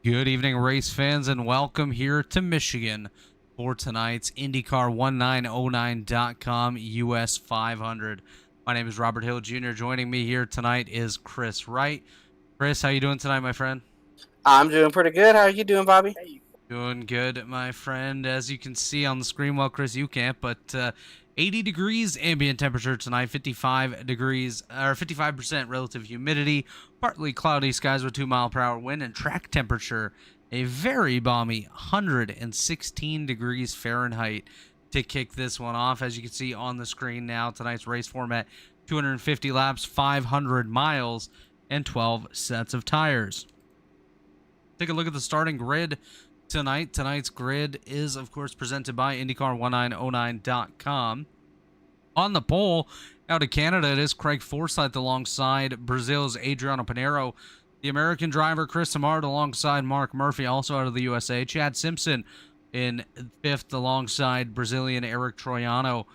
Good evening, race fans, and welcome here to Michigan for tonight's IndyCar 1909.com US 500. My name is Robert Hill Jr. Joining me here tonight is Chris Wright. Chris, how you doing tonight, my friend? I'm doing pretty good. How are you doing, Bobby? Doing good, my friend. As you can see on the screen, well, Chris, you can't, but 80 degrees ambient temperature tonight, 55 degrees, or 55% relative humidity, partly cloudy skies with 2-mile-per-hour wind, and track temperature, a very balmy 116 degrees Fahrenheit to kick this one off. As you can see on the screen now, tonight's race format, 250 laps, 500 miles, and 12 sets of tires. Take a look at the starting grid tonight. Tonight's grid is, of course, presented by IndyCar1909.com. On the pole, out of Canada, it is Craig Forsyth alongside Brazil's Adriano Pinheiro. The American driver, Chris Simard, alongside Mark Murphy, also out of the USA. Chad Simpson in fifth alongside Brazilian Eric Troiano.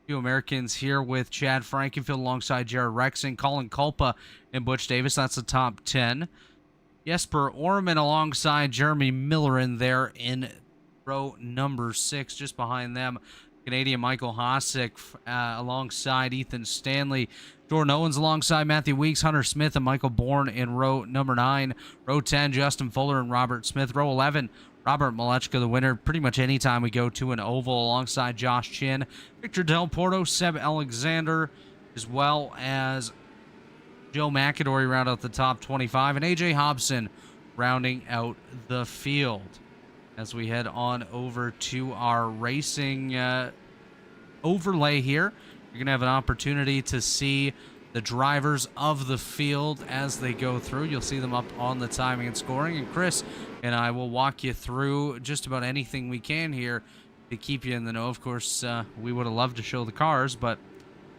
Few Americans here with Chad Frankenfield alongside Jared Rexing, Colin Culpa, and Butch Davis. That's the top 10. Jesper Orman alongside Jeremy Miller in there in row number 6. Just behind them, Canadian Michael Hossack alongside Ethan Stanley. Jordan Owens alongside Matthew Weeks, Hunter Smith, and Michael Bourne in row number 9. Row 10, Justin Fuller and Robert Smith. Row 11, Robert Malechka, the winner pretty much anytime we go to an oval, alongside Josh Chin. Victor Del Porto, Seb Alexander, as well as Joe McAdory round out the top 25, and AJ Hobson rounding out the field. As we head on over to our racing overlay here, you're going to have an opportunity to see the drivers of the field as they go through. You'll see them up on the timing and scoring, and Chris and I will walk you through just about anything we can here to keep you in the know. Of course, we would have loved to show the cars, but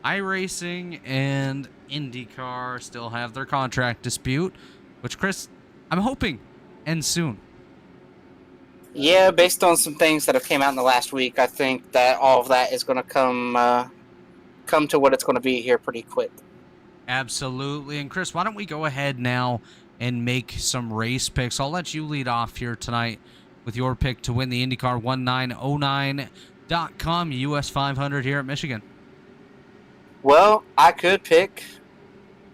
iRacing and IndyCar still have their contract dispute, which, Chris, I'm hoping ends soon. Yeah, based on some things that have came out in the last week, I think that all of that is going to come to what it's going to be here pretty quick. Absolutely. And Chris, why don't we go ahead now and make some race picks? I'll let you lead off here tonight with your pick to win the IndyCar 1909.com US 500 here at Michigan. Well, I could pick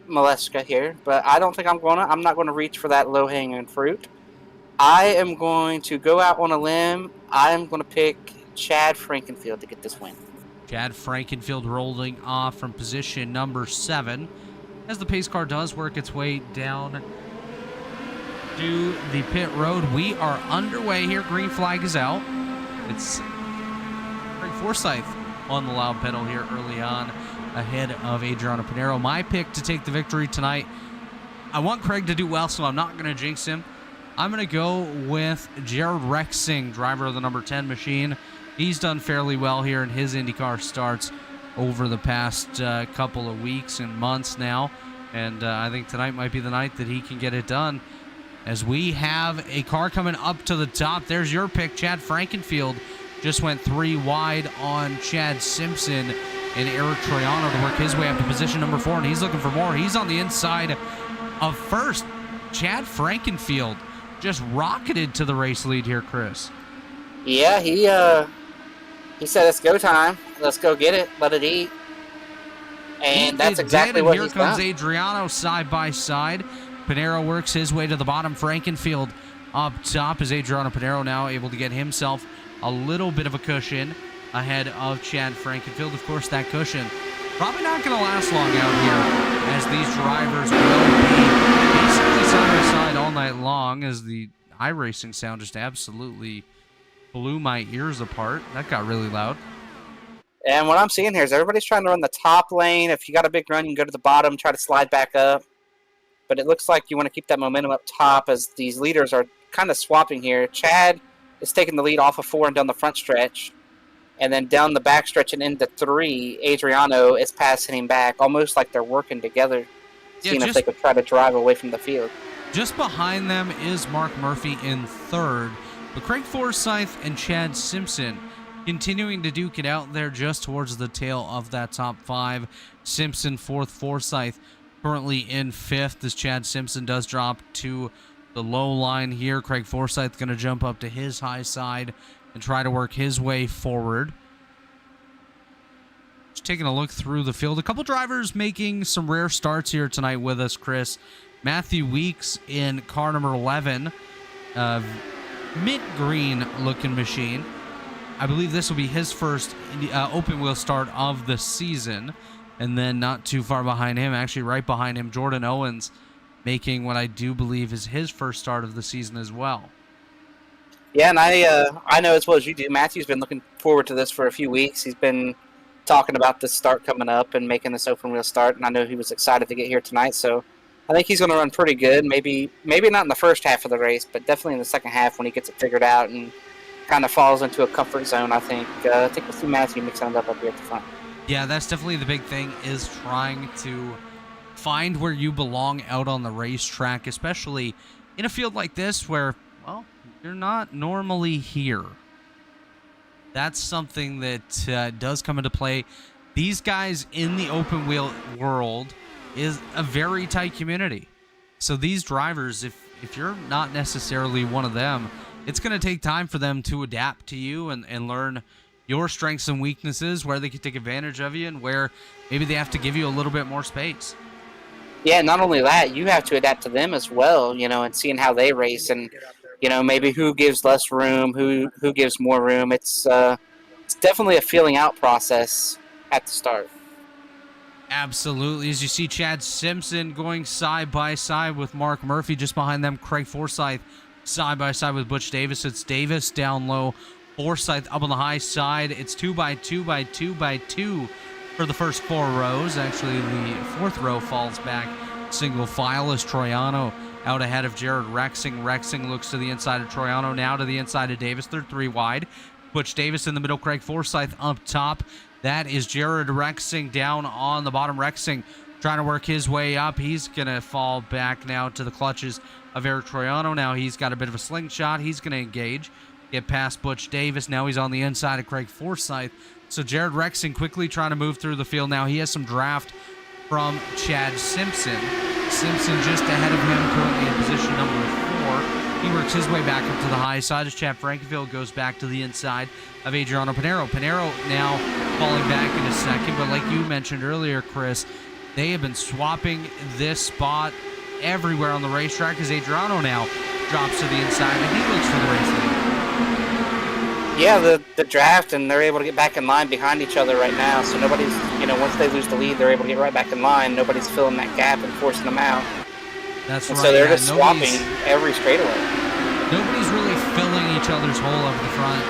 Malechka here, but I don't think I'm not going to reach for that low-hanging fruit. I am going to go out on a limb. I am going to pick Chad Frankenfield to get this win. Chad Frankenfield rolling off from position number 7 as the pace car does work its way down to the pit road. We are underway here. Green flag is out. It's Craig Forsyth on the loud pedal here early on, ahead of Adriano Pinheiro. My pick to take the victory tonight, I want Craig to do well, so I'm not going to jinx him. I'm going to go with Jared Rexing, driver of the number 10 machine. He's done fairly well here in his IndyCar starts over the past couple of weeks and months now, and I think tonight might be the night that he can get it done. As we have a car coming up to the top, there's your pick. Chad Frankenfield just went 3 wide on Chad Simpson and Eric Troiano to work his way up to position number 4, and he's looking for more. He's on the inside of first. Chad Frankenfield just rocketed to the race lead here, Chris. Yeah, he said it's go time. Let's go get it. Let it eat. And that's exactly what he's done. Here comes Adriano side by side. Pinheiro works his way to the bottom. Frankenfield up top as Adriano Pinheiro now able to get himself a little bit of a cushion ahead of Chad Frankenfield. Of course, that cushion probably not going to last long out here, as these drivers will be basically side by side all night long, as the iRacing sound just absolutely blew my ears apart. That got really loud. And what I'm seeing here is everybody's trying to run the top lane. If you got a big run, you can go to the bottom, try to slide back up. But it looks like you want to keep that momentum up top, as these leaders are kind of swapping here. Chad is taking the lead off of 4 and down the front stretch. And then down the back stretch and into 3, Adriano is passing him back, almost like they're working together, seeing if they could try to drive away from the field. Just behind them is Mark Murphy in 3rd. But Craig Forsyth and Chad Simpson continuing to duke it out there just towards the tail of that top 5. Simpson 4th, Forsyth currently in 5th, as Chad Simpson does drop to the low line here. Craig Forsyth going to jump up to his high side and try to work his way forward. Just taking a look through the field. A couple drivers making some rare starts here tonight with us, Chris. Matthew Weeks in car number 11. Mint green looking machine. I believe this will be his first open wheel start of the season. And then not too far behind him, actually right behind him, Jordan Owens, making what I do believe is his first start of the season as well. Yeah, and I know as well as you do, Matthew's been looking forward to this for a few weeks. He's been talking about this start coming up and making this open wheel start, and I know he was excited to get here tonight, so I think he's going to run pretty good. Maybe not in the first half of the race, but definitely in the second half when he gets it figured out and kind of falls into a comfort zone. I think we'll see Matthew mixing it up here at the front. Yeah, that's definitely the big thing, is trying to find where you belong out on the racetrack, especially in a field like this where, well, you're not normally here. That's something that does come into play. These guys in the open wheel world is a very tight community. So these drivers, if you're not necessarily one of them, it's going to take time for them to adapt to you and learn your strengths and weaknesses, where they can take advantage of you and where maybe they have to give you a little bit more space. Yeah, not only that, you have to adapt to them as well, and seeing how they race and, maybe who gives less room, who gives more room. It's definitely a feeling out process at the start. Absolutely. As you see Chad Simpson going side by side with Mark Murphy, just behind them Craig Forsyth side by side with Butch Davis. It's Davis down low, Forsyth up on the high side. It's 2x2 for the first 4 rows. Actually, the 4th row falls back single file as Troiano out ahead of Jared Rexing. Rexing looks to the inside of Troiano, now to the inside of Davis. They're 3 wide. Butch Davis in the middle, Craig Forsyth up top. That is Jared Rexing down on the bottom. Rexing trying to work his way up. He's going to fall back now to the clutches of Eric Troiano. Now he's got a bit of a slingshot. He's going to engage, get past Butch Davis. Now he's on the inside of Craig Forsyth. So Jared Rexing quickly trying to move through the field. Now he has some draft from Chad Simpson. Simpson just ahead of him, currently in position number 4. He works his way back up to the high side as Chad Frankenfield goes back to the inside of Adriano Pinero. Pinero now falling back in a second, but like you mentioned earlier, Chris, they have been swapping this spot everywhere on the racetrack as Adriano now drops to the inside and he looks for the race lead. Yeah, the draft, and they're able to get back in line behind each other right now, so nobody's, once they lose the lead, they're able to get right back in line. Nobody's filling that gap and forcing them out. That's and right. So they're just swapping every straightaway. Nobody's really filling each other's hole up the front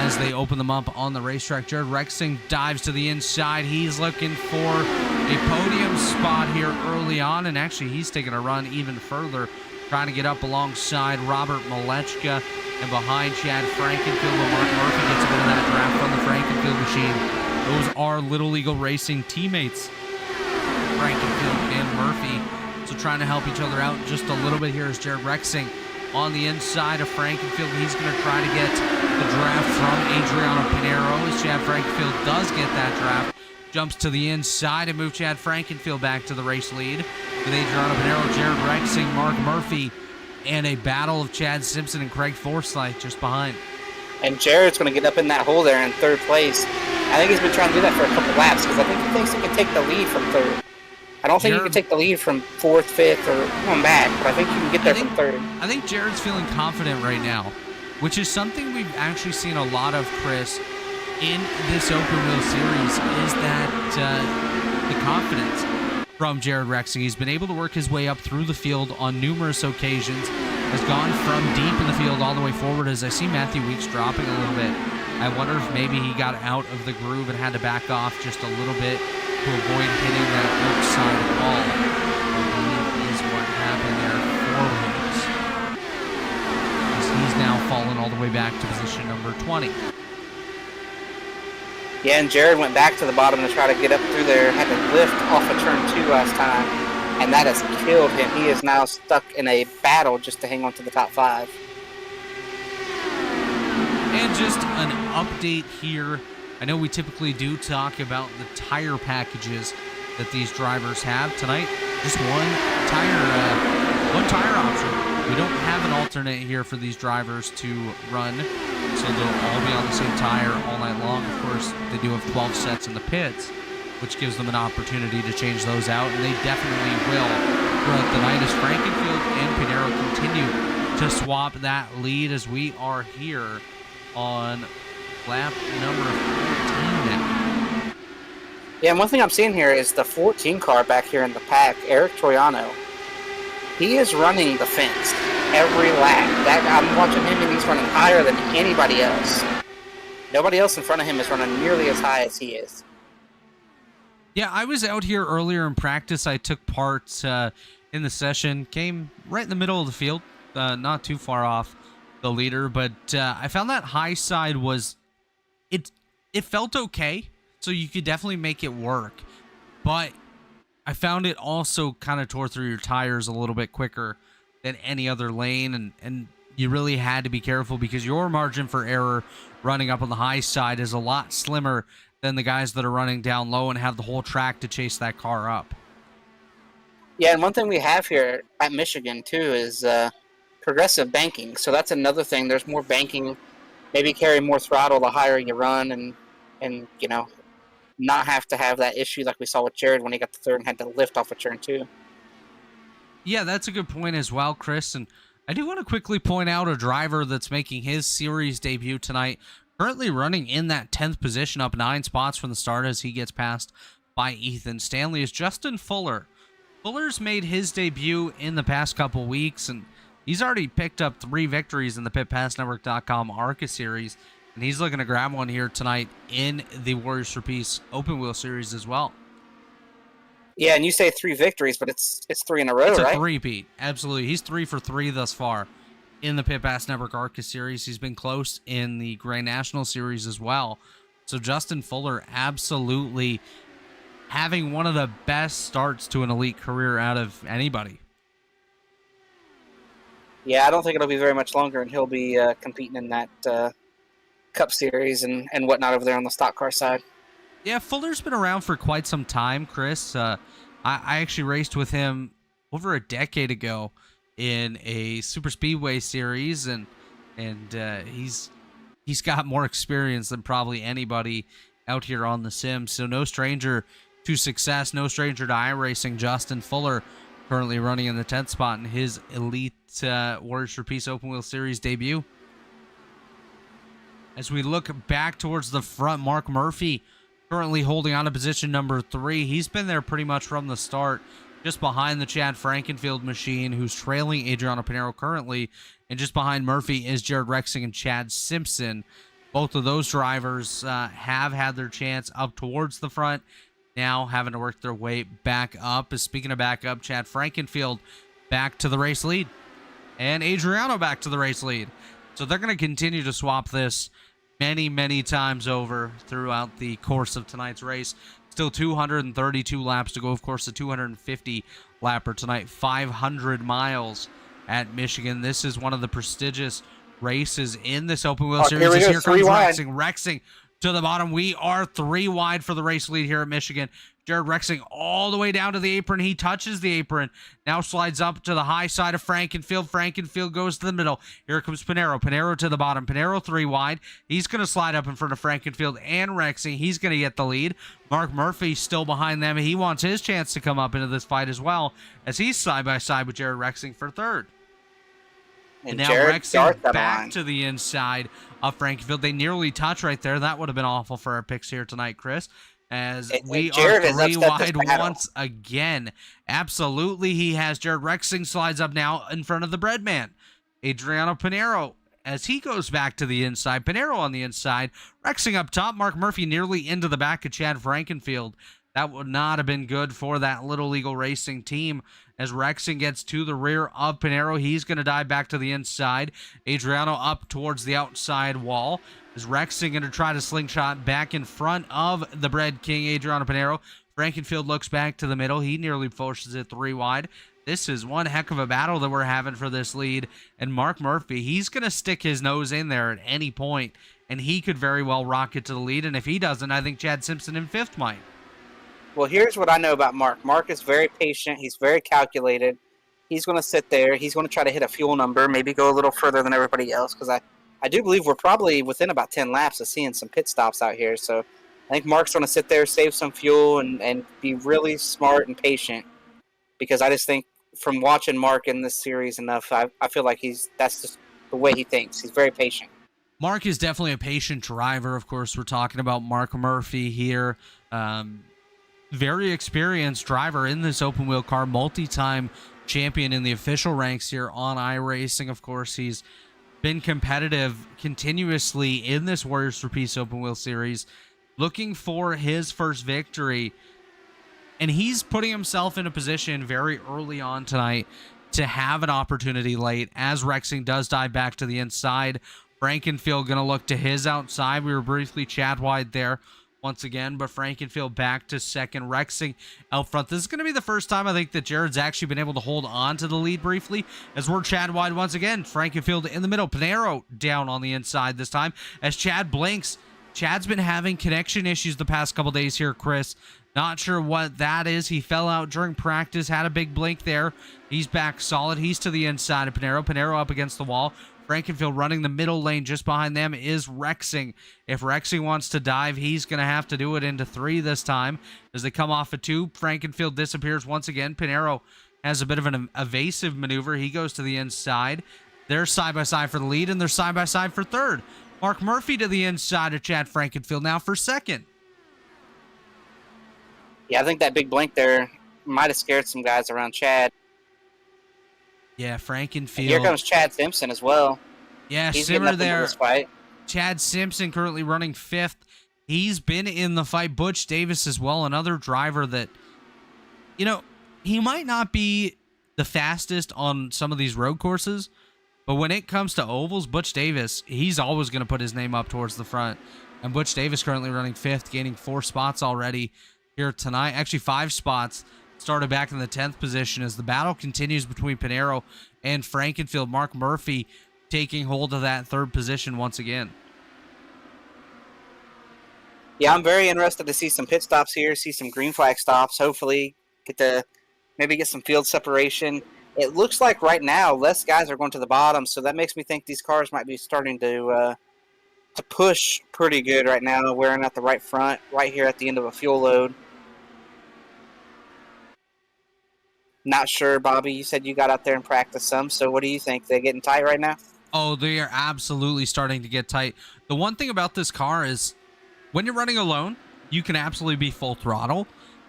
as they open them up on the racetrack. Jared Rexing dives to the inside. He's looking for a podium spot here early on, and actually he's taking a run even further, trying to get up alongside Robert Malechka and behind Chad Frankenfield. But Mark Murphy gets a bit of that draft from the Frankenfield machine. Those are Little Eagle Racing teammates, Frankenfield and Murphy. So trying to help each other out just a little bit here as Jared Rexing on the inside of Frankenfield. He's going to try to get the draft from Adriano Pinero as Chad Frankenfield does get that draft. Jumps to the inside and move Chad Frankenfield back to the race lead with Adriano Pinero, Jared Rexing, Mark Murphy, and a battle of Chad Simpson and Craig Forsyth just behind. And Jared's going to get up in that hole there in 3rd place. I think he's been trying to do that for a couple laps because I think he thinks he can take the lead from 3rd. I don't think you can take the lead from 4th, 5th, or come back, but I think you can get there from 3rd. I think Jared's feeling confident right now, which is something we've actually seen a lot of, Chris, in this open wheel series, is that the confidence from Jared Rexing. He's been able to work his way up through the field on numerous occasions, has gone from deep in the field all the way forward. As I see Matthew Weeks dropping a little bit, I wonder if maybe he got out of the groove and had to back off just a little bit to avoid hitting that outside wall. I believe is what happened there for Weeks. As he's now fallen all the way back to position number 20. Yeah, and Jared went back to the bottom to try to get up through there, had to lift off of turn 2 last time, and that has killed him. He is now stuck in a battle just to hang on to the top 5. And just an update here. I know we typically do talk about the tire packages that these drivers have. Tonight, just one tire option We don't have an alternate here for these drivers to run, so they'll all be on the same tire all night long. Of course, they do have 12 sets in the pits, which gives them an opportunity to change those out, and they definitely will throughout the night as Frankenfield and Pinero continue to swap that lead as we are here on lap number 14 now. Yeah, and one thing I'm seeing here is the 14 car back here in the pack, Eric Troiano. He is running the fence every lap. I'm watching him, and he's running higher than anybody else. Nobody else in front of him is running nearly as high as he is. Yeah, I was out here earlier in practice. I took part in the session, came right in the middle of the field, not too far off the leader, but I found that high side was, it felt okay, so you could definitely make it work, but I found it also kind of tore through your tires a little bit quicker than any other lane, and you really had to be careful because your margin for error running up on the high side is a lot slimmer than the guys that are running down low and have the whole track to chase that car up. Yeah, and one thing we have here at Michigan, too, is progressive banking. So that's another thing. There's more banking, maybe carry more throttle the higher you run, and you know, not have to have that issue like we saw with Jared when he got the third and had to lift off of turn 2. Yeah, that's a good point as well, Chris. And I do want to quickly point out a driver that's making his series debut tonight, currently running in that 10th position, up 9 spots from the start as he gets passed by Ethan Stanley, is Justin Fuller. Fuller's made his debut in the past couple weeks, and he's already picked up 3 victories in the PitPassNetwork.com ARCA series, and he's looking to grab one here tonight in the Warriors for Peace Open Wheel Series as well. Yeah, and you say 3 victories, but it's 3 in a row, it's right? It's a three-peat. Absolutely. He's 3 for 3 thus far in the Pit Pass Network ARCA series. He's been close in the Grand National series as well. So Justin Fuller absolutely having one of the best starts to an elite career out of anybody. Yeah, I don't think it'll be very much longer, and he'll be competing in that Cup Series and whatnot over there on the stock car side. Yeah, Fuller's been around for quite some time, Chris. I actually raced with him over a decade ago in a super speedway series, and he's got more experience than probably anybody out here on the sim. So no stranger to success, no stranger to iRacing. Justin Fuller currently running in the 10th spot in his Elite Warriors for Peace Open Wheel Series debut. As we look back towards the front, Mark Murphy currently holding on to position number 3. He's been there pretty much from the start, just behind the Chad Frankenfield machine, who's trailing Adriano Pinero currently. And just behind Murphy is Jared Rexing and Chad Simpson. Both of those drivers have had their chance up towards the front, now having to work their way back up. Speaking of back up, Chad Frankenfield back to the race lead, and Adriano back to the race lead. So they're going to continue to swap this many, many times over throughout the course of tonight's race. Still 232 laps to go. Of course, the 250 lapper tonight, 500 miles at Michigan. This is one of the prestigious races in this open wheel series. Here comes Rexing to the bottom. We are 3 wide for the race lead here at Michigan. Jared Rexing all the way down to the apron. He touches the apron. Now slides up to the high side of Frankenfield. Frankenfield goes to the middle. Here comes Pinero. Pinero to the bottom. Pinero 3 wide. He's going to slide up in front of Frankenfield and Rexing. He's going to get the lead. Mark Murphy still behind them. He wants his chance to come up into this fight as well, as he's side by side with Jared Rexing for 3rd. And now Rexing back to the inside of Frankenfield. They nearly touch right there. That would have been awful for our picks here tonight, Chris, as we are 3 wide once again. Absolutely, he has. Jared Rexing slides up now in front of the bread man, Adriano Pinero, as he goes back to the inside. Pinero on the inside. Rexing up top. Mark Murphy nearly into the back of Chad Frankenfield. That would not have been good for that Little Eagle Racing team, as Rexing gets to the rear of Pinero. He's going to dive back to the inside. Adriano up towards the outside wall. Is Rexing going to try to slingshot back in front of the Bread King, Adriano Pinero? Frankenfield looks back to the middle. He nearly forces it 3 wide. This is one heck of a battle that we're having for this lead. And Mark Murphy, he's going to stick his nose in there at any point, and he could very well rocket to the lead. And if he doesn't, I think Chad Simpson in 5th might. Well, here's what I know about Mark. Mark is very patient. He's very calculated. He's going to sit there. He's going to try to hit a fuel number, maybe go a little further than everybody else, because I do believe we're probably within about 10 laps of seeing some pit stops out here. So I think Mark's going to sit there, save some fuel, and be really smart and patient, because I just think from watching Mark in this series enough, I feel like that's just the way he thinks. He's very patient. Mark is definitely a patient driver. Of course, we're talking about Mark Murphy here. Very experienced driver in this open wheel car, multi-time champion in the official ranks here on iRacing. Of course, he's been competitive continuously in this Warriors for Peace open wheel series, looking for his first victory. And he's putting himself in a position very early on tonight to have an opportunity late as Rexing does dive back to the inside. Frankenfield going to look to his outside. We were briefly Chad wide there once again, but Frankenfield back to second. Rexing out front. This is going to be the first time I think that Jared's actually been able to hold on to the lead briefly, as we're Chad wide once again. Frankenfield in the middle. Pinero down on the inside this time as Chad blinks. Chad's been having connection issues the past couple days here, Chris. Not sure what that is. He fell out during practice, had a big blink there. He's back solid. He's to the inside of Pinero. Pinero up against the wall. Frankenfield running the middle lane. Just behind them is Rexing. If Rexing wants to dive, he's going to have to do it into 3 this time. As they come off of 2, Frankenfield disappears once again. Pinero has a bit of an evasive maneuver. He goes to the inside. They're side-by-side for the lead, and they're side-by-side for third. Mark Murphy to the inside of Chad Frankenfield now for second. Yeah, I think that big blink there might have scared some guys around Chad. Yeah, Frankenfield. And here comes Chad Simpson as well. Yeah, He's Simmer there. This fight. Chad Simpson currently running 5th. He's been in the fight. Butch Davis as well, another driver that, you know, he might not be the fastest on some of these road courses, but when it comes to ovals, Butch Davis, he's always going to put his name up towards the front. And Butch Davis currently running 5th, gaining 4 spots already here tonight. Actually, 5 spots. Started back in the 10th position as the battle continues between Pinero and Frankenfield. Mark Murphy taking hold of that 3rd position once again. Yeah, I'm very interested to see some pit stops here, see some green flag stops. Hopefully, maybe get some field separation. It looks like right now less guys are going to the bottom, so that makes me think these cars might be starting to push pretty good right now, wearing out the right front, right here at the end of a fuel load. Not sure, Bobby. You said you got out there and practiced some, so what do you think? They're getting tight right now? Oh, they are absolutely starting to get tight. The one thing about this car is when you're running alone, you can absolutely be full throttle,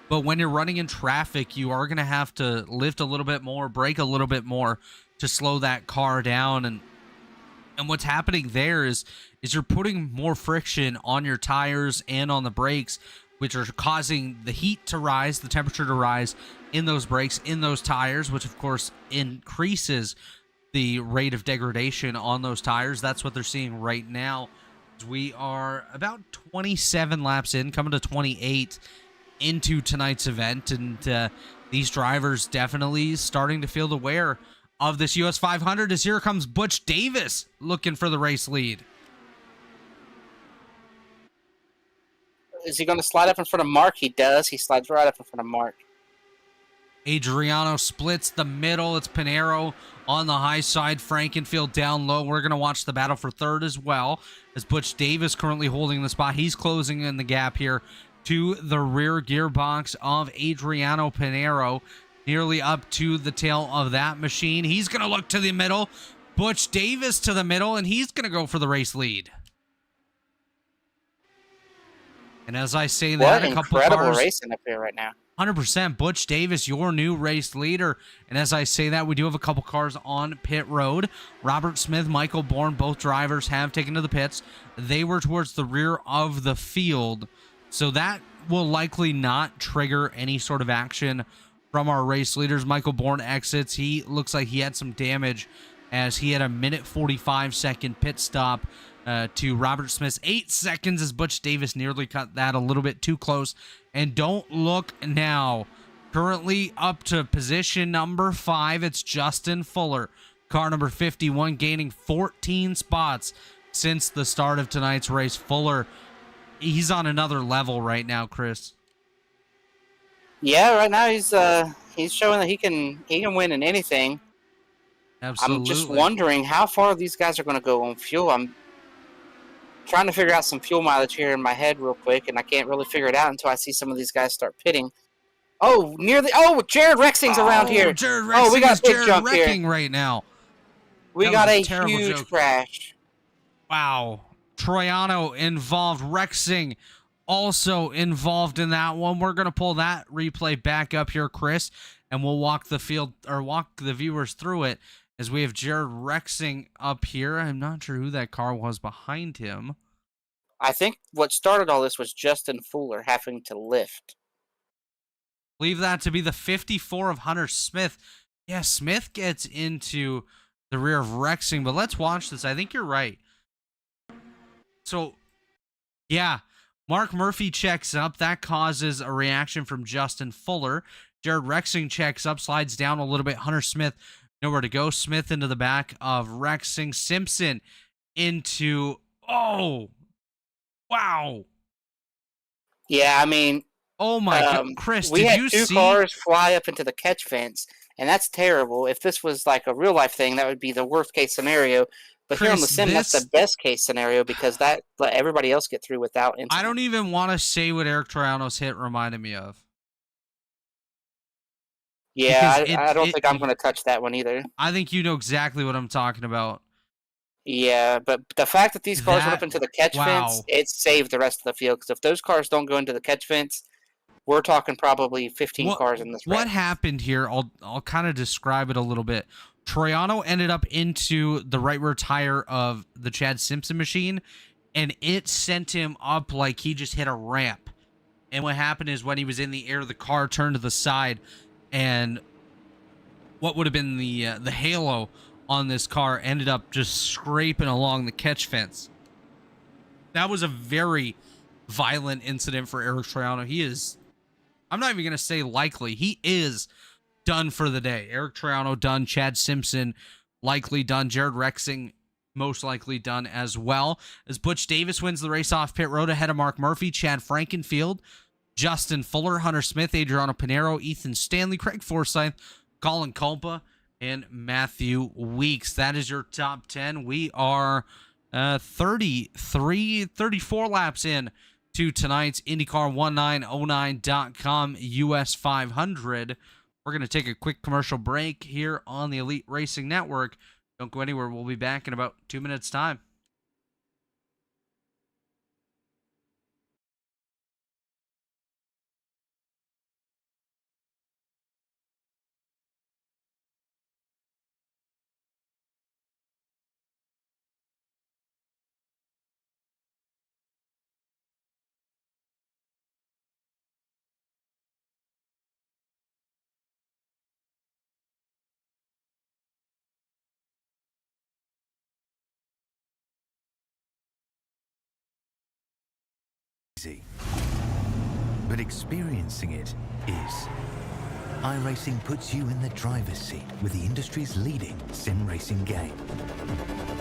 but when you're running in traffic, you are going to have to lift a little bit more, brake a little bit more to slow that car down. And what's happening there is you're putting more friction on your tires and on the brakes, which are causing the heat to rise, the temperature to rise in those brakes, in those tires, which of course increases the rate of degradation on those tires. That's what they're seeing right now. We are about 27 laps in, coming to 28 into tonight's event, and these drivers definitely starting to feel the wear of this US 500 as here comes Butch Davis looking for the race lead. Is he going to slide up in front of Mark? He does. He slides right up in front of Mark. Adriano splits the middle. It's Pinero on the high side. Frankenfield down low. We're going to watch the battle for 3rd as well, as Butch Davis currently holding the spot. He's closing in the gap here to the rear gearbox of Adriano Pinero, nearly up to the tail of that machine. He's going to look to the middle. Butch Davis to the middle, and he's going to go for the race lead. And as I say that, a couple incredible cars, racing up here right now. 100%. Butch Davis, your new race leader. And as I say that, we do have a couple cars on pit road. Robert Smith, Michael Bourne, both drivers have taken to the pits. They were towards the rear of the field, so that will likely not trigger any sort of action from our race leaders. Michael Bourne exits. He looks like he had some damage as he had a 1:45 pit stop to Robert Smith's 8 seconds, as Butch Davis nearly cut that a little bit too close. And don't look now. Currently up to position number 5, it's Justin Fuller. Car number 51 gaining 14 spots since the start of tonight's race. Fuller, he's on another level right now, Chris. Yeah, right now He's showing that he can win in anything. Absolutely. I'm just wondering how far these guys are going to go on fuel. I'm trying to figure out some fuel mileage here in my head real quick, and I can't really figure it out until I see some of these guys start pitting. Oh, Jared Rexing's around here. Jared Rexing we got is big Jared jump wrecking here. right now. We That got was a terrible huge joke. crash. Wow. Troiano involved. Rexing also involved in that one. We're going to pull that replay back up here, Chris, and we'll walk the viewers through it as we have Jared Rexing up here. I'm not sure who that car was behind him. I think what started all this was Justin Fuller having to lift. Believe that to be the 54 of Hunter Smith. Yeah, Smith gets into the rear of Rexing, but let's watch this. I think you're right. So, yeah, Mark Murphy checks up. That causes a reaction from Justin Fuller. Jared Rexing checks up, slides down a little bit. Hunter Smith, nowhere to go. Smith into the back of Rexing. Simpson into... Oh! Wow! Yeah, I mean... Oh my God, Chris, we did had you two see? cars fly up into the catch fence, and that's terrible. If this was like a real life thing, that would be the worst case scenario. But here on the Chris, sim, that's the best case scenario because that let everybody else get through without incident. I don't even want to say what Eric Troiano's hit reminded me of. Yeah, Because I don't think I'm going to touch that one either. I think you know exactly what I'm talking about. Yeah, but the fact that these cars went up into the catch fence, it saved the rest of the field. Because if those cars don't go into the catch fence, we're talking probably 15 cars in this wreck. What happened here, I'll kind of describe it a little bit. Troiano ended up into the right rear tire of the Chad Simpson machine, and it sent him up like he just hit a ramp. And what happened is when he was in the air, the car turned to the side, and what would have been the halo on this car ended up just scraping along the catch fence. That was a very violent incident for Eric Troiano. He is, I'm not even going to say likely, he is done for the day. Eric Troiano done. Chad Simpson likely done. Jared Rexing most likely done as well. As Butch Davis wins the race off pit road ahead of Mark Murphy, Chad Frankenfield, Justin Fuller, Hunter Smith, Adriano Pinero, Ethan Stanley, Craig Forsyth, Colin Culpa, and Matthew Weeks. That is your top 10. We are 34 laps in to tonight's IndyCar1909.com US 500. We're going to take a quick commercial break here on the Elite Racing Network. Don't go anywhere. We'll be back in about 2 minutes' time. But experiencing it is. iRacing puts you in the driver's seat with the industry's leading sim racing game.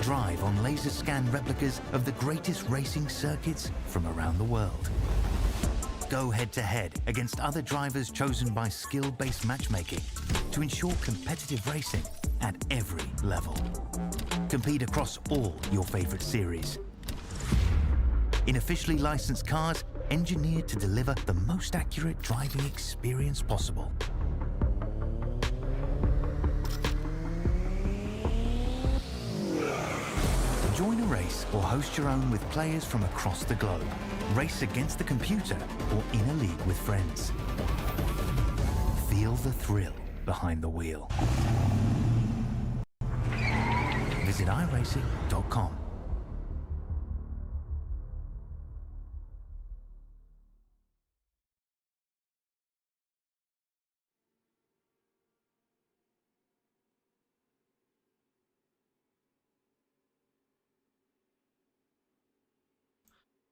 Drive on laser scan replicas of the greatest racing circuits from around the world. Go head-to-head against other drivers chosen by skill-based matchmaking to ensure competitive racing at every level. Compete across all your favorite series. In officially licensed cars, engineered to deliver the most accurate driving experience possible. Join a race or host your own with players from across the globe. Race against the computer or in a league with friends. Feel the thrill behind the wheel. Visit iRacing.com.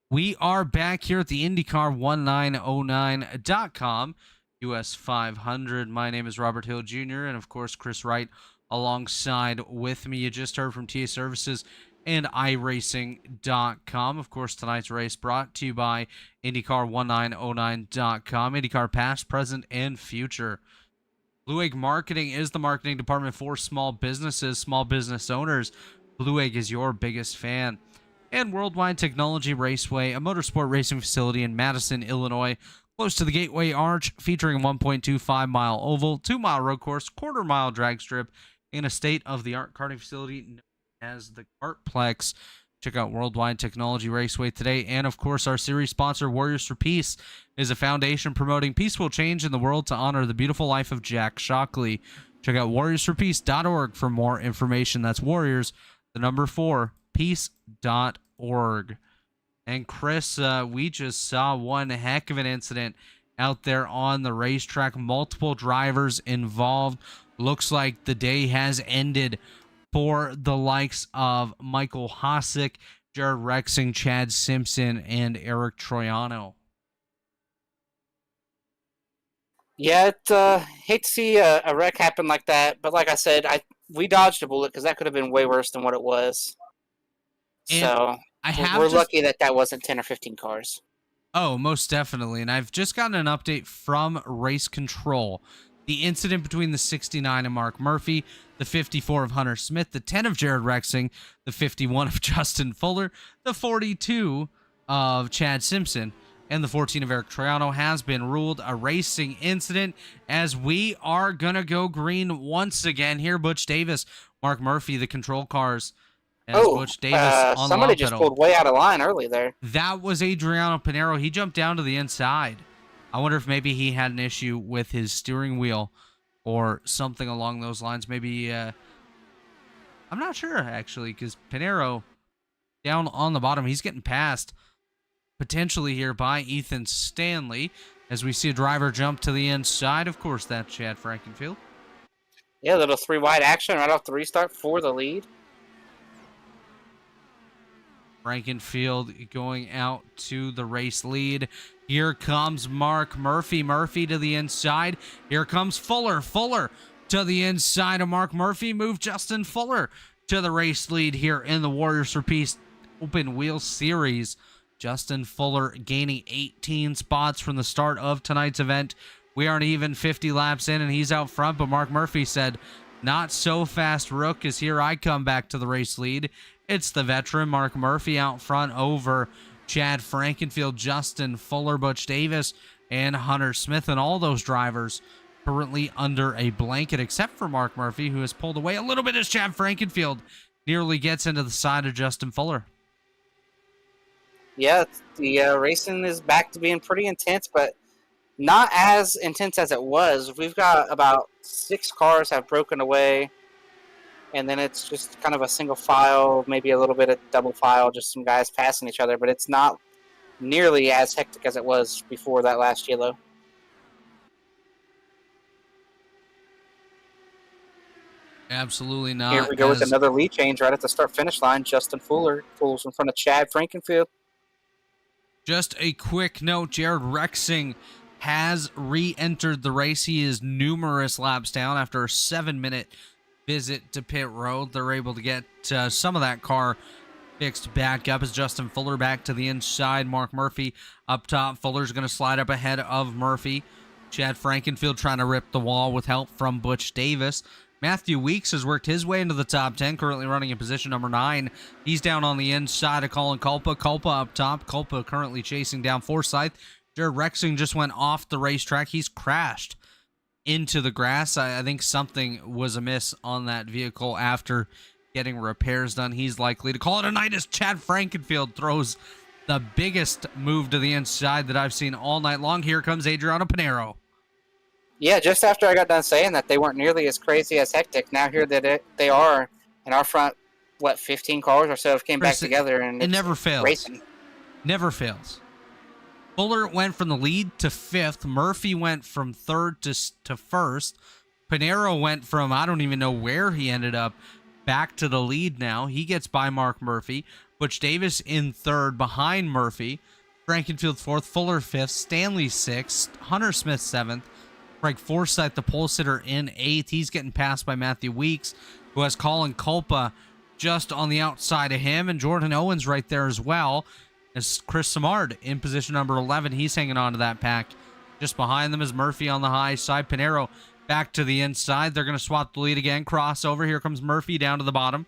We are back here at the IndyCar1909.com US 500. My name is Robert Hill Jr. and, of course, Chris Wright alongside with me. You just heard from TA Services and iRacing.com. Of course, tonight's race brought to you by IndyCar1909.com. IndyCar past, present, and future. Blue Egg Marketing is the marketing department for small businesses, small business owners. Blue Egg is your biggest fan. And Worldwide Technology Raceway, a motorsport racing facility in Madison, Illinois, close to the Gateway Arch, featuring a 1.25-mile oval, 2-mile road course, quarter-mile drag strip, and a state-of-the-art karting facility known as the Kartplex. Check out Worldwide Technology Raceway today. And, of course, our series sponsor, Warriors for Peace, is a foundation promoting peaceful change in the world to honor the beautiful life of Jack Shockley. Check out warriorsforpeace.org for more information. That's Warriors, the number 4, peace.org. And Chris, we just saw one heck of an incident out there on the racetrack. Multiple drivers involved. Looks like the day has ended for the likes of Michael Hosick, Jared Rexing, Chad Simpson, and Eric Troiano. Yeah, hate to see a wreck happen like that, but like I said, we dodged a bullet because that could have been way worse than what it was. And so we're lucky that that wasn't 10 or 15 cars. Oh, most definitely. And I've just gotten an update from Race Control. The incident between the 69 of Mark Murphy, the 54 of Hunter Smith, the 10 of Jared Rexing, the 51 of Justin Fuller, the 42 of Chad Simpson, and the 14 of Eric Troiano has been ruled a racing incident, as we are going to go green once again here. Butch Davis, Mark Murphy, the control cars. As Butch Davis on somebody the just pedal. pulled way out of line early there. That was Adriano Pinero. He jumped down to the inside. I wonder if maybe he had an issue with his steering wheel or something along those lines. Maybe, I'm not sure, actually, because Pinero down on the bottom, he's getting passed potentially here by Ethan Stanley as we see a driver jump to the inside. Of course, that's Chad Frankenfield. Yeah, little 3-wide action right off the restart for the lead. Frankenfield going out to the race lead. Here comes Mark Murphy. Murphy to the inside. Here comes Fuller. Fuller to the inside of Mark Murphy. Move Justin Fuller to the race lead here in the Warriors for Peace Open Wheel Series. Justin Fuller gaining 18 spots from the start of tonight's event. We aren't even 50 laps in, and he's out front, but Mark Murphy said, "Not so fast, Rook, as here I come back to the race lead." It's the veteran Mark Murphy out front over Chad Frankenfield, Justin Fuller, Butch Davis, and Hunter Smith, and all those drivers currently under a blanket, except for Mark Murphy, who has pulled away a little bit as Chad Frankenfield nearly gets into the side of Justin Fuller. Yeah, the racing is back to being pretty intense, but not as intense as it was. We've got about 6 cars have broken away. And then it's just kind of a single file, maybe a little bit of double file, just some guys passing each other. But it's not nearly as hectic as it was before that last yellow. Absolutely not. Here we go with another lead change right at the start-finish line. Justin Fuller pulls in front of Chad Frankenfield. Just a quick note, Jared Rexing has re-entered the race. He is numerous laps down after a 7-minute visit to pit road. They're able to get some of that car fixed back up as Justin Fuller back to the inside. Mark Murphy up top. Fuller's going to slide up ahead of Murphy. Chad Frankenfield trying to rip the wall with help from Butch Davis. Matthew Weeks has worked his way into the top 10, currently running in position number 9. He's down on the inside of Colin Culpa. Culpa up top. Culpa currently chasing down Forsyth. Jared Rexing just went off the racetrack. He's crashed into the grass. I think something was amiss on that vehicle after getting repairs done. He's likely to call it a night as Chad Frankenfield throws the biggest move to the inside that I've seen all night long. Here comes Adriano Pinero. Yeah, just after I got done saying that they weren't nearly as crazy as hectic, now here that they are in our front, 15 cars or so came back together, and it never fails. Racing. Never fails. Fuller went from the lead to 5th. Murphy went from 3rd to 1st. Pinero went from, I don't even know where he ended up, back to the lead now. He gets by Mark Murphy. Butch Davis in 3rd behind Murphy. Frankenfield 4th. Fuller 5th. Stanley 6th. Hunter Smith 7th. Craig Forsyth, the pole sitter, in 8th. He's getting passed by Matthew Weeks, who has Colin Culpa just on the outside of him. And Jordan Owens right there as well. As Chris Samard in position number 11, he's hanging on to that pack. Just behind them is Murphy on the high side. Pinero back to the inside. They're going to swap the lead again. Crossover. Here comes Murphy down to the bottom.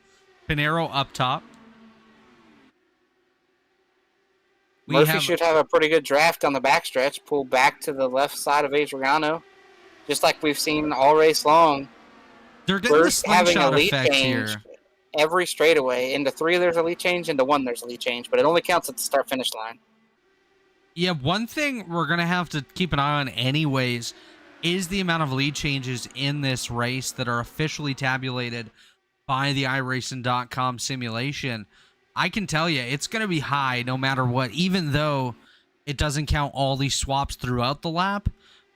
Pinheiro up top. Murphy should have a pretty good draft on the backstretch. Pull back to the left side of Adriano, just like we've seen all race long. They're getting the slingshot effect here. Every straightaway. Into 3 there's a lead change, into 1 there's a lead change, but it only counts at the start-finish line. Yeah, one thing we're going to have to keep an eye on anyways is the amount of lead changes in this race that are officially tabulated by the iRacing.com simulation. I can tell you, it's going to be high no matter what, even though it doesn't count all these swaps throughout the lap.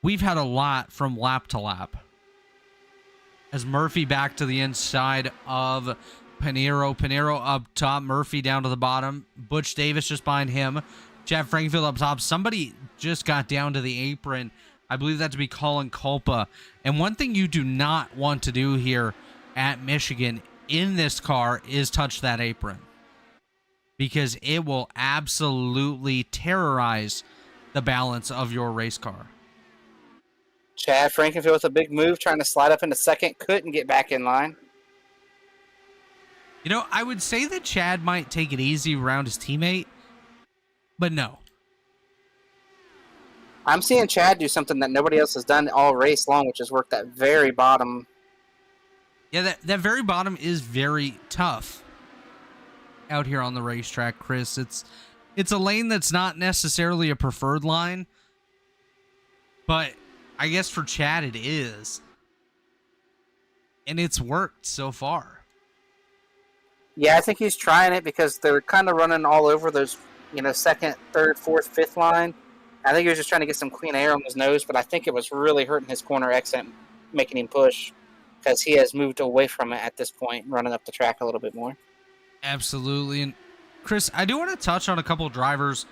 We've had a lot from lap to lap. As Murphy back to the inside of Pinheiro. Pinheiro up top, Murphy down to the bottom. Butch Davis just behind him. Chad Frankfield up top. Somebody just got down to the apron. I believe that to be Colin Culpa. And one thing you do not want to do here at Michigan in this car is touch that apron, because it will absolutely terrorize the balance of your race car. Chad Frankenfield with a big move, trying to slide up into second, couldn't get back in line. You know, I would say that Chad might take it easy around his teammate, but no. I'm seeing Chad do something that nobody else has done all race long, which is work that very bottom. Yeah, that very bottom is very tough out here on the racetrack, Chris. It's a lane that's not necessarily a preferred line, but I guess for Chad it is. And it's worked so far. Yeah, I think he's trying it because they're kind of running all over those, second, third, fourth, fifth line. I think he was just trying to get some clean air on his nose, but I think it was really hurting his corner exit, making him push, because he has moved away from it at this point, running up the track a little bit more. Absolutely. And Chris, I do want to touch on a couple of drivers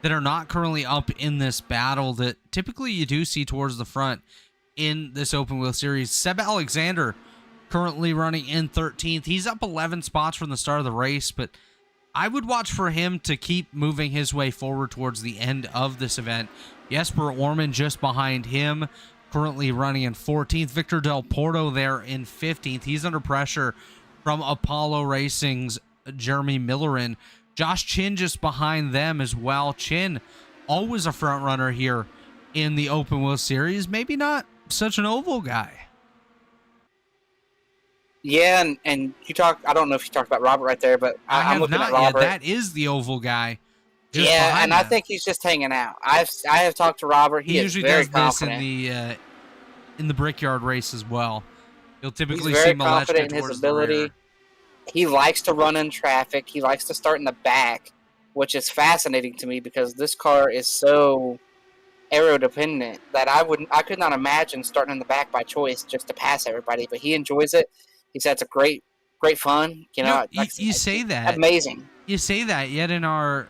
that are not currently up in this battle that typically you do see towards the front in this open wheel series. Seb Alexander currently running in 13th. He's up 11 spots from the start of the race, but I would watch for him to keep moving his way forward towards the end of this event. Jesper Orman just behind him, currently running in 14th. Victor Del Porto there in 15th. He's under pressure from Apollo Racing's Jeremy Millerin. Josh Chin just behind them as well. Chin, always a front runner here in the open wheel series. Maybe not such an oval guy. Yeah, and you talked, I don't know if you talked about Robert right there, but I'm looking at Robert. Yet. That is the oval guy. Yeah, and I think he's just hanging out. I have talked to Robert. He usually is very does confident. This in the Brickyard race as well. You'll typically he's see very Malechka confident in his ability. He likes to run in traffic. He likes to start in the back, which is fascinating to me because this car is so aero dependent that I could not imagine starting in the back by choice just to pass everybody. But he enjoys it. He said it's a great fun. You say that amazing. You say that, yet in our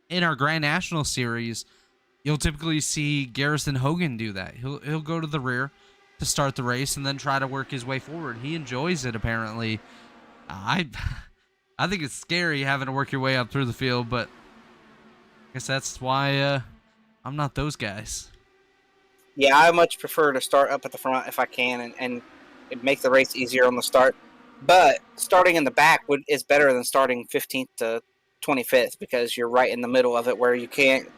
Grand National series, you'll typically see Garrison Hogan do that. He'll go to the rear to start the race and then try to work his way forward. He enjoys it apparently. I think it's scary having to work your way up through the field, but I guess that's why I'm not those guys. Yeah, I much prefer to start up at the front if I can and it make the race easier on the start. But starting in the back is better than starting 15th to 25th because you're right in the middle of it where you can't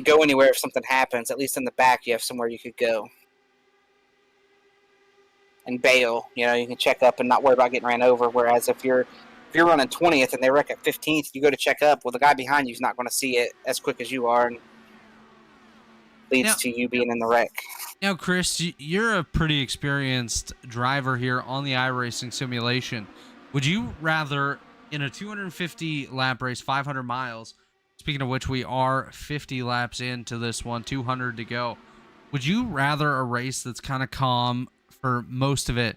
go anywhere if something happens. At least in the back, you have somewhere you could go and bail. You can check up and not worry about getting ran over. Whereas if you're running 20th and they wreck at 15th, you go to check up. Well, the guy behind you is not going to see it as quick as you are, and leads to you being in the wreck. Now, Chris, you're a pretty experienced driver here on the iRacing simulation. Would you rather, in a 250 lap race, 500 miles, speaking of which we are 50 laps into this one, 200 to go, would you rather a race that's kind of calm for most of it,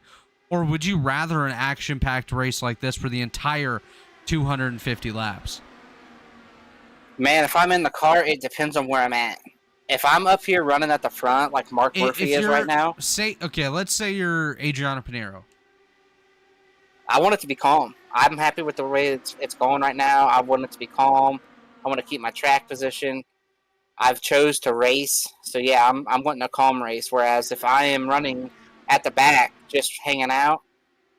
or would you rather an action-packed race like this for the entire 250 laps? Man, if I'm in the car, it depends on where I'm at. If I'm up here running at the front like Mark Murphy is right now... let's say you're Adriano Pinheiro. I want it to be calm. I'm happy with the way it's going right now. I want it to be calm. I want to keep my track position. I've chose to race. So yeah, I'm wanting a calm race. Whereas if I am running at the back, just hanging out,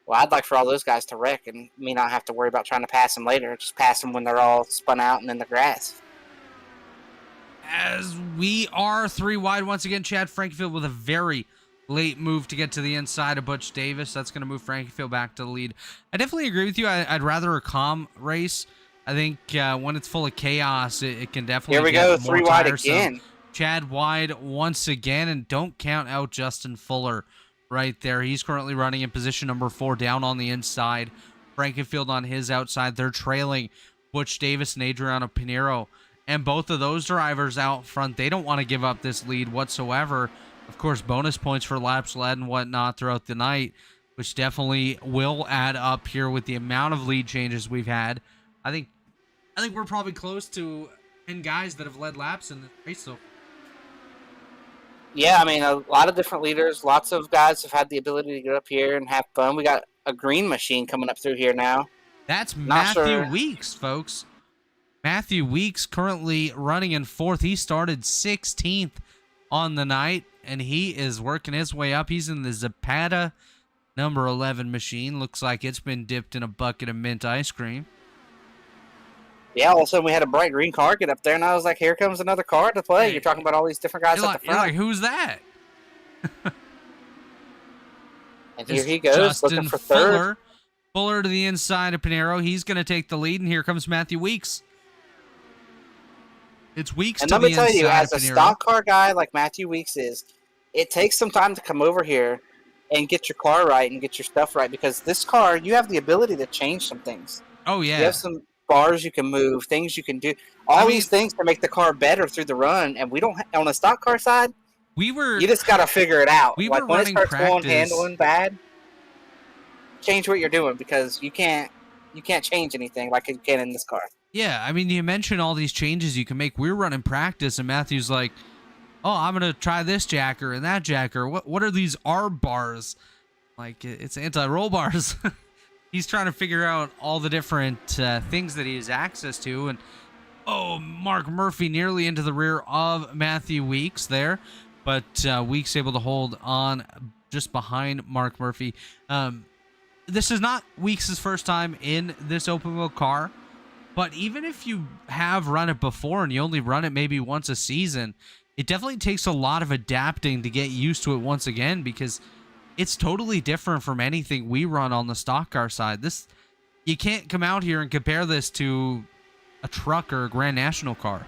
well, I'd like for all those guys to wreck and me not have to worry about trying to pass them later. Just pass them when they're all spun out and in the grass. As we are 3 wide once again, Chad Frankenfield with a very late move to get to the inside of Butch Davis. That's going to move Frankenfield back to the lead. I definitely agree with you. I'd rather a calm race. I think when it's full of chaos, it can definitely Here we get go, more 3 wide tiresome. again. Chad wide once again, and don't count out Justin Fuller right there. He's currently running in position number 4 down on the inside. Frankenfield on his outside. They're trailing Butch Davis and Adriano Pinheiro. And both of those drivers out front, they don't want to give up this lead whatsoever. Of course, bonus points for laps led and whatnot throughout the night, which definitely will add up here with the amount of lead changes we've had. I think we're probably close to 10 guys that have led laps in this race so far. Yeah, I mean, a lot of different leaders. Lots of guys have had the ability to get up here and have fun. We got a green machine coming up through here now. That's Not Matthew sure. Weeks, folks. Matthew Weeks currently running in 4th. He started 16th on the night, and he is working his way up. He's in the Zapata number 11 machine. Looks like it's been dipped in a bucket of mint ice cream. Yeah, all of a sudden we had a bright green car get up there, and I was like, here comes another car to play. You're talking about all these different guys You're at like, the front. who's that? And here It's he goes, Justin looking for third. Fuller to the inside of Pinheiro. He's going to take the lead, and here comes Matthew Weeks. It's Weeks And to let the me tell inside you, as of a Pinheiro. stock car guy like Matthew Weeks is, it takes some time to come over here and get your car right and get your stuff right, because this car, you have the ability to change some things. Oh, yeah. You have some bars you can move, things you can do, all these things to make the car better through the run. And we don't on the stock car side, We were you just got to figure it out. we Like were when it running starts going practice. handling bad, change what you're doing, because you can't change anything like you can in this car. Yeah, I mean, you mentioned all these changes you can make. We were running practice, and Matthew's like, "Oh, I'm gonna try this jacker and that jacker. What are these arb bars?" Like, it's anti-roll bars. He's trying to figure out all the different things that he has access to, and Mark Murphy nearly into the rear of Matthew Weeks there, but Weeks able to hold on just behind Mark Murphy. This is not Weeks' first time in this open wheel car. But even if you have run it before and you only run it maybe once a season, it definitely takes a lot of adapting to get used to it once again, because it's totally different from anything we run on the stock car side. You can't come out here and compare this to a truck or a Grand National car.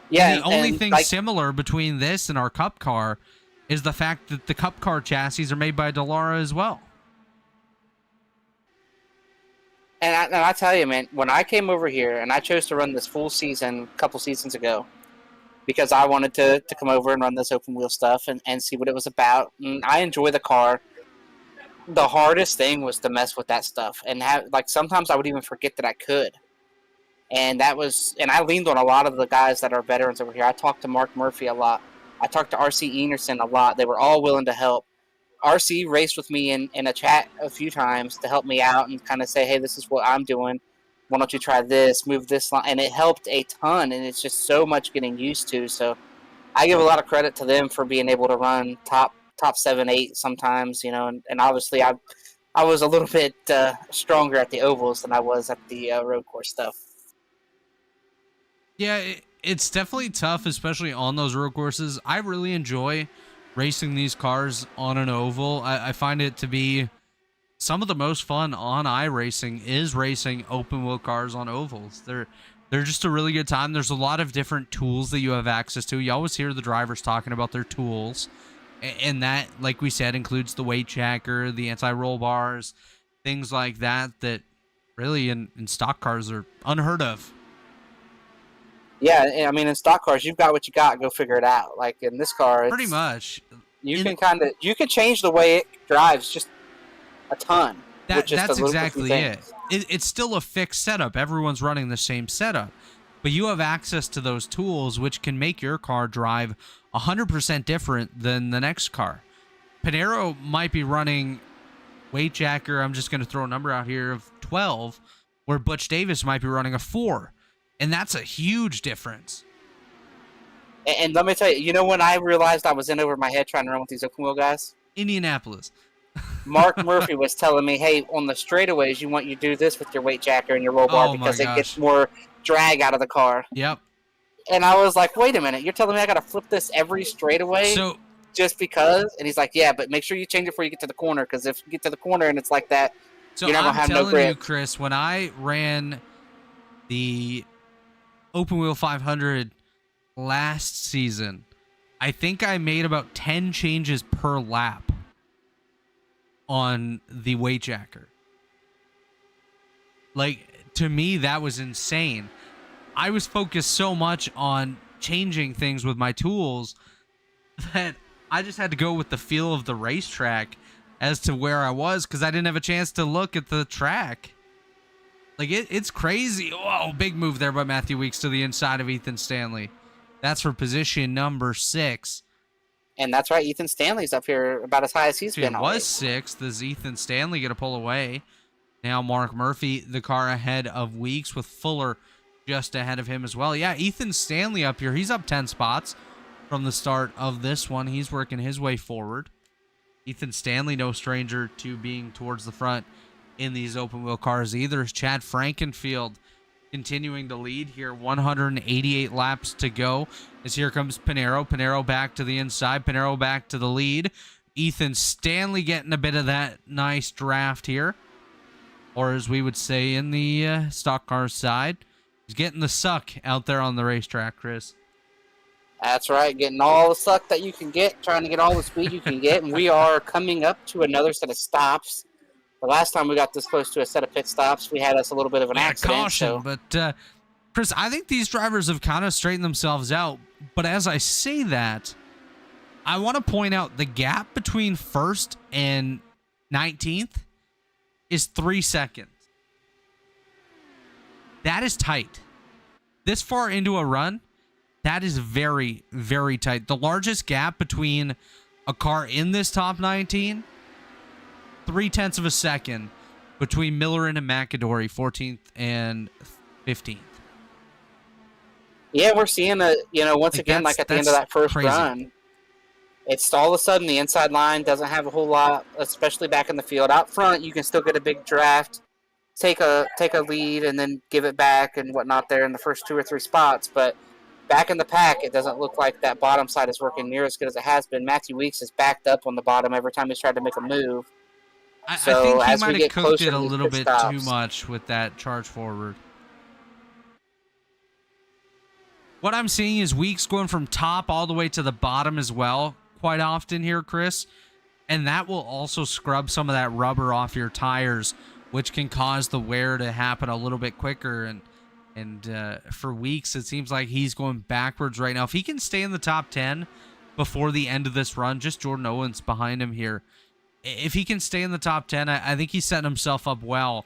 Yeah, And the only and, thing like, similar between this and our Cup car is the fact that the Cup car chassis are made by Dallara as well. And I tell you, man, when I came over here and I chose to run this full season a couple seasons ago, because I wanted to come over and run this open wheel stuff and see what it was about. And I enjoy the car. The hardest thing was to mess with that stuff. And sometimes I would even forget that I could. And I leaned on a lot of the guys that are veterans over here. I talked to Mark Murphy a lot. I talked to RC Enerson a lot. They were all willing to help. RC raced with me in a chat a few times to help me out and kind of say, hey, this is what I'm doing. Why don't you try this, move this line? And it helped a ton, and it's just so much getting used to. So I give a lot of credit to them for being able to run top 7, 8 sometimes, and obviously I was a little bit stronger at the ovals than I was at the road course stuff. Yeah, it's definitely tough, especially on those road courses. I really enjoy racing these cars on an oval. I find it to be some of the most fun on iRacing is racing open wheel cars on ovals. They're just a really good time. There's a lot of different tools that you have access to. You always hear the drivers talking about their tools, and that, like we said, includes the weight jacker, the anti-roll bars, things like that really in stock cars are unheard of. Yeah, I mean, in stock cars, you've got what you got. Go figure it out. Like in this car, Pretty much. You can change the way it drives just a ton. That's exactly it. It's still a fixed setup. Everyone's running the same setup, but you have access to those tools, which can make your car drive 100% different than the next car. Pinheiro might be running weight jacker. I'm just going to throw a number out here of 12, where Butch Davis might be running a 4. And that's a huge difference. And let me tell you, you know when I realized I was in over my head trying to run with these open wheel guys? Indianapolis. Mark Murphy was telling me, hey, on the straightaways, you want you to do this with your weight jacker and your roll bar Oh, my because it gets gosh. more drag out of the car. Yep. And I was like, wait a minute, you're telling me I got to flip this every straightaway So just because? And he's like, yeah, but make sure you change it before you get to the corner because if you get to the corner and it's like that, you're not going to I'm have no telling you, grip. Chris, when I ran the Open Wheel 500 last season, I think I made about 10 changes per lap on the weight jacker. Like, to me, that was insane. I was focused so much on changing things with my tools that I just had to go with the feel of the racetrack as to where I was because I didn't have a chance to look at the track. Like, it's crazy. Whoa, big move there by Matthew Weeks to the inside of Ethan Stanley. That's for position number 6. And that's right, Ethan Stanley's up here about as high as he's If been it all was week. 6th, is Ethan Stanley going to pull away? Now Mark Murphy, the car ahead of Weeks with Fuller just ahead of him as well. Yeah, Ethan Stanley up here. He's up 10 spots from the start of this one. He's working his way forward. Ethan Stanley, no stranger to being towards the front in these open wheel cars either. Chad Frankenfield continuing to lead here. 188 laps to go as here comes Pinheiro. Pinheiro back to the inside. Pinheiro back to the lead. Ethan Stanley getting a bit of that nice draft here. Or as we would say in the stock car side, he's getting the suck out there on the racetrack, Chris. That's right, getting all the suck that you can get, trying to get all the speed you can get. And we are coming up to another set of stops. The last time we got this close to a set of pit stops, we had us a little bit of an accident. Caution, but Chris, I think these drivers have kind of straightened themselves out. But as I say that, I want to point out the gap between 1st and 19th is 3 seconds. That is tight. This far into a run, that is very, very tight. The largest gap between a car in this top 19, 0.3 of a second between Miller and McAdory, 14th and 15th. Yeah, we're seeing a, once Like, again, like at the end of that's that first crazy. run, it's all of a sudden the inside line doesn't have a whole lot, especially back in the field. Out front, you can still get a big draft, take a lead, and then give it back and whatnot there in the first 2 or 3 spots. But back in the pack, it doesn't look like that bottom side is working near as good as it has been. Matthew Weeks is backed up on the bottom every time he's tried to make a move. I So think he as we might have get cooked closer it to a these little pit bit too stops- much with that charge forward. What I'm seeing is Weeks going from top all the way to the bottom as well quite often here, Chris. And that will also scrub some of that rubber off your tires, which can cause the wear to happen a little bit quicker. And for Weeks, it seems like he's going backwards right now. If he can stay in the top 10 before the end of this run, just Jordan Owens behind him here. If he can stay in the top 10, I think he's setting himself up well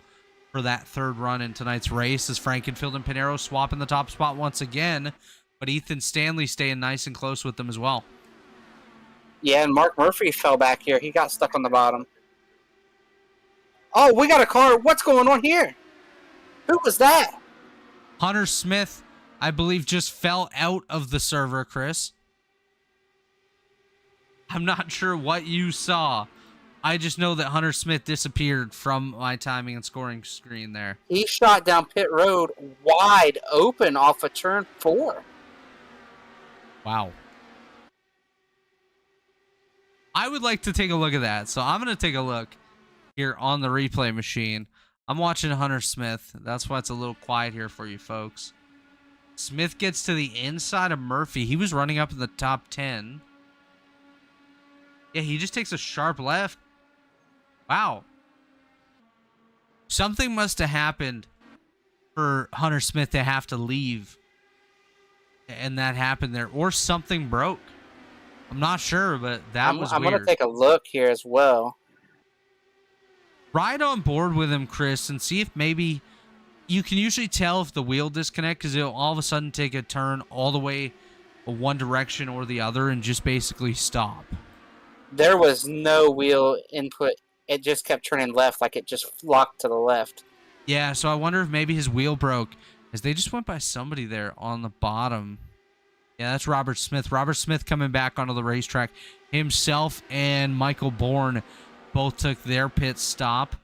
for that third run in tonight's race as Frankenfield and Pinheiro swapping the top spot once again. But Ethan Stanley staying nice and close with them as well. Yeah, and Mark Murphy fell back here. He got stuck on the bottom. Oh, we got a car. What's going on here? Who was that? Hunter Smith, I believe, just fell out of the server, Chris. I'm not sure what you saw. I just know that Hunter Smith disappeared from my timing and scoring screen there. He shot down pit road wide open off of turn 4. Wow. I would like to take a look at that. So I'm going to take a look here on the replay machine. I'm watching Hunter Smith. That's why it's a little quiet here for you folks. Smith gets to the inside of Murphy. He was running up in the top 10. Yeah, he just takes a sharp left. Wow. Something must have happened for Hunter Smith to have to leave. And that happened there. Or something broke. I'm not sure, but that was I'm weird. going to take a look here as well. Ride on board with him, Chris, and see if maybe you can usually tell if the wheel disconnect because it'll all of a sudden take a turn all the way one direction or the other and just basically stop. There was no wheel input. It just kept turning left like it just locked to the left. Yeah, so I wonder if maybe his wheel broke as they just went by somebody there on the bottom. Yeah, that's Robert Smith. Robert Smith coming back onto the racetrack. Himself and Michael Bourne both took their pit stop,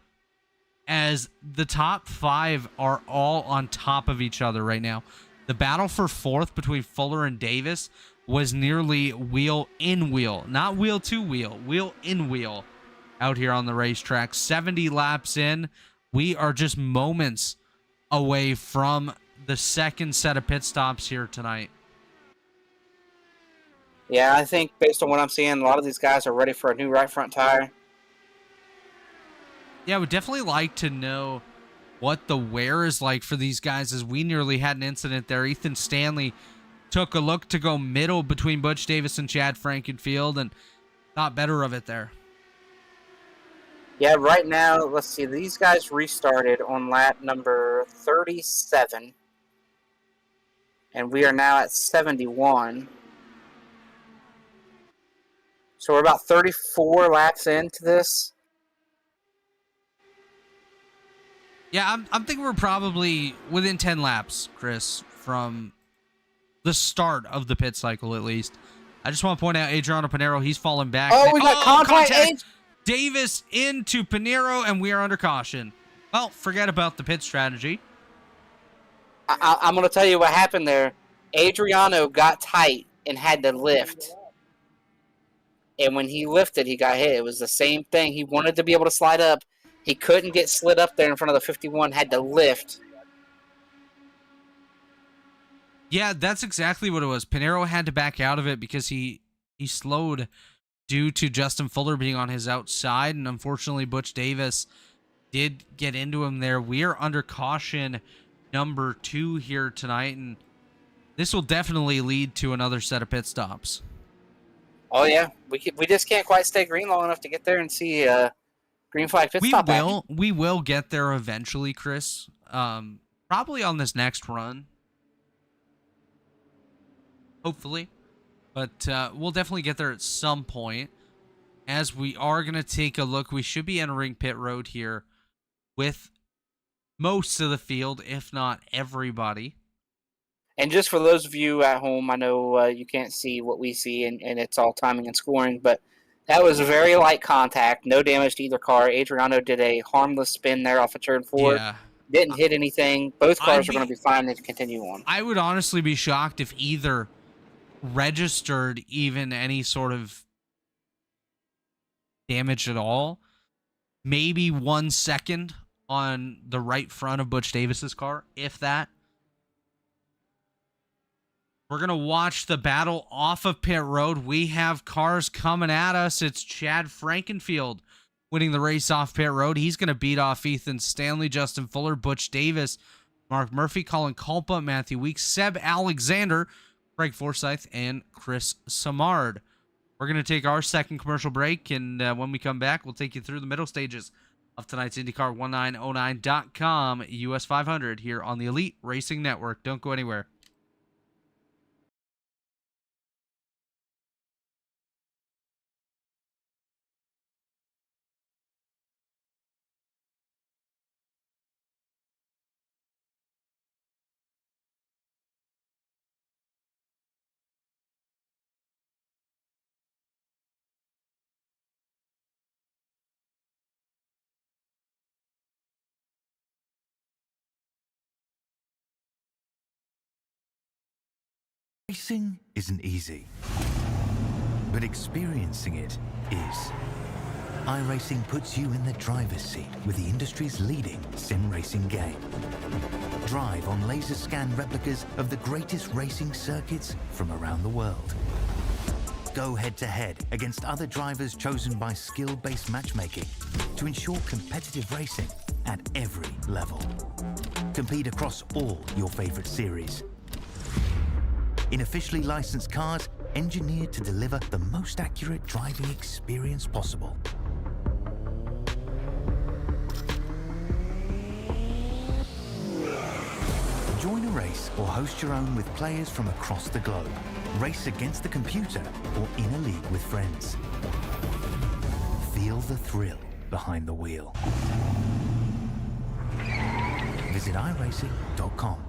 as the top 5 are all on top of each other right now. The battle for 4th between Fuller and Davis was nearly wheel in wheel, not wheel to wheel, wheel in wheel out here on the racetrack. 70 laps in, we are just moments away from the second set of pit stops here tonight. Yeah, I think based on what I'm seeing, a lot of these guys are ready for a new right front tire. Yeah, I would definitely like to know what the wear is like for these guys, as we nearly had an incident there. Ethan Stanley took a look to go middle between Butch Davis and Chad Frankenfield and thought better of it there. Yeah, right now, let's see, these guys restarted on lap number 37, and we are now at 71. So we're about 34 laps into this. Yeah, I'm thinking we're probably within 10 laps, Chris, from the start of the pit cycle at least. I just want to point out Adriano Pinero, he's fallen back. Oh, we got contact. Davis into Pinero, and we are under caution. Well, forget about the pit strategy. I'm going to tell you what happened there. Adriano got tight and had to lift. And when he lifted, he got hit. It was the same thing. He wanted to be able to slide up. He couldn't get slid up there in front of the 51, had to lift. Yeah, that's exactly what it was. Pinero had to back out of it because he slowed due to Justin Fuller being on his outside, and unfortunately Butch Davis did get into him there. We are under caution number 2 here tonight, and this will definitely lead to another set of pit stops. Oh, yeah. We just can't quite stay green long enough to get there and see green flag pit stop action. We will get there eventually, Chris. Probably on this next run. Hopefully. But we'll definitely get there at some point. As we are going to take a look, we should be entering pit road here with most of the field, if not everybody. And just for those of you at home, I know you can't see what we see, and it's all timing and scoring, but that was a very light contact. No damage to either car. Adriano did a harmless spin there off of turn 4. Yeah. Didn't hit anything. Both cars are going to be fine to continue on. I would honestly be shocked if either registered even any sort of damage at all. Maybe 1 second on the right front of Butch Davis's car, if that. We're going to watch the battle off of pit road. We have cars coming at us. It's Chad Frankenfield winning the race off pit road. He's going to beat off Ethan Stanley, Justin Fuller, Butch Davis, Mark Murphy, Colin Culpa, Matthew Weeks, Seb Alexander, Craig Forsyth, and Chris Samard. We're going to take our second commercial break, and when we come back, we'll take you through the middle stages of tonight's IndyCar 1909.com US 500 here on the Elite Racing Network. Don't go anywhere. Racing isn't easy, but experiencing it is. iRacing puts you in the driver's seat with the industry's leading sim racing game. Drive on laser scan replicas of the greatest racing circuits from around the world. Go head-to-head against other drivers chosen by skill-based matchmaking to ensure competitive racing at every level. Compete across all your favorite series. In officially licensed cars, engineered to deliver the most accurate driving experience possible. Join a race or host your own with players from across the globe. Race against the computer or in a league with friends. Feel the thrill behind the wheel. Visit iRacing.com.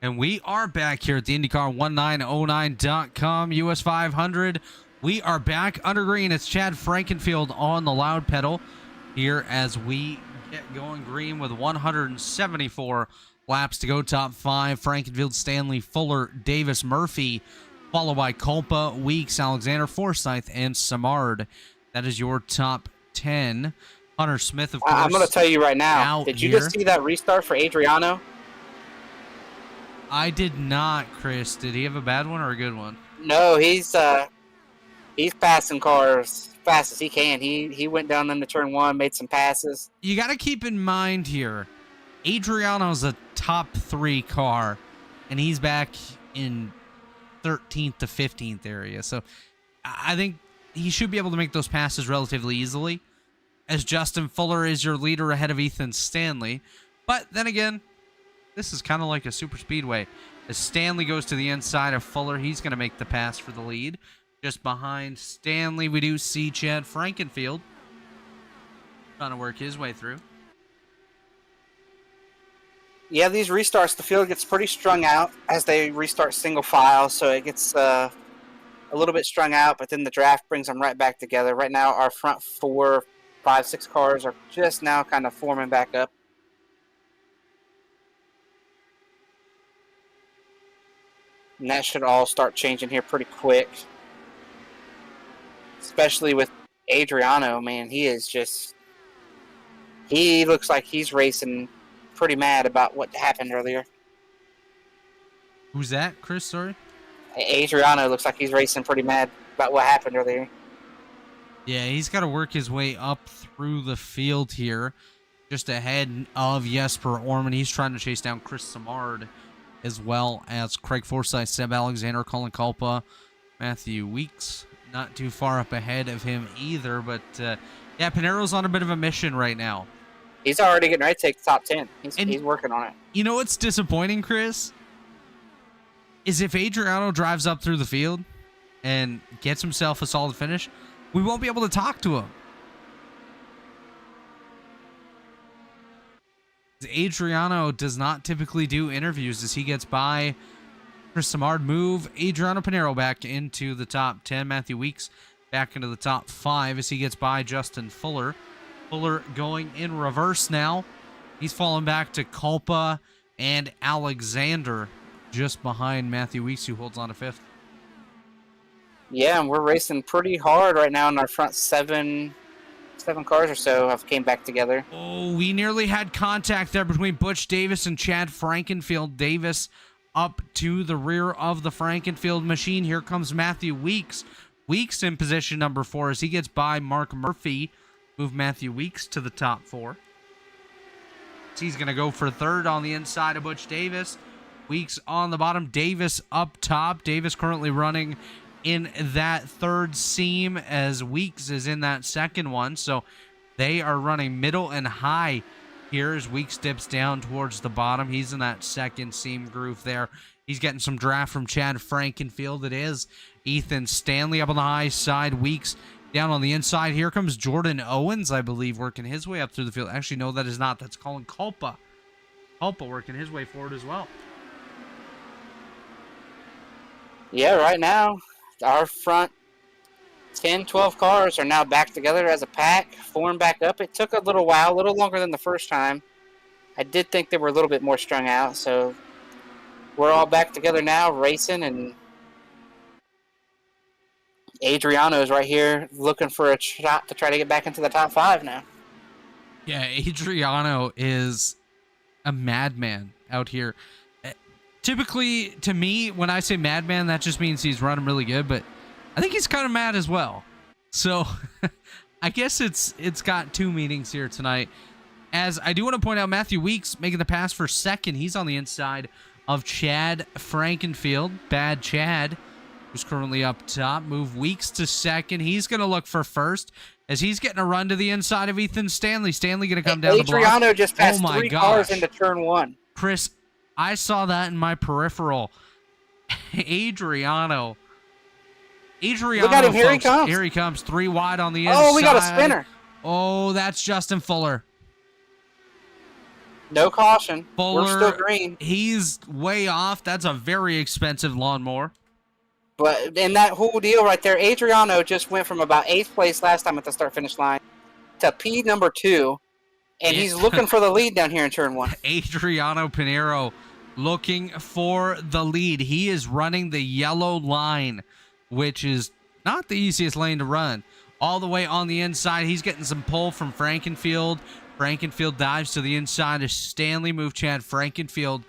And we are back here at the IndyCar1909.com US 500. We are back under green. It's Chad Frankenfield on the loud pedal here as we get going green with 174 laps to go. Top 5, Frankenfield, Stanley, Fuller, Davis, Murphy, followed by Culpa, Weeks, Alexander, Forsyth, and Samard. That is your top 10. Hunter Smith, of course. I'm going to tell you right now. Did you here. just see that restart for Adriano? I did not, Chris. Did he have a bad one or a good one? No, he's passing cars fast as he can. He went down into turn 1, made some passes. You got to keep in mind here, Adriano's a top 3 car, and he's back in 13th to 15th area. So I think he should be able to make those passes relatively easily, as Justin Fuller is your leader ahead of Ethan Stanley. But then again, this is kind of like a super speedway. As Stanley goes to the inside of Fuller, he's going to make the pass for the lead. Just behind Stanley, we do see Chad Frankenfield trying to work his way through. Yeah, these restarts, the field gets pretty strung out as they restart single file, so it gets a little bit strung out, but then the draft brings them right back together. Right now, our front 4, 5, 6 cars are just now kind of forming back up. And that should all start changing here pretty quick. Especially with Adriano, man. He looks like he's racing pretty mad about what happened earlier. Who's that, Chris? Sorry? Adriano looks like he's racing pretty mad about what happened earlier. Yeah, he's got to work his way up through the field here. Just ahead of Jesper Orman. He's trying to chase down Chris Samard, as well as Craig Forsyth, Seb Alexander, Colin Culpa, Matthew Weeks. Not too far up ahead of him either, but yeah, Pinero's on a bit of a mission right now. He's already getting ready to take the top 10. He's working on it. You know what's disappointing, Chris? Is if Adriano drives up through the field and gets himself a solid finish, we won't be able to talk to him. Adriano does not typically do interviews as he gets by Chris Samard. Move Adriano Pinero back into the top 10. Matthew Weeks back into the top 5 as he gets by Justin Fuller. Fuller going in reverse now. He's fallen back to Culpa and Alexander just behind Matthew Weeks, who holds on to 5th. Yeah, and we're racing pretty hard right now in our front 7 cars or so have came back together. Oh, we nearly had contact there between Butch Davis and Chad Frankenfield. Davis up to the rear of the Frankenfield machine. Here comes Matthew Weeks. Weeks in position number 4 as he gets by Mark Murphy. Move Matthew Weeks to the top 4. He's going to go for 3rd on the inside of Butch Davis. Weeks on the bottom. Davis up top. Davis currently running in that 3rd seam as Weeks is in that 2nd one. So they are running middle and high here as Weeks dips down towards the bottom. He's in that 2nd seam groove there. He's getting some draft from Chad Frankenfield. It is Ethan Stanley up on the high side. Weeks down on the inside. Here comes Jordan Owens, I believe, working his way up through the field. Actually, no, that is not. That's Colin Culpa. Culpa working his way forward as well. Yeah, right now, our front 10, 12 cars are now back together as a pack, formed back up. It took a little while, a little longer than the first time. I did think they were a little bit more strung out, so we're all back together now, racing, and Adriano's right here looking for a shot to try to get back into the top 5 now. Yeah, Adriano is a madman out here. Typically, to me, when I say madman, that just means he's running really good, but I think he's kind of mad as well. So I guess it's got 2 meanings here tonight. As I do want to point out, Matthew Weeks making the pass for 2nd. He's on the inside of Chad Frankenfield. Bad Chad, who's currently up top. Move Weeks to 2nd. He's going to look for 1st as he's getting a run to the inside of Ethan Stanley. Stanley going to come down the block. Adriano just passed Oh my 3 gosh. cars into turn 1. Chris, I saw that in my peripheral. Adriano. Look at him. Here he folks. comes. Here he comes. 3 wide on the inside. Oh, we got a spinner. Oh, that's Justin Fuller. No caution. Fuller, We're still green. he's way off. That's a very expensive lawnmower. But in that whole deal right there, Adriano just went from about 8th place last time at the start-finish line to P number 2, and he's looking for the lead down here in turn 1. Adriano Pinheiro looking for the lead. He is running the yellow line, which is not the easiest lane to run. All the way on the inside, he's getting some pull from Frankenfield. Frankenfield dives to the inside as Stanley move Chad Frankenfield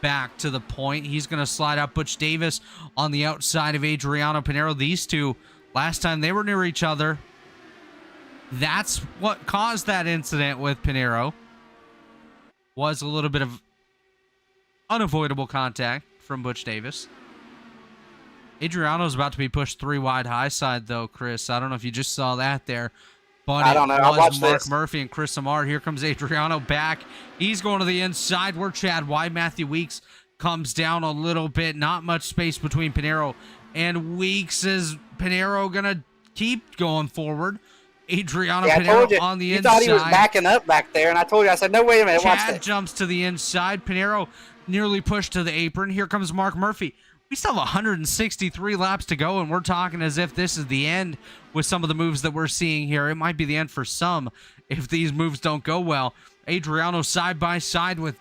back to the point. He's going to slide up Butch Davis on the outside of Adriano Pinheiro. These two, last time they were near each other, that's what caused that incident with Pinheiro. Was a little bit of unavoidable contact from Butch Davis. Adriano's about to be pushed 3 wide high side, though, Chris. I don't know if you just saw that there. But I don't know. I'll watch Mark this. Murphy and Chris Amard. Here comes Adriano back. He's going to the inside. We're Chad wide. Matthew Weeks comes down a little bit. Not much space between Pinheiro and Weeks. Is Pinheiro going to keep going forward? Adriano Yeah, I told you. Pinheiro on the You inside. thought he was backing up back there, and I told you, I said, no, wait a minute, watch Chad this. jumps to the inside. Pinheiro nearly pushed to the apron. Here comes Mark Murphy. We still have 163 laps to go, and we're talking as if this is the end with some of the moves that we're seeing here. It might be the end for some if these moves don't go well. Adriano side by side with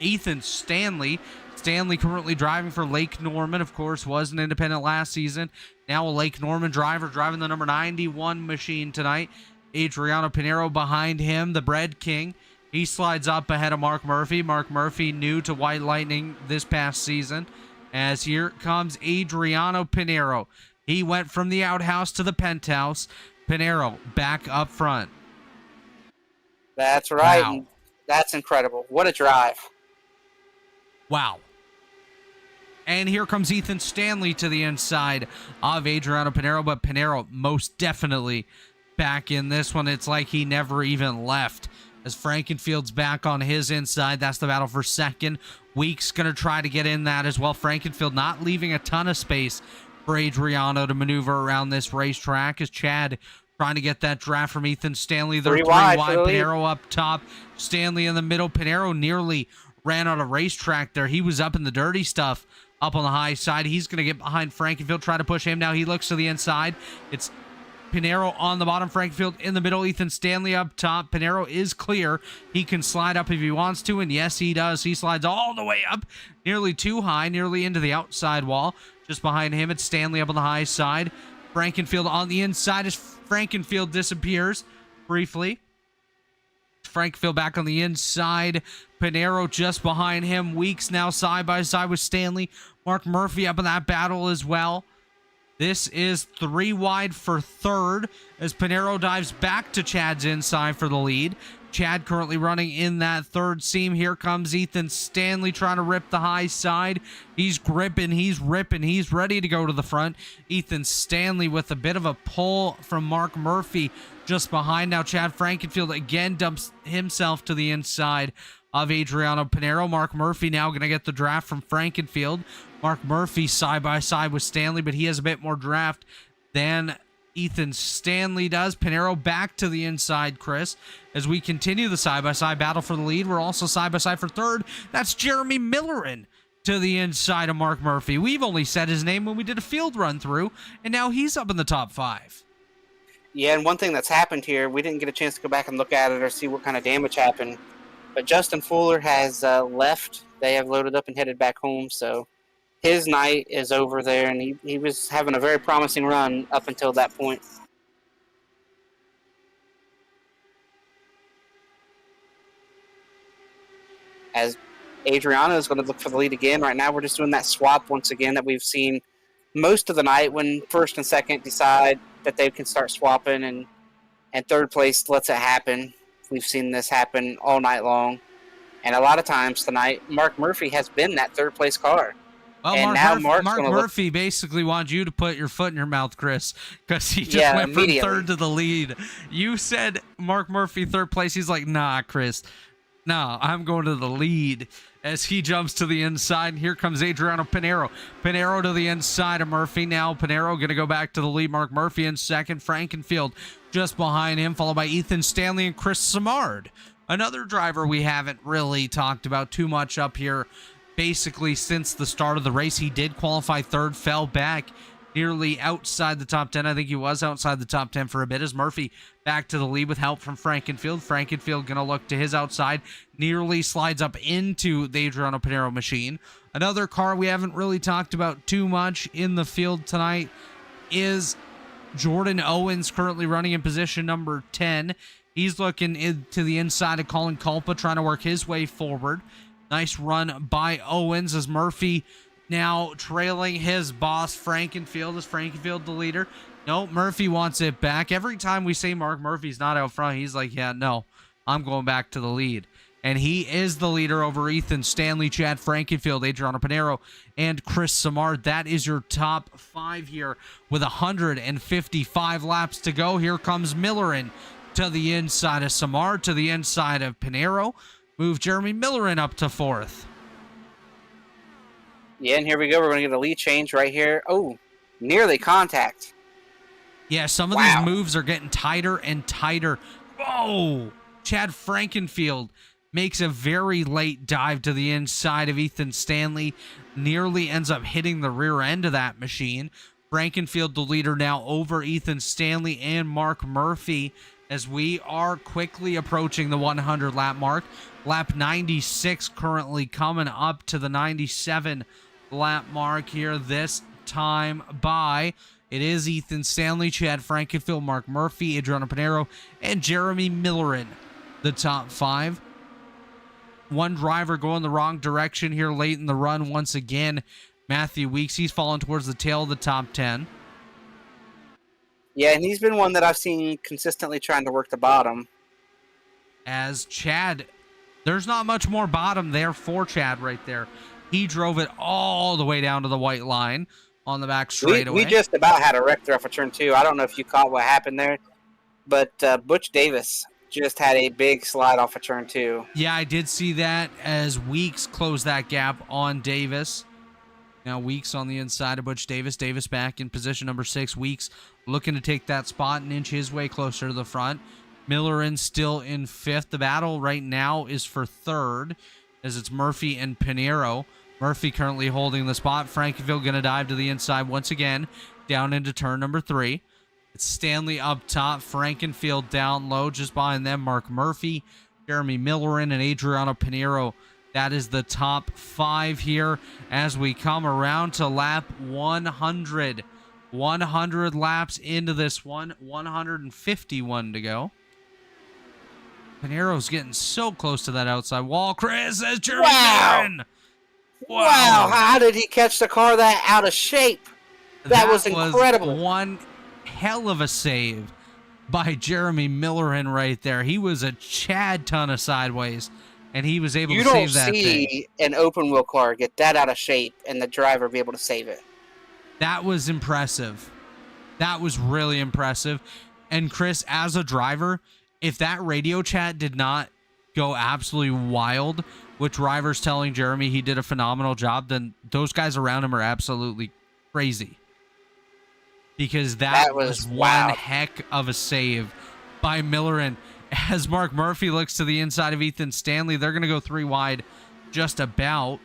Ethan Stanley. Stanley currently driving for Lake Norman, of course, was an independent last season. Now a Lake Norman driver driving the number 91 machine tonight. Adriano Pinheiro behind him, the Bread King. He slides up ahead of Mark Murphy. Mark Murphy new to White Lightning this past season. As here comes Adriano Pinheiro. He went from the outhouse to the penthouse. Pinheiro back up front. That's right. Wow. And that's incredible. What a drive. Wow. And here comes Ethan Stanley to the inside of Adriano Pinheiro, but Pinheiro most definitely back in this one. It's like he never even left. As Frankenfield's back on his inside, that's the battle for second. Weeks going to try to get in that as well. Frankenfield not leaving a ton of space for Adriano to maneuver around this racetrack as Chad trying to get that draft from Ethan Stanley. They're 3 wide. Pinheiro up top. Stanley in the middle. Pinheiro nearly ran out of racetrack there. He was up in the dirty stuff up on the high side. He's going to get behind Frankenfield, try to push him. Now he looks to the inside. It's Pinheiro on the bottom, Frankenfield in the middle, Ethan Stanley up top. Pinheiro is clear. He can slide up if he wants to, and yes, he does. He slides all the way up, nearly too high, nearly into the outside wall. Just behind him, it's Stanley up on the high side. Frankenfield on the inside as Frankenfield disappears briefly. Frankenfield back on the inside. Pinheiro just behind him. Weeks now side by side with Stanley. Mark Murphy up in that battle as well. This is 3 wide for third as Pinheiro dives back to Chad's inside for the lead. Chad currently running in that third seam. Here comes Ethan Stanley trying to rip the high side. He's gripping, he's ripping, he's ready to go to the front. Ethan Stanley with a bit of a pull from Mark Murphy just behind. Now Chad Frankenfield again dumps himself to the inside of Adriano Pinheiro. Mark Murphy now going to get the draft from Frankenfield. Mark Murphy side by side with Stanley, but he has a bit more draft than Ethan Stanley does. Pinheiro back to the inside, Chris. As we continue the side-by-side battle for the lead, we're also side-by-side for third. That's Jeremy Millerin to the inside of Mark Murphy. We've only said his name when we did a field run through, and now he's up in the top 5. Yeah, and one thing that's happened here, we didn't get a chance to go back and look at it or see what kind of damage happened, but Justin Fuller has left. They have loaded up and headed back home, so his night is over there, and he was having a very promising run up until that point. As Adriano is going to look for the lead again. Right now we're just doing that swap once again that we've seen most of the night when first and second decide that they can start swapping, and third place lets it happen. We've seen this happen all night long. And a lot of times tonight, Mark Murphy has been that third place car. Well, and Mark Murphy basically wants you to put your foot in your mouth, Chris, because he just went from third to the lead. You said Mark Murphy third place. He's like, nah, Chris. No, I'm going to the lead as he jumps to the inside. And here comes Adriano Pinheiro. Pinheiro to the inside of Murphy. Now Pinheiro going to go back to the lead. Mark Murphy in second. Frankenfield just behind him, followed by Ethan Stanley and Chris Samard Another driver we haven't really talked about too much up here, basically since the start of the race. He did qualify third, fell back nearly outside the top 10. I think he was outside the top 10 for a bit, as Murphy back to the lead with help from Frankenfield. Frankenfield going to look to his outside, nearly slides up into the Adriano Pinero machine. Another car we haven't really talked about too much in the field tonight is Jordan Owens, currently running in position number 10. He's looking into the inside of Colin Culpa, trying to work his way forward. Nice run by Owens, as Murphy now trailing his boss, Frankenfield. Is Frankenfield the leader? No, Murphy wants it back. Every time we say Mark Murphy's not out front, he's like, yeah, no, I'm going back to the lead. And he is the leader over Ethan Stanley, Chad Frankenfield, Adriano Pinero, and Chris Samard. That is your top 5 here with 155 laps to go. Here comes Millerin to the inside of Samard, to the inside of Pinero. Move Jeremy Millerin up to 4th. Yeah, and here we go. We're going to get a lead change right here. Oh, nearly contact. Yeah, some of these moves are getting tighter and tighter. Oh, Chad Frankenfield makes a very late dive to the inside of Ethan Stanley. Nearly ends up hitting the rear end of that machine. Frankenfield, the leader now over Ethan Stanley and Mark Murphy, as we are quickly approaching the 100 lap mark. Lap 96 currently coming up to the 97 lap mark here this time by. It is Ethan Stanley, Chad Frankenfield, Mark Murphy, Adriano Pinero, and Jeremy Millerin, the top 5. One driver going the wrong direction here late in the run once again. Matthew Weeks, he's fallen towards the tail of the top 10. Yeah, and he's been one that I've seen consistently trying to work the bottom. As Chad, there's not much more bottom there for Chad right there. He drove it all the way down to the white line on the back straightaway. We just about had a wreck there off of turn 2. I don't know if you caught what happened there, but Butch Davis just had a big slide off of turn 2. Yeah, I did see that as Weeks closed that gap on Davis. Now Weeks on the inside of Butch Davis. Davis back in position number 6. Weeks looking to take that spot and inch his way closer to the front. Millerin still in 5th. The battle right now is for 3rd, as it's Murphy and Pinero. Murphy currently holding the spot. Frankenfield going to dive to the inside once again, down into turn number 3. It's Stanley up top, Frankenfield down low, just behind them Mark Murphy, Jeremy Millerin, and Adriano Pinero. That is the top 5 here as we come around to lap 100. 100 laps into this one, 151 to go. Pinero's getting so close to that outside wall. Chris says Jeremy Millerin. Wow, how did he catch the car that out of shape? That was incredible. One hell of a save by Jeremy Millerin right there. He was a Chad ton of sideways, and he was able to save that thing. You don't see an open wheel car get that out of shape and the driver be able to save it. That was impressive. That was really impressive. And Chris, as a driver, if that radio chat did not go absolutely wild with drivers telling Jeremy he did a phenomenal job, then those guys around him are absolutely crazy. Because that was one heck of a save by Millerin. As Mark Murphy looks to the inside of Ethan Stanley, they're going to go 3 wide just about.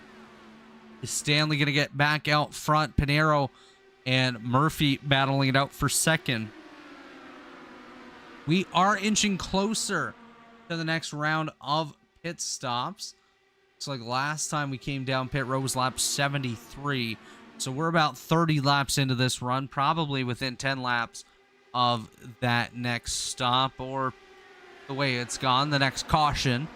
Is Stanley going to get back out front? Pinero and Murphy battling it out for 2nd. We are inching closer to the next round of pit stops. Looks like last time we came down pit road was lap 73. So we're about 30 laps into this run, probably within 10 laps of that next stop, or the way it's gone, the next caution.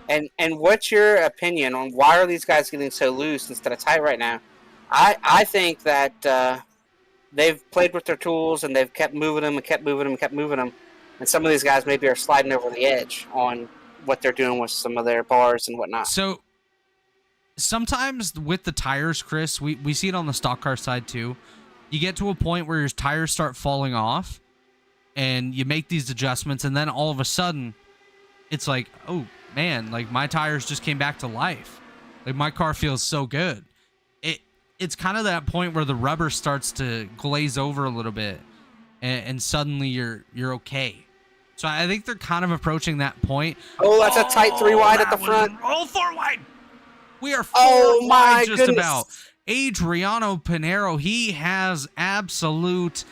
And what's your opinion on why are these guys getting so loose instead of tight right now? I think that they've played with their tools and they've kept moving them and kept moving them and kept moving them. And some of these guys maybe are sliding over the edge on what they're doing with some of their bars and whatnot. So sometimes with the tires, Chris, we see it on the stock car side too. You get to a point where your tires start falling off and you make these adjustments, and then all of a sudden it's like, oh man, like my tires just came back to life. Like my car feels so good. It's kind of that point where the rubber starts to glaze over a little bit, and suddenly you're okay. So I think they're kind of approaching that point. Oh, that's a tight 3 wide at the that front. was- Oh, 4 wide. We are 4 Oh, my wide just goodness. about. Adriano Pinero, he has absolute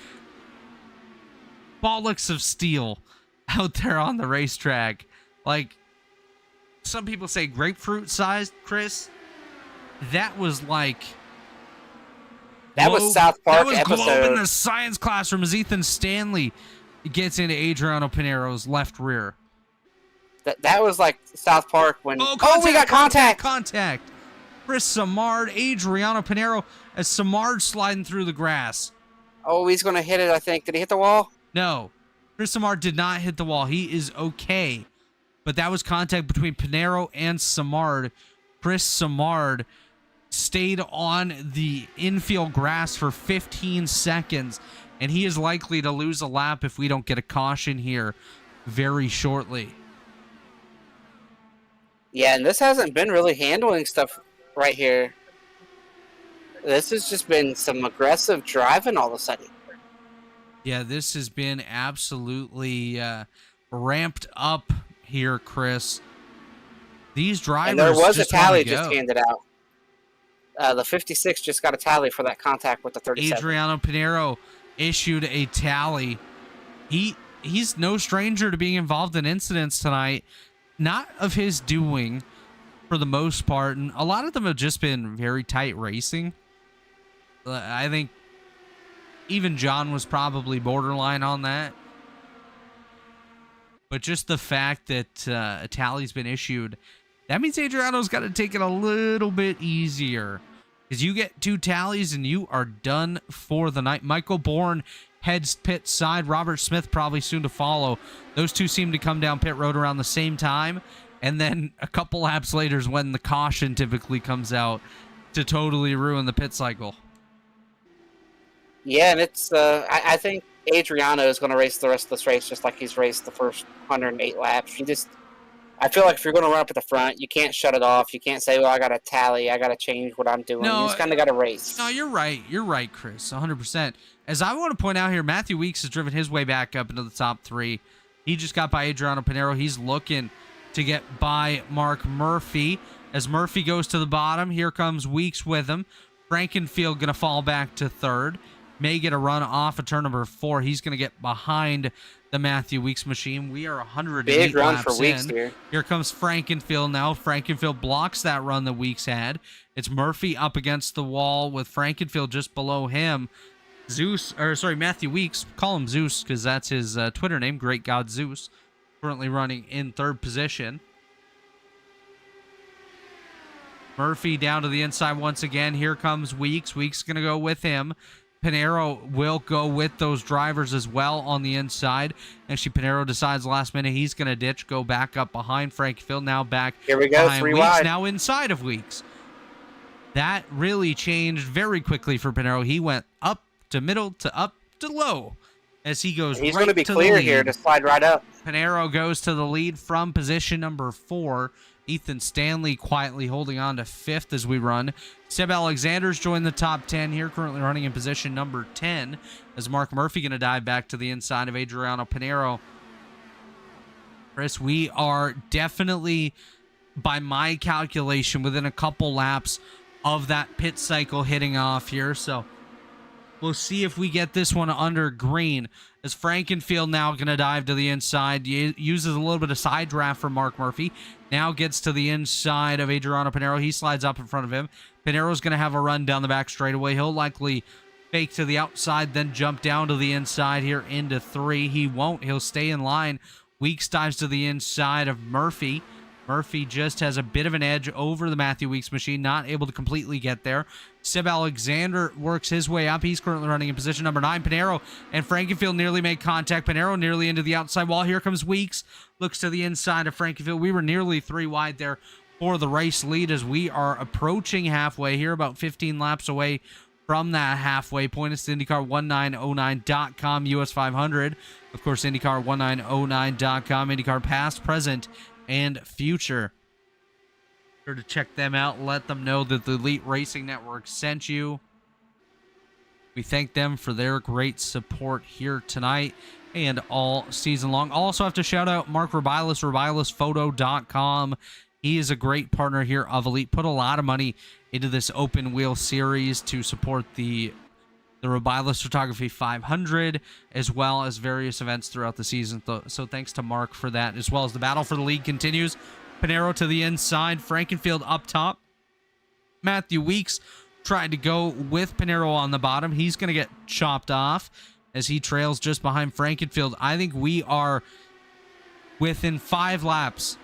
bollocks of steel out there on the racetrack. Like, some people say grapefruit sized, Chris. That was like... That was South Park That was episode. globe in the science classroom as Ethan Stanley gets into Adriano Pinero's left rear. That was like South Park when... Oh, we got contact! Contact. Chris Samard, Adriano Pinero, as Samard sliding through the grass. Oh, he's going to hit it, I think. Did he hit the wall? No, Chris Samard did not hit the wall. He is okay. But that was contact between Pinero and Samard. Chris Samard stayed on the infield grass for 15 seconds, and he is likely to lose a lap if we don't get a caution here very shortly. Yeah, and this hasn't been really handling stuff right here. This has just been some aggressive driving all of a sudden. Yeah, this has been absolutely ramped up here, Chris. These drivers And there was a just wanna tally go. just handed out. The 56 just got a tally for that contact with the 37. Adriano Pinero issued a tally. He's no stranger to being involved in incidents tonight. Not of his doing, for the most part, and a lot of them have just been very tight racing. I think even John was probably borderline on that. But just the fact that a tally's been issued, that means Adriano's got to take it a little bit easier. Because you get 2 tallies and you are done for the night. Michael Bourne heads pit side. Robert Smith probably soon to follow. Those two seem to come down pit road around the same time. And then a couple laps later is when the caution typically comes out to totally ruin the pit cycle. Yeah, and it's I think Adriano is going to race the rest of this race just like he's raced the first 108 laps. I feel like if you're going to run up at the front, you can't shut it off. You can't say, well, I got to tally. I got to change what I'm doing. No, you just kind of got to race. No, you're right. You're right, Chris. 100%. As I want to point out here, Matthew Weeks has driven his way back up into the top 3. He just got by Adriano Pinero. He's looking to get by Mark Murphy. As Murphy goes to the bottom, here comes Weeks with him. Frankenfield going to fall back to 3rd. May get a run off of turn number 4. He's going to get behind the Matthew Weeks machine. We are 108 Big run laps for Weeks in. here. Here comes Frankenfield now. Frankenfield blocks that run that Weeks had. It's Murphy up against the wall with Frankenfield just below him. Matthew Weeks, call him Zeus because that's his Twitter name, Great God Zeus, currently running in 3rd position. Murphy down to the inside once again. Here comes Weeks. Weeks going to go with him. Pinero will go with those drivers as well on the inside. Actually, Pinero decides last minute he's going to ditch, go back up behind Frankenfield. Now back Here we go, behind 3 Weeks, wide. now inside of Weeks. That really changed very quickly for Pinero. He went up to middle to up to low as he goes He's right going to be the clear lead. here to slide right up. Pinero goes to the lead from position number 4. Ethan Stanley quietly holding on to 5th as we run. Seb Alexander's joined the top 10 here, currently running in position number 10. As Mark Murphy going to dive back to the inside of Adriano Pinero. Chris, we are definitely, by my calculation, within a couple laps of that pit cycle hitting off here. So we'll see if we get this one under green. As Frankenfield now going to dive to the inside, uses a little bit of side draft from Mark Murphy. Now gets to the inside of Adriano Pinero. He slides up in front of him. Pinero's going to have a run down the back straightaway. He'll likely fake to the outside, then jump down to the inside here into 3. He won't. He'll stay in line. Weeks dives to the inside of Murphy. Murphy just has a bit of an edge over the Matthew Weeks machine, not able to completely get there. Seb Alexander works his way up. He's currently running in position number 9. Pinero and Frankenfield nearly made contact. Pinero nearly into the outside wall. Here comes Weeks. Looks to the inside of Frankenfield. We were nearly 3 wide there for the race lead as we are approaching halfway here, about 15 laps away from that halfway point. It's IndyCar1909.com, US 500. Of course, IndyCar1909.com, IndyCar past, present, and future. Sure to check them out. Let them know that the Elite Racing Network sent you. We thank them for their great support here tonight. and all season long. Also have to shout out Mark Rubilis, RubilisPhoto.com. He is a great partner here of Elite. Put a lot of money into this open wheel series to support the Rubilis Photography 500, as well as various events throughout the season. So thanks to Mark for that, as well as the battle for the lead continues. Pinero to the inside, Frankenfield up top. Matthew Weeks tried to go with Pinero on the bottom. He's going to get chopped off as he trails just behind Frankenfield. I think we are within 5 laps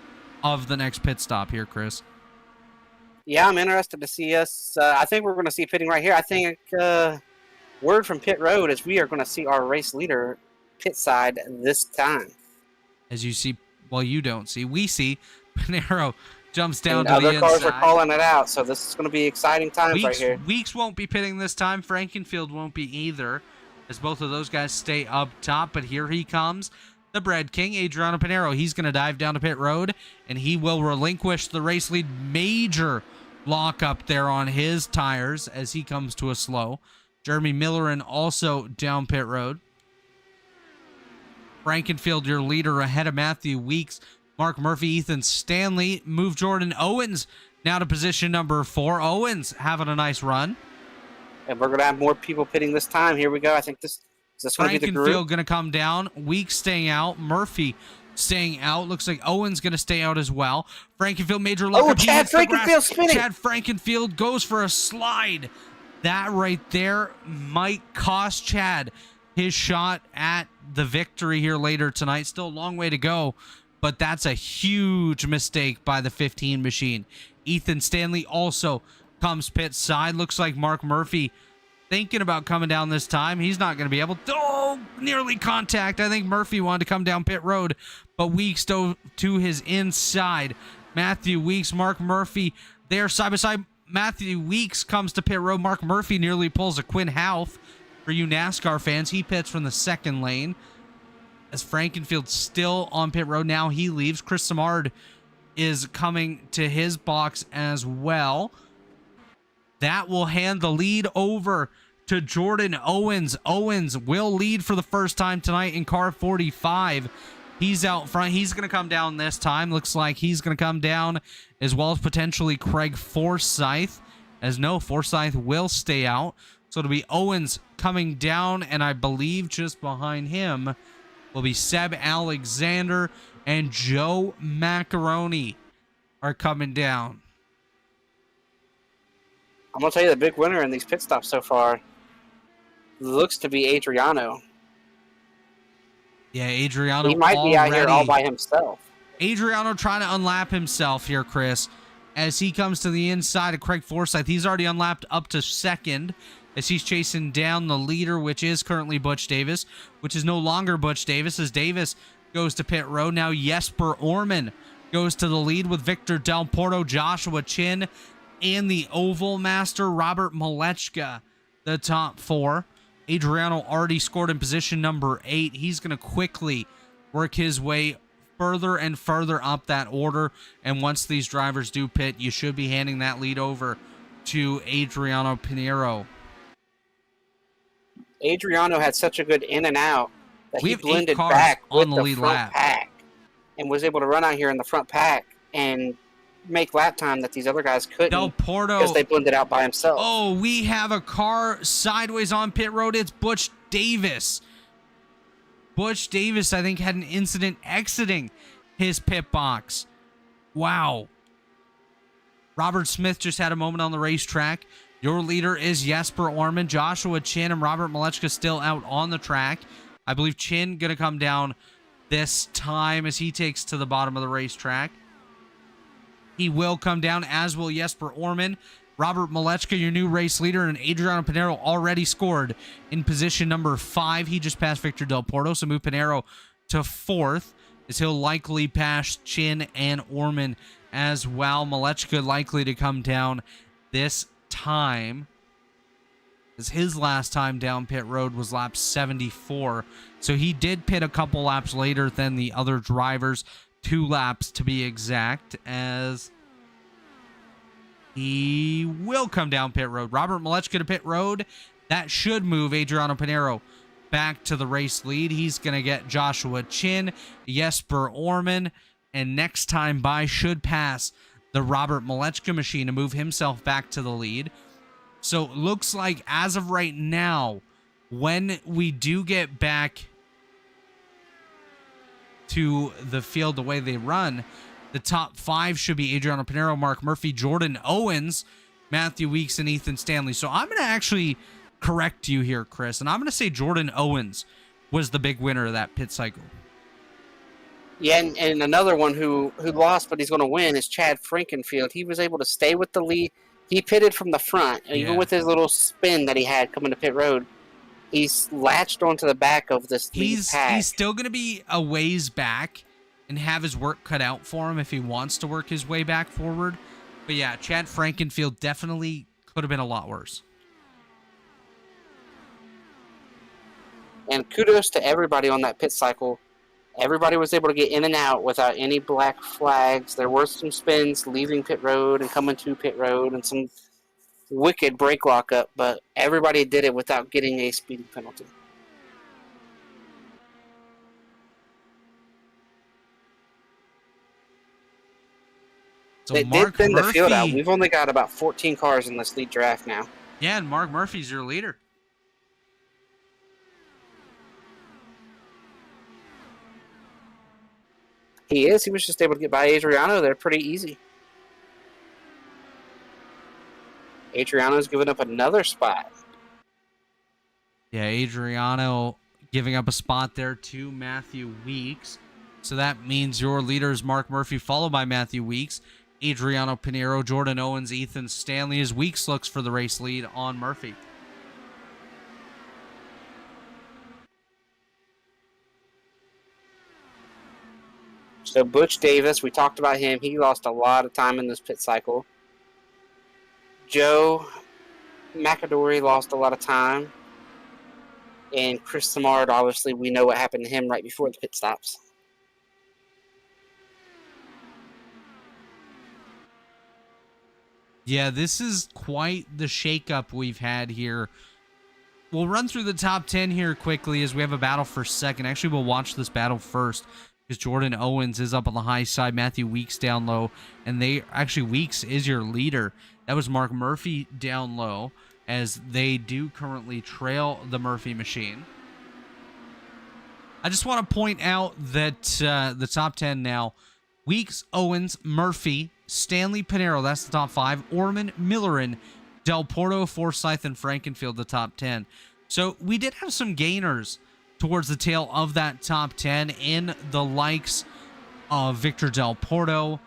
of the next pit stop here, Chris. Yeah, I'm interested to see us. I think we're going to see pitting right here. I think word from pit road is we are going to see our race leader pit side this time. As you see, well, you don't see. We see Pinero jumps down And to the other cars inside. are calling it out, so this is going to be exciting times right here. Weeks won't be pitting this time. Frankenfield won't be either, as both of those guys stay up top. But here he comes, the Bread King, Adriano Pinero. He's going to dive down to pit road, and he will relinquish the race lead. Major lock up there on his tires as he comes to a slow. Jeremy Millerin also down pit road. Frankenfield, your leader, ahead of Matthew Weeks. Mark Murphy, Ethan Stanley, move Jordan Owens now to position number 4. Owens having a nice run. And we're going to have more people pitting this time. Here we go. I think this is going to be the group. Frankenfield going to come down. Weeks staying out. Murphy staying out. Looks like Owens going to stay out as well. Frankenfield, major look. Oh, Chad Frankenfield spinning. Chad Frankenfield goes for a slide. That right there might cost Chad his shot at the victory here later tonight. Still a long way to go, but that's a huge mistake by the 15 machine. Ethan Stanley also comes pit side. Looks like Mark Murphy thinking about coming down this time. He's not going to be able to. Oh, nearly contact. I think Murphy wanted to come down pit road, but Weeks dove to his inside. Matthew Weeks, Mark Murphy there side by side. Matthew Weeks comes to pit road. Mark Murphy nearly pulls a Quinn Houth. For you NASCAR fans, he pits from the second lane. As Frankenfield still on pit road now, he leaves. Chris Samard is coming to his box as well. That will hand the lead over to Jordan Owens. Owens will lead for the first time tonight in car 45. He's out front. He's going to come down this time. Looks like he's going to come down as well as potentially Craig Forsyth. As no, Forsyth will stay out. So it'll be Owens coming down, and I believe just behind him will be Seb Alexander and Joe Macaroni are coming down. I'm going to tell you the big winner in these pit stops so far looks to be Adriano. Yeah, Adriano. He might be out here all by himself. Adriano trying to unlap himself here, Chris, as he comes to the inside of Craig Forsyth. He's already unlapped up to second as he's chasing down the leader, which is currently Butch Davis, which is no longer Butch Davis, as Davis goes to pit road. Now Jesper Orman goes to the lead with Victor Del Porto, Joshua Chin, and the Oval Master, Robert Malechka, the top 4. Adriano already scored in position number 8. He's going to quickly work his way further and further up that order. And once these drivers do pit, you should be handing that lead over to Adriano Pinero. Adriano had such a good in and out that We he have 8 blended cars back on with the the lead front lap. pack and was able to run out here in the front pack and make lap time that these other guys Del couldn't Porto. because they blended out by himself. Oh, we have a car sideways on pit road. It's Butch Davis. Butch Davis, I think, had an incident exiting his pit box. Wow. Robert Smith just had a moment on the racetrack. Your leader is Jesper Orman. Joshua Chin and Robert Malechka still out on the track. I believe Chin going to come down this time as he takes to the bottom of the racetrack. He will come down, as will Jesper Orman. Robert Malechka, your new race leader, and Adriano Pinero already scored in position number 5. He just passed Victor Del Porto, so move Pinero to 4th, as he'll likely pass Chin and Orman as well. Malechka likely to come down this time, as his last time down pit road was lap 74. So he did pit a couple laps later than the other drivers, 2 laps to be exact, as he will come down pit road. Robert Malechka to pit road. That should move Adriano Pinero back to the race lead. He's going to get Joshua Chin, Jesper Orman, and next time by should pass the Robert Malechka machine to move himself back to the lead. So looks like as of right now, when we do get back to the field the way they run, the top 5 should be Adriano Pinero, Mark Murphy, Jordan Owens, Matthew Weeks, and Ethan Stanley. So I'm going to actually correct you here, Chris, and I'm going to say Jordan Owens was the big winner of that pit cycle. Yeah, and another one who lost, but he's going to win, is Chad Frankenfield. He was able to stay with the lead. He pitted from the front, even with his little spin that he had coming to pit road. He's latched onto the back of this lead pack. He's still going to be a ways back and have his work cut out for him if he wants to work his way back forward. But yeah, Chad Frankenfield definitely could have been a lot worse. And kudos to everybody on that pit cycle. Everybody was able to get in and out without any black flags. There were some spins leaving pit road and coming to pit road and some wicked brake lockup, but everybody did it without getting a speeding penalty. So they Mark did thin the Murphy, field out. We've only got about 14 cars in this lead draft now. Yeah, and Mark Murphy's your leader. He is. He was just able to get by Adriano there pretty easy. Adriano's giving up another spot. Yeah, Adriano giving up a spot there to Matthew Weeks. So that means your leader is Mark Murphy, followed by Matthew Weeks, Adriano Pinero, Jordan Owens, Ethan Stanley, as Weeks looks for the race lead on Murphy. So Butch Davis, we talked about him. He lost a lot of time in this pit cycle. Joe McAdory lost a lot of time. And Chris Samard, obviously, we know what happened to him right before the pit stops. Yeah, this is quite the shakeup we've had here. We'll run through the top 10 here quickly as we have a battle for second. Actually, we'll watch this battle first because Jordan Owens is up on the high side, Matthew Weeks down low, and Weeks is your leader. That was Mark Murphy down low, as they do currently trail the Murphy machine. I just want to point out that the top 10 now, Weeks, Owens, Murphy, Stanley, Pinero, that's the top 5. Orman, Millerin, Del Porto, Forsyth, and Frankenfield, the top 10. So we did have some gainers towards the tail of that top 10 in the likes of Victor Del Porto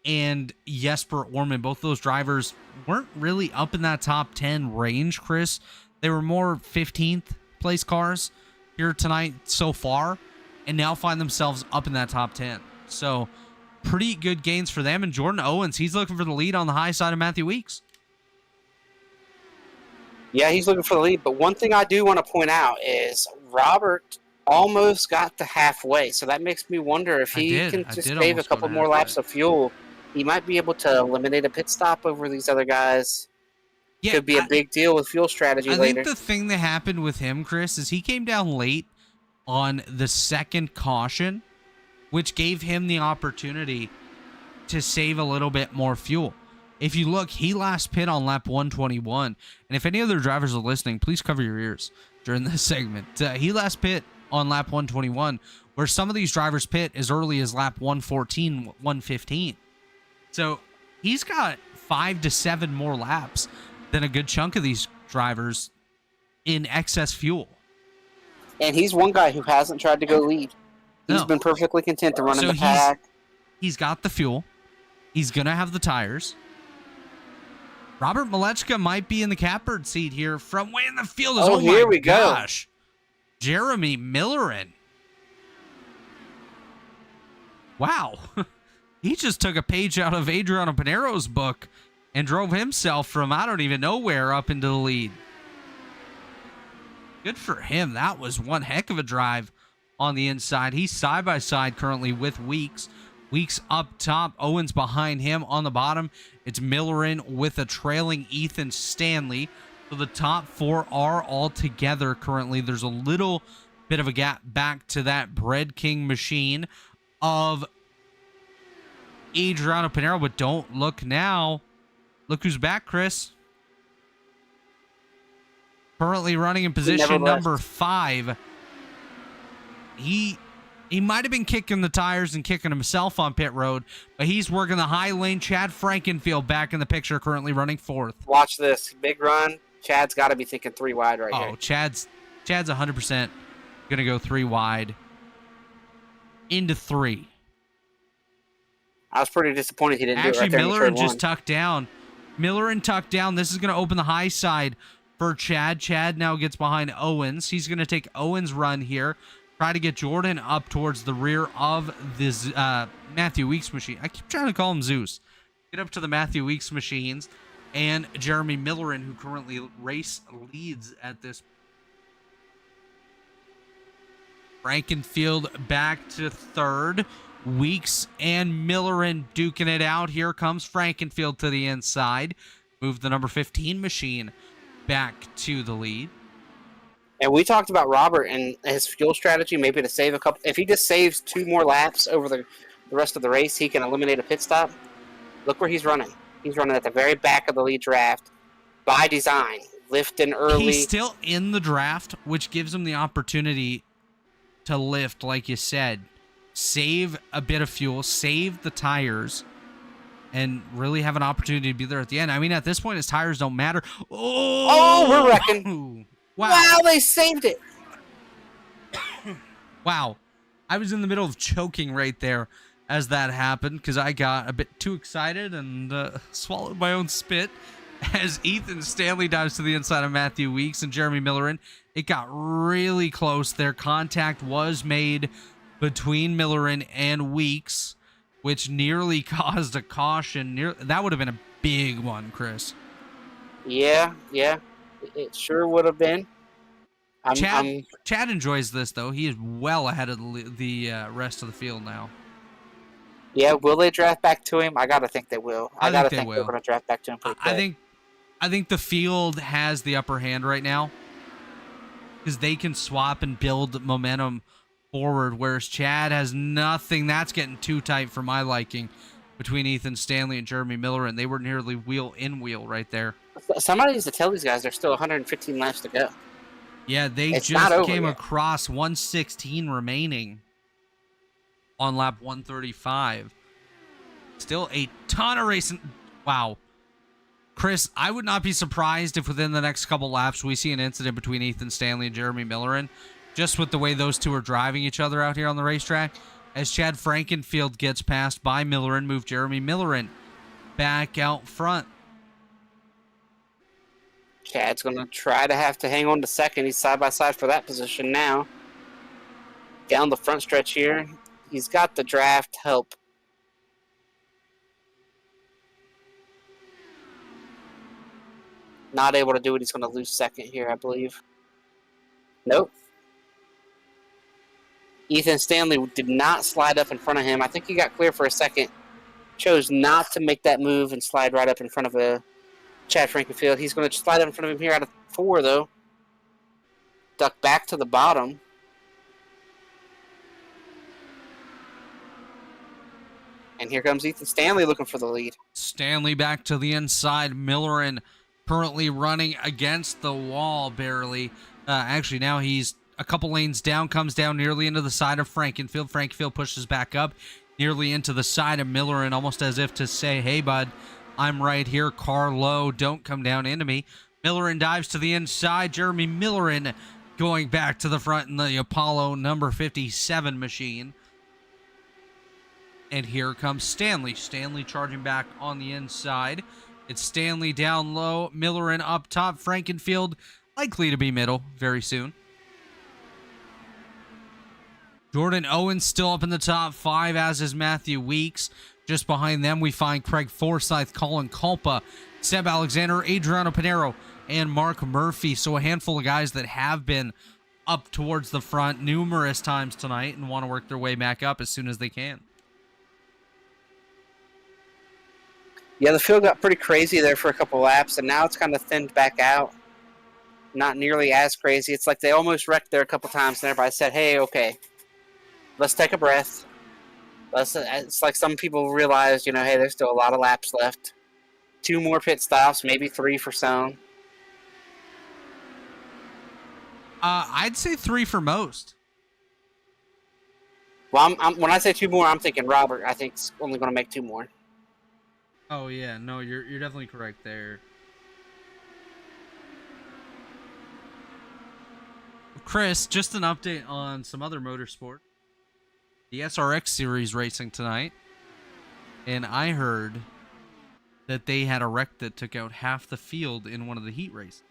and Jesper Orman. Both those drivers weren't really up in that top 10 range, Chris. They were more 15th place cars here tonight so far, and now find themselves up in that top 10. So pretty good gains for them. And Jordan Owens, he's looking for the lead on the high side of Matthew Weeks. Yeah, he's looking for the lead. But one thing I do want to point out is Robert almost got to halfway. So that makes me wonder if he can just save a couple more laps of fuel. He might be able to eliminate a pit stop over these other guys. Yeah, could be a big deal with fuel strategy later. I think the thing that happened with him, Chris, is he came down late on the second caution, which gave him the opportunity to save a little bit more fuel. If you look, he last pit on lap 121. And if any other drivers are listening, please cover your ears during this segment. He last pit on lap 121, where some of these drivers pit as early as lap 114, 115. So he's got 5 to 7 more laps than a good chunk of these drivers in excess fuel. And he's one guy who hasn't tried to go lead. He's been perfectly content to run in the pack. He's got the fuel. He's going to have the tires. Robert Malechka might be in the catbird seat here from way in the field. Oh, here we go. Jeremy Millerin. Wow. He just took a page out of Adriano Pinero's book and drove himself from I don't even know where up into the lead. Good for him. That was one heck of a drive on the inside. He's side by side currently with Weeks. Weeks up top, Owens behind him on the bottom. It's Millerin with a trailing Ethan Stanley. So the top 4 are all together currently. There's a little bit of a gap back to that Bread King machine of Adriano Pinero, but don't look now. Look who's back, Chris. Currently running in position number 5. He might have been kicking the tires and kicking himself on pit road, but he's working the high lane. Chad Frankenfield back in the picture, currently running 4th. Watch this. Big run. Chad's got to be thinking 3 wide right here. Oh, Chad's 100% going to go 3 wide into 3. I was pretty disappointed he didn't do it right Actually, there. Miller just tucked down. Miller and tucked down. This is going to open the high side for Chad. Chad now gets behind Owens. He's going to take Owens' run here. Try to get Jordan up towards the rear of this Matthew Weeks machine. I keep trying to call him Zeus. Get up to the Matthew Weeks machines. And Jeremy Millerin, who currently race leads at this. Frankenfield back to 3rd. Weeks and Millerin duking it out. Here comes Frankenfield to the inside. Move the number 15 machine back to the lead. And we talked about Robert and his fuel strategy, maybe to save a couple. If he just saves 2 more laps over the rest of the race, he can eliminate a pit stop. Look where he's running. He's running at the very back of the lead draft by design, lifting early. He's still in the draft, which gives him the opportunity to lift, like you said. Save a bit of fuel, save the tires, and really have an opportunity to be there at the end. I mean, at this point, his tires don't matter. Oh, we're wrecking. Wow, they saved it. Wow. I was in the middle of choking right there as that happened because I got a bit too excited and swallowed my own spit as Ethan Stanley dives to the inside of Matthew Weeks and Jeremy Millerin. It got really close there. Contact was made between Millerin and Weeks, which nearly caused a caution. That would have been a big one, Chris. Yeah. It sure would have been. Chad enjoys this, though. He is well ahead of the rest of the field now. Yeah, will they draft back to him? I got to think they will. I got to think they're going to draft back to him pretty quick. I think the field has the upper hand right now because they can swap and build momentum forward, whereas Chad has nothing. That's getting too tight for my liking between Ethan Stanley and Jeremy Millerin. They were nearly wheel in wheel right there. Somebody needs to tell these guys there's still 115 laps to go. Yeah, they just came across 116 remaining on lap 135. Still a ton of racing. Wow. Chris, I would not be surprised if within the next couple laps we see an incident between Ethan Stanley and Jeremy Millerin, just with the way those two are driving each other out here on the racetrack. As Chad Frankenfield gets passed by Millerin, move Jeremy Millerin back out front. Chad's going to try to have to hang on to second. He's side by side for that position now. Down the front stretch here. He's got the draft help. Not able to do it. He's going to lose second here, I believe. Nope. Ethan Stanley did not slide up in front of him. I think he got clear for a second. Chose not to make that move and slide right up in front of Chad Frankenfield. He's going to slide up in front of him here out of 4, though. Duck back to the bottom. And here comes Ethan Stanley looking for the lead. Stanley back to the inside. Millerin currently running against the wall barely. Actually, now he's a couple lanes down, comes down nearly into the side of Frankenfield. Frankenfield pushes back up nearly into the side of Millerin, almost as if to say, hey, bud, I'm right here. Car low. Don't come down into me. Millerin dives to the inside. Jeremy Millerin going back to the front in the Apollo number 57 machine. And here comes Stanley. Stanley charging back on the inside. It's Stanley down low. Millerin up top. Frankenfield likely to be middle very soon. Jordan Owens still up in the top 5, as is Matthew Weeks. Just behind them, we find Craig Forsyth, Colin Culpa, Seb Alexander, Adriano Pinero, and Mark Murphy. So a handful of guys that have been up towards the front numerous times tonight and want to work their way back up as soon as they can. Yeah, the field got pretty crazy there for a couple laps, and now it's kind of thinned back out. not nearly as crazy. It's like they almost wrecked there a couple times, and everybody said, "Hey, okay, let's take a breath." It's like some people realized, hey, there's still a lot of laps left. 2 more pit stops, maybe 3 for some. I'd say 3 for most. Well, when I say 2 more, I'm thinking Robert. I think it's only going to make 2 more. Oh yeah, no, you're definitely correct there. Chris, just an update on some other motorsport. The SRX series racing tonight, and I heard that they had a wreck that took out half the field in one of the heat races.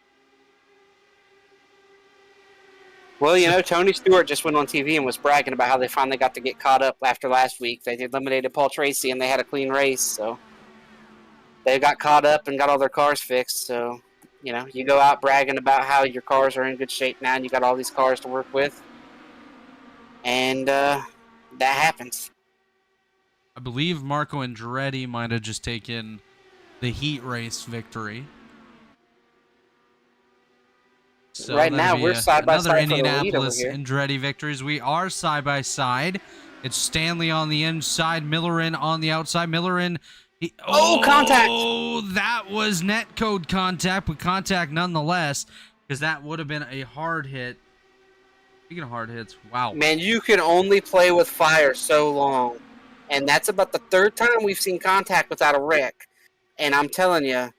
Well, Tony Stewart just went on TV and was bragging about how they finally got to get caught up after last week. They eliminated Paul Tracy and they had a clean race, so they got caught up and got all their cars fixed. So, you go out bragging about how your cars are in good shape now and you got all these cars to work with. And that happens. I believe Marco Andretti might have just taken the heat race victory. So right now, we're side by another side for the lead over Indianapolis here. Andretti victories. We are side by side. It's Stanley on the inside, Millerin on the outside. Millerin. Contact! Oh, that was netcode contact, but contact nonetheless, because that would have been a hard hit. Speaking of hard hits, wow. Man, you can only play with fire so long. And that's about the 3rd time we've seen contact without a wreck. And I'm telling you,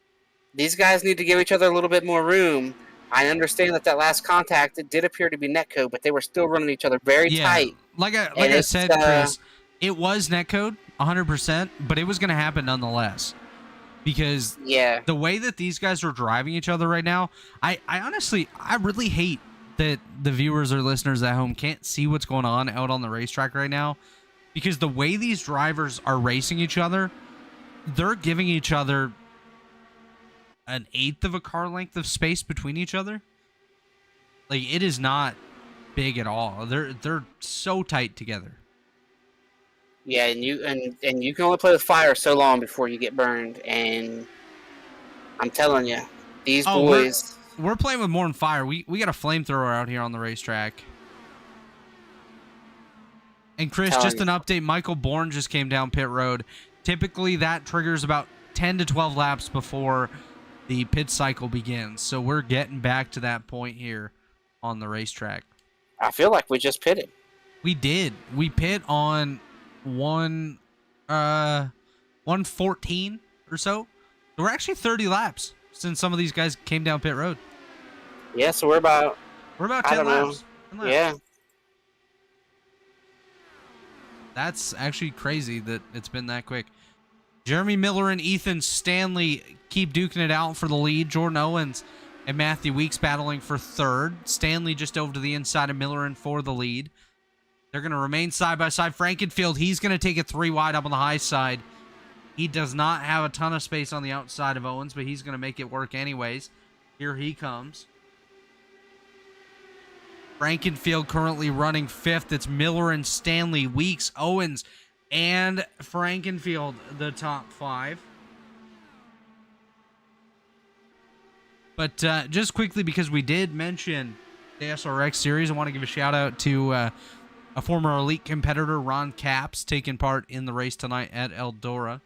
these guys need to give each other a little bit more room. I understand that last contact, it did appear to be netcode, but they were still running each other very tight. Like I said, Chris, it was netcode 100%, but it was going to happen nonetheless. Because the way that these guys are driving each other right now, I honestly, I really hate that the viewers or listeners at home can't see what's going on out on the racetrack right now. Because the way these drivers are racing each other, they're giving each other an 1/8 of a car length of space between each other. Like, it is not big at all. They're so tight together. Yeah, and you can only play with fire so long before you get burned. And I'm telling you, these boys. We're playing with more than fire. We got a flamethrower out here on the racetrack. And Chris, just an update. Michael Bourne just came down pit road. Typically, that triggers about 10 to 12 laps before the pit cycle begins. So we're getting back to that point here on the racetrack. I feel like we just pitted. We did. We pit on 114 or so. So we're actually 30 laps since some of these guys came down pit road. Yeah, so we're about 10 laps. 10 laps. Yeah. That's actually crazy that it's been that quick. Jeremy Miller and Ethan Stanley keep duking it out for the lead. Jordan Owens and Matthew Weeks battling for 3rd. Stanley just over to the inside of Miller for the lead. They're going to remain side by side. Frankenfield, he's going to take it 3 wide up on the high side. He does not have a ton of space on the outside of Owens, but he's going to make it work anyways. Here he comes. Frankenfield currently running 5th. It's Miller and Stanley, Weeks, Owens, and Frankenfield, the top 5. But just quickly, because we did mention the SRX series, I want to give a shout out to a former elite competitor, Ron Capps, taking part in the race tonight at Eldora.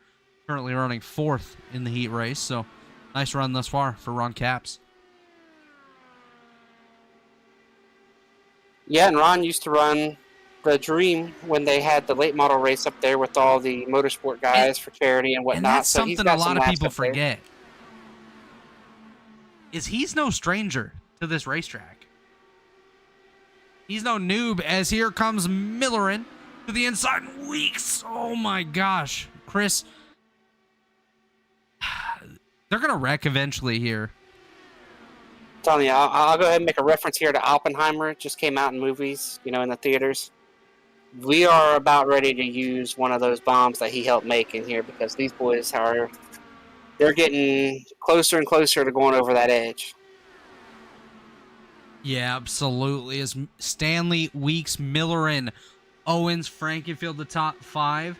Currently running 4th in the heat race, so nice run thus far for Ron Capps. Yeah, and Ron used to run the Dream when they had the late model race up there with all the motorsport guys for charity and whatnot. And that's so something a lot of people forget. Is he's no stranger to this racetrack. He's no noob, as here comes Millerin to the inside. Weeks. Oh my gosh. Chris. They're going to wreck eventually here. I'm telling you, I'll go ahead and make a reference here to Oppenheimer. It just came out in movies, in the theaters. We are about ready to use one of those bombs that he helped make in here, because these boys they're getting closer and closer to going over that edge. Yeah, absolutely. As Stanley, Weeks, Millerin, Owens, Frankenfield, the top 5.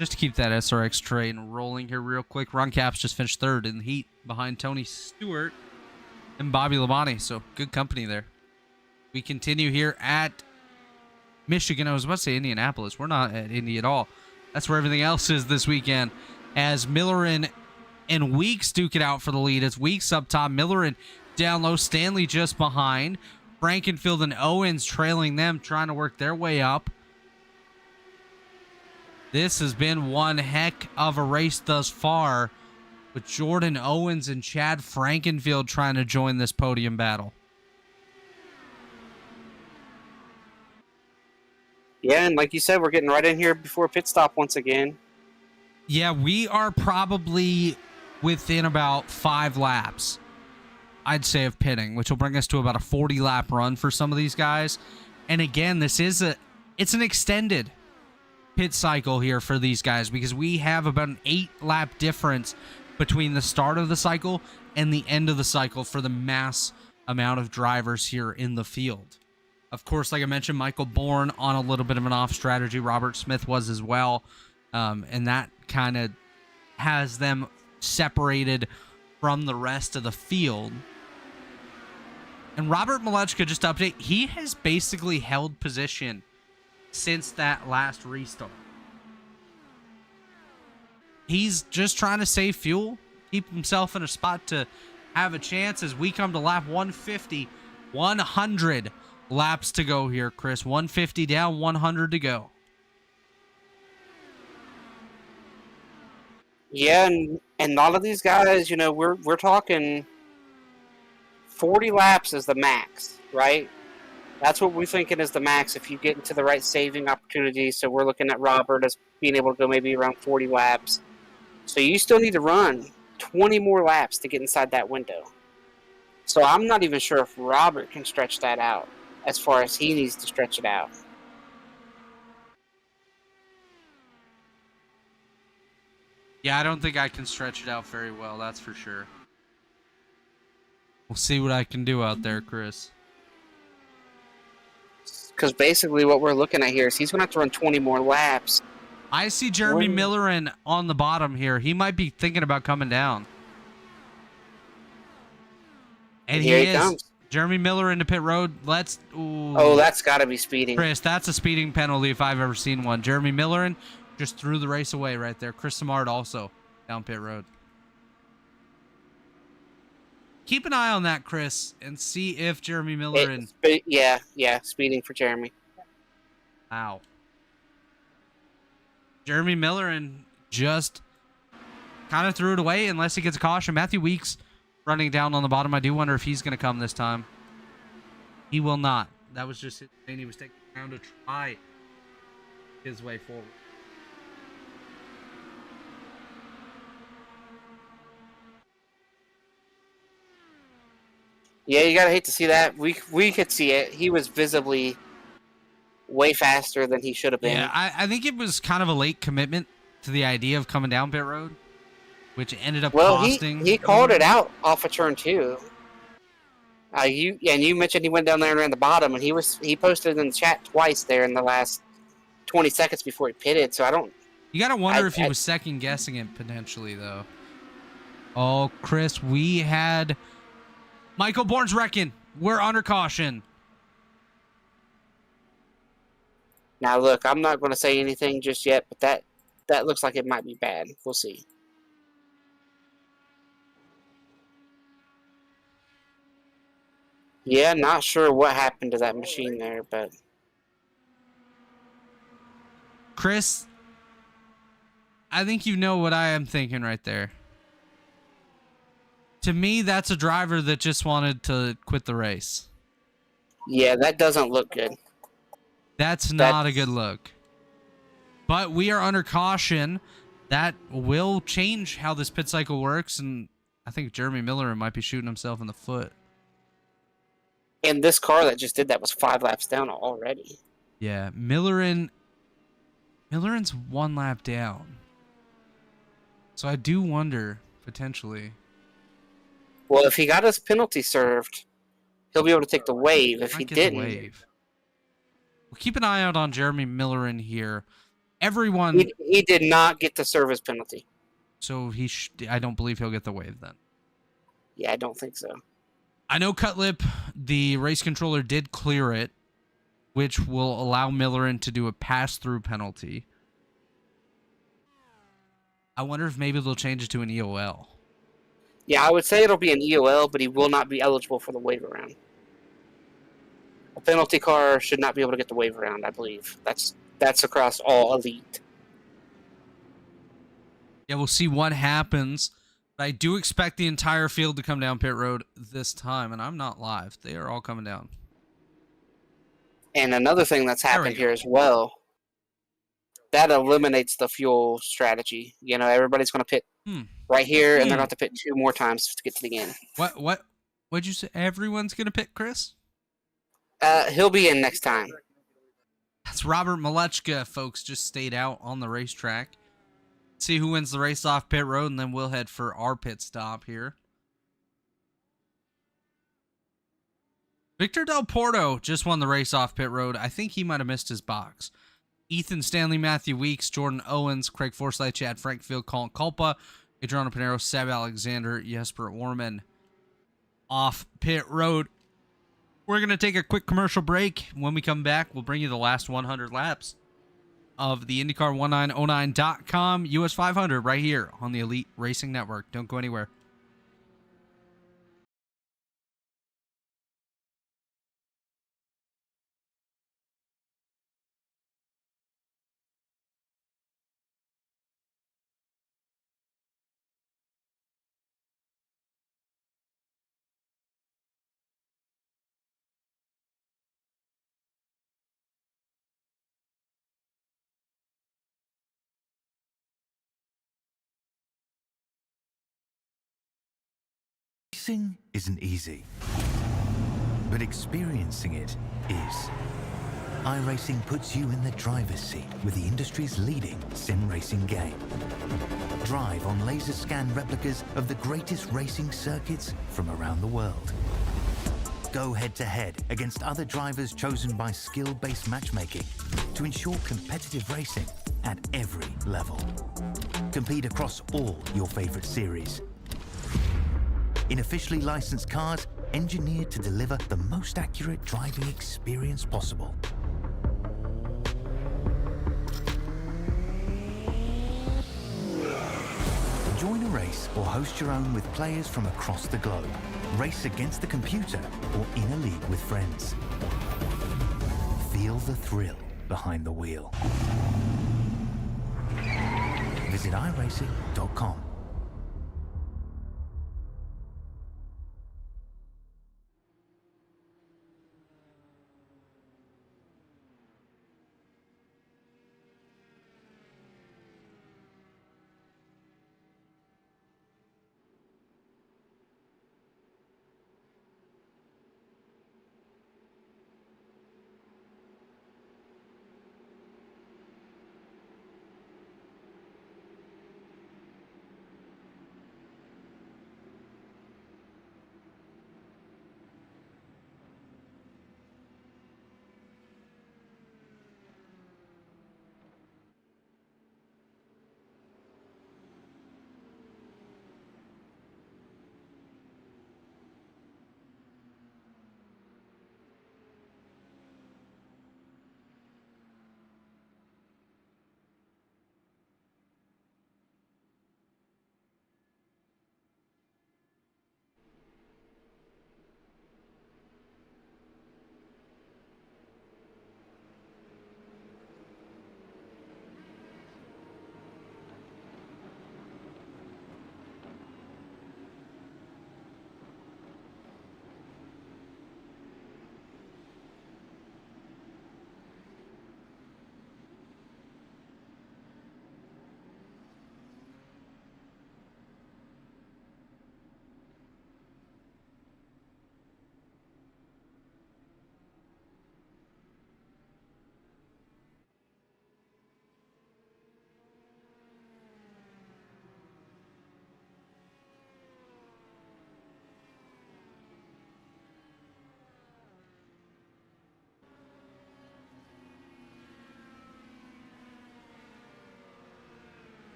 Just to keep that SRX train rolling here real quick, Ron Capps just finished 3rd in the heat. behind Tony Stewart and Bobby Labonte. So good company there. We continue here at Michigan. I was about to say Indianapolis. We're not at Indy at all. That's where everything else is this weekend. As Millerin and Weeks duke it out for the lead. It's Weeks up top. Millerin down low. Stanley just behind. Frankenfield and Owens trailing them, trying to work their way up. This has been one heck of a race thus far, with Jordan Owens and Chad Frankenfield trying to join this podium battle. Yeah, and like you said, we're getting right in here before pit stop once again. Yeah, we are probably within about 5 laps, I'd say, of pitting, which will bring us to about a 40-lap run for some of these guys. And again, it's an extended pit cycle here for these guys, because we have about an 8-lap difference between the start of the cycle and the end of the cycle for the mass amount of drivers here in the field. Of course, like I mentioned, Michael Bourne on a little bit of an off strategy. Robert Smith was as well. And that kind of has them separated from the rest of the field. And Robert Malechka, just to update, he has basically held position since that last restart. He's just trying to save fuel, keep himself in a spot to have a chance as we come to lap 150. 100 laps to go here, Chris. 150 down, 100 to go. Yeah, and a lot of these guys, you know, we're talking 40 laps is the max, right? That's what we're thinking is the max if you get into the right saving opportunity. So we're looking at Robert as being able to go maybe around 40 laps. So you still need to run 20 more laps to get inside that window. So I'm not even sure if Robert can stretch that out as far as he needs to stretch it out. Yeah, I don't think I can stretch it out very well, that's for sure. We'll see what I can do out there, Chris. Because basically what we're looking at here is he's going to have to run 20 more laps. I see Jeremy Millerin on the bottom here. He might be thinking about coming down. And here he is. comes. Jeremy Miller into pit road. Ooh. Oh, that's got to be speeding. Chris, that's a speeding penalty if I've ever seen one. Jeremy Millerin just threw the race away right there. Chris Samard also down pit road. Keep an eye on that, Chris, and see if Jeremy Millerin... Yeah, speeding for Jeremy. Wow. Jeremy Millerin just kind of threw it away unless he gets a caution. Matthew Weeks running down on the bottom. I do wonder if he's going to come this time. He will not. That was just his thing. He was taking around to try his way forward. Yeah, you gotta hate to see that. We could see it. He was visibly way faster than he should have been. Yeah, I think it was kind of a late commitment to the idea of coming down pit road, which ended up costing. He called it out off of turn 2. You mentioned he went down there and ran the bottom, and he posted in the chat twice there in the last 20 seconds before he pitted. So I don't. You gotta wonder if he was second guessing it potentially though. Oh, Chris, we had Michael Bourne's wrecking. We're under caution. Now look, I'm not going to say anything just yet, but that looks like it might be bad. We'll see. Yeah, not sure what happened to that machine there, but Chris, I think you know what I am thinking right there. To me, that's a driver that just wanted to quit the race. yeah, that doesn't look good. That's not a good look. But we are under caution. That will change how this pit cycle works, and I think Jeremy Miller might be shooting himself in the foot. And this car that just did that was 5 laps down already. Yeah, Millerin's 1 lap down. So I do wonder, potentially. Well, if he got his penalty served, he'll be able to take the wave. If he didn't, Well, keep an eye out on Jeremy Millerin here. Everyone... he did not get to serve his penalty. So I don't believe he'll get the wave then. Yeah, I don't think so. I know Cutlip, the race controller, did clear it, which will allow Millerin to do a pass-through penalty. I wonder if maybe they'll change it to an EOL. Yeah, I would say it'll be an EOL, but he will not be eligible for the waiver round. A penalty car should not be able to get the waiver round, I believe. That's across all elite. Yeah, we'll see what happens. But I do expect the entire field to come down pit road this time, and I'm not live. They are all coming down. And another thing that's There we happened go. here as well, that eliminates the fuel strategy. You know, everybody's going to pit right here, and they're going to have to pit 2 more times to get to the end. What'd you say? Everyone's gonna pick Chris? He'll be in next time. That's Robert Malechka, folks. Just stayed out on the racetrack. See who wins the race off pit road, and then we'll head for our pit stop here. Victor Del Porto just won the race off pit road. I think he might have missed his box. Ethan Stanley, Matthew Weeks, Jordan Owens, Craig Forsyth, Chad Frankfield, Colin Culpa, Adriano Pinero, Seb Alexander, Jesper Orman off pit road. We're going to take a quick commercial break. When we come back, we'll bring you the last 100 laps of the IndyCar1909.com US 500 right here on the Elite Racing Network. Don't go anywhere. Racing isn't easy, but experiencing it is. iRacing puts you in the driver's seat with the industry's leading sim racing game. Drive on laser scan replicas of the greatest racing circuits from around the world. Go head to head against other drivers chosen by skill-based matchmaking to ensure competitive racing at every level. Compete across all your favorite series. In officially licensed cars, engineered to deliver the most accurate driving experience possible. Join a race or host your own with players from across the globe. Race against the computer or in a league with friends. Feel the thrill behind the wheel. Visit iRacing.com.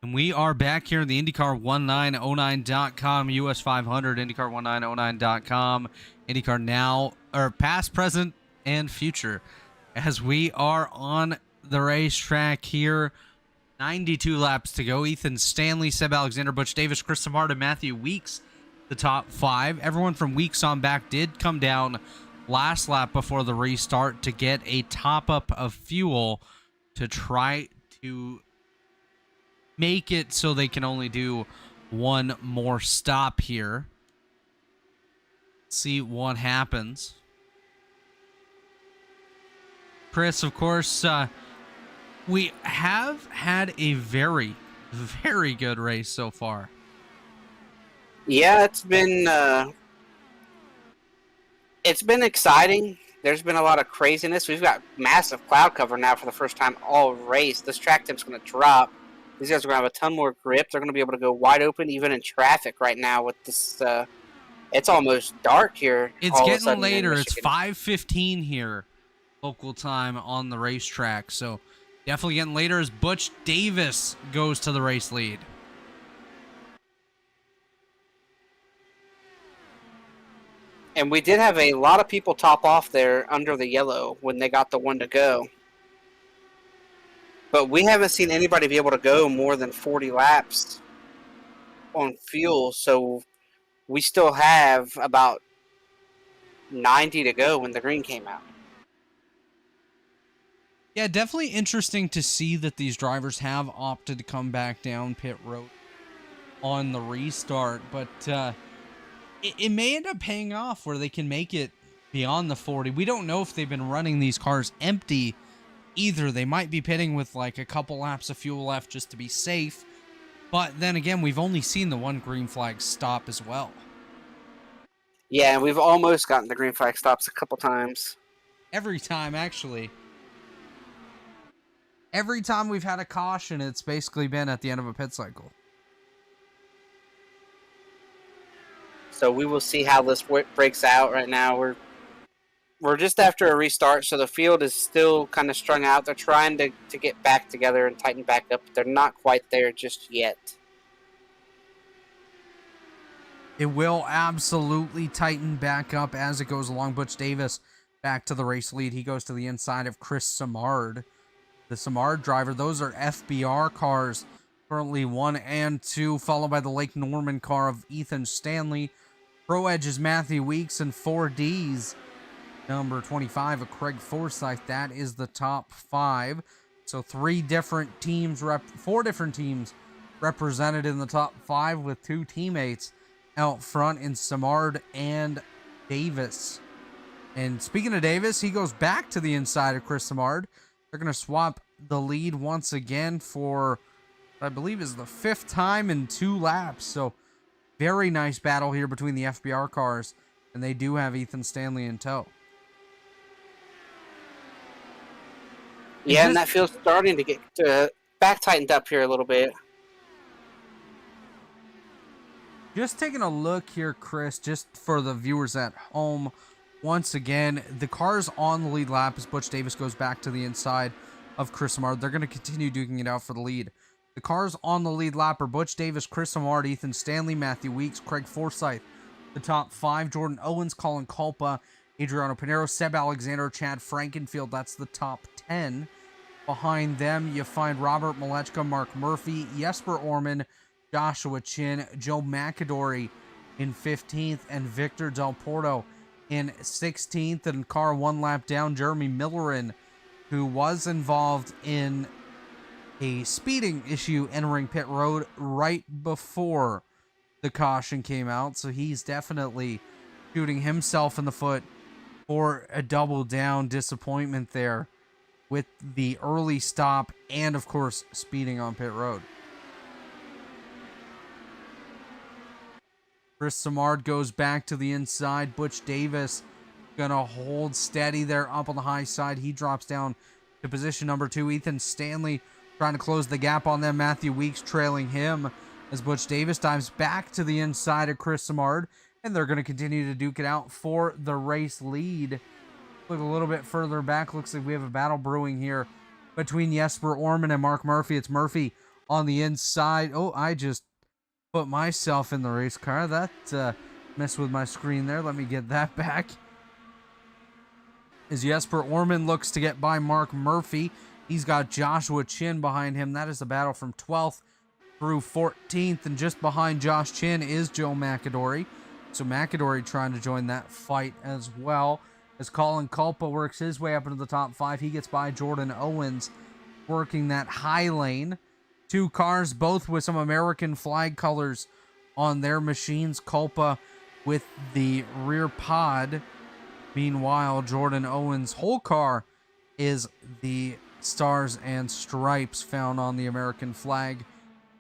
And we are back here in the IndyCar1909.com, US 500, IndyCar1909.com, IndyCar Now, or past, present, and future. As we are on the racetrack here, 92 laps to go. Ethan Stanley, Seb Alexander, Butch Davis, Chris Samard, and Matthew Weeks, the top 5. Everyone from Weeks on back did come down last lap before the restart to get a top-up of fuel to try to make it so they can only do one more stop here. See what happens. Chris, of course, we have had a very, very good race so far. Yeah, it's been exciting. There's been a lot of craziness. We've got massive cloud cover now for the first time all race. This track temp's going to drop. These guys are going to have a ton more grip. They're going to be able to go wide open even in traffic right now with this. It's almost dark here. It's getting later. It's 5:15 here, local time on the racetrack. So definitely getting later as Butch Davis goes to the race lead. And we did have a lot of people top off there under the yellow when they got the one to go. But we haven't seen anybody be able to go more than 40 laps on fuel, so we still have about 90 to go when the green came out. Yeah, definitely interesting to see that these drivers have opted to come back down pit road on the restart, but it may end up paying off where they can make it beyond the 40. We don't know if they've been running these cars empty either. They might be pitting with like a couple laps of fuel left just to be safe. But then again, we've only seen the one green flag stop as well. Yeah, and we've almost gotten the green flag stops a couple times. Every time, actually. Every time we've had a caution, it's basically been at the end of a pit cycle. So we will see how this breaks out. Right now we're just after a restart, so the field is still kind of strung out. They're trying to get back together and tighten back up. They're not quite there just yet. It will absolutely tighten back up as it goes along. Butch Davis back to the race lead. He goes to the inside of Chris Samard, the Samard driver. Those are FBR cars, currently 1 and 2, followed by the Lake Norman car of Ethan Stanley. Pro Edge is Matthew Weeks, and 4Ds, number 25 of Craig Forsyth. That is the top 5. So 4 different teams represented in the top 5 with 2 teammates out front in Samard and Davis. And speaking of Davis, he goes back to the inside of Chris Samard. They're going to swap the lead once again for, I believe, is the 5th time in 2 laps. So very nice battle here between the FBR cars, and they do have Ethan Stanley in tow. Yeah, and that field's starting to get back tightened up here a little bit. Just taking a look here, Chris, just for the viewers at home. Once again, the cars on the lead lap as Butch Davis goes back to the inside of Chris Samard. They're going to continue duking it out for the lead. The cars on the lead lap are Butch Davis, Chris Samard, Ethan Stanley, Matthew Weeks, Craig Forsyth. The top 5, Jordan Owens, Colin Culpa, Adriano Pinero, Seb Alexander, Chad Frankenfield. That's the top 10. Behind them, you find Robert Malechka, Mark Murphy, Jesper Orman, Joshua Chin, Joe McAdory in 15th, and Victor Del Porto in 16th. And car 1 lap down, Jeremy Millerin, who was involved in a speeding issue entering pit road right before the caution came out. So he's definitely shooting himself in the foot for a double down disappointment there with the early stop and, of course, speeding on pit road. Chris Samard goes back to the inside. Butch Davis gonna hold steady there up on the high side. He drops down to position number 2. Ethan Stanley trying to close the gap on them. Matthew Weeks trailing him as Butch Davis dives back to the inside of Chris Samard, and they're going to continue to duke it out for the race lead. Look a little bit further back. Looks like we have a battle brewing here between Jesper Orman and Mark Murphy. It's Murphy on the inside. Oh, I just put myself in the race car. That messed with my screen there. Let me get that back. As Jesper Orman looks to get by Mark Murphy. He's got Joshua Chin behind him. That is the battle from 12th through 14th. And just behind Josh Chin is Joe McAdory. So McAdory trying to join that fight as well. As Colin Culpa works his way up into the top 5. He gets by Jordan Owens working that high lane. 2 cars, both with some American flag colors on their machines. Culpa with the rear pod. Meanwhile, Jordan Owens' whole car is the stars and stripes found on the American flag.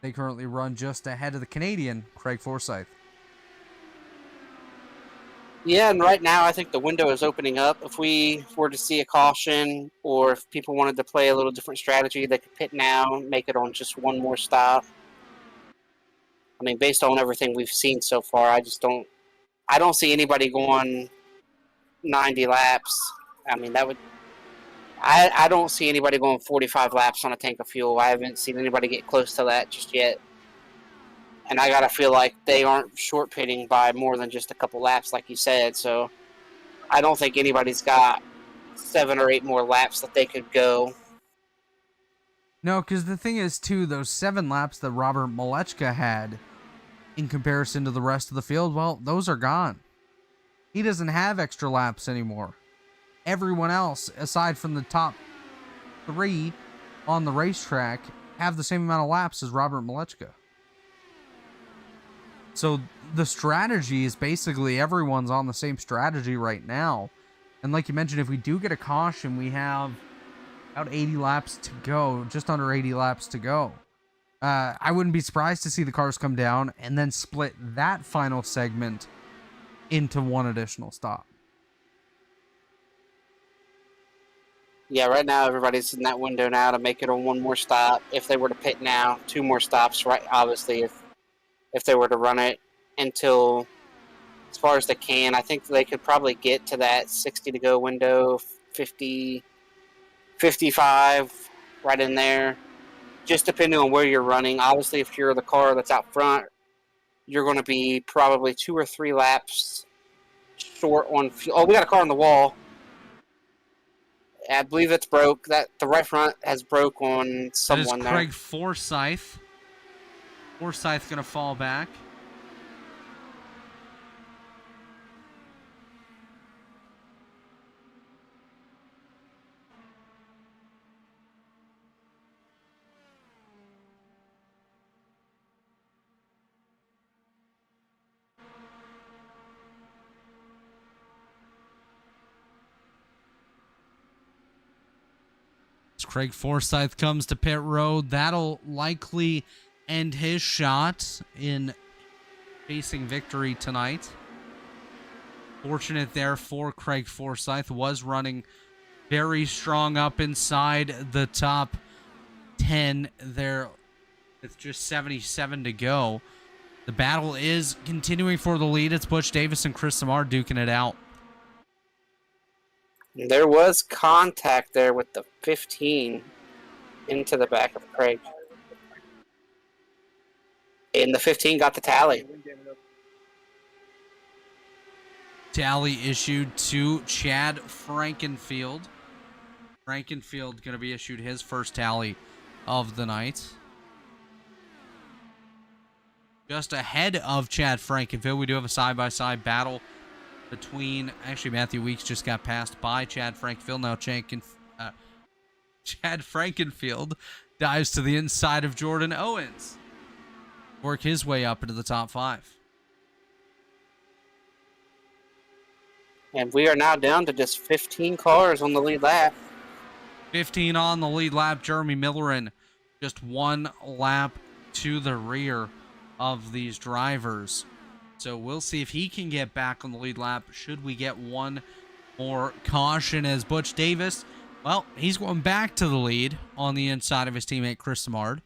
They currently run just ahead of the Canadian, Craig Forsyth. Yeah, and right now I think the window is opening up. If we were to see a caution, or if people wanted to play a little different strategy, they could pit now, make it on just one more stop. I mean, based on everything we've seen so far, I don't see anybody going 90 laps. I mean, I don't see anybody going 45 laps on a tank of fuel. I haven't seen anybody get close to that just yet. And I gotta feel like they aren't short pitting by more than just a couple laps, like you said. So I don't think anybody's got 7 or 8 more laps that they could go. No, because the thing is, too, those 7 laps that Robert Malechka had in comparison to the rest of the field, well, those are gone. He doesn't have extra laps anymore. Everyone else, aside from the top 3 on the racetrack, have the same amount of laps as Robert Malechka. So the strategy is basically everyone's on the same strategy right now. And like you mentioned, if we do get a caution, we have about 80 laps to go, just under 80 laps to go. I wouldn't be surprised to see the cars come down and then split that final segment into one additional stop. Yeah, right now everybody's in that window now to make it on one more stop. If they were to pit now, 2 more stops, right? Obviously, if they were to run it until as far as they can, I think they could probably get to that 60 to go window, 50, 55, right in there, just depending on where you're running. Obviously, if you're the car that's out front, you're going to be probably 2 or 3 laps short on fuel. Oh, we got a car on the wall. I believe it's broke. That the right front has broke on someone that is there. Craig Forsyth. Forsyth going to fall back. As Craig Forsyth comes to pit road, that'll likely end his shot in facing victory tonight. Fortunate there for Craig Forsyth, was running very strong up inside the top 10 there with just 77 to go. The battle is continuing for the lead. It's Butch Davis and Chris Samar duking it out. There was contact there with the 15 into the back of Craig. And the 15 got the tally. Tally issued to Chad Frankenfield. Frankenfield going to be issued his first tally of the night. Just ahead of Chad Frankenfield, we do have a side-by-side battle between, actually Matthew Weeks just got passed by Chad Frankenfield. Now Chad Frankenfield dives to the inside of Jordan Owens. Work his way up into the top 5. And we are now down to just 15 cars on the lead lap. 15 on the lead lap. Jeremy Millerin just 1 lap to the rear of these drivers. So we'll see if he can get back on the lead lap should we get one more caution, as Butch Davis, well, he's going back to the lead on the inside of his teammate Chris Samard.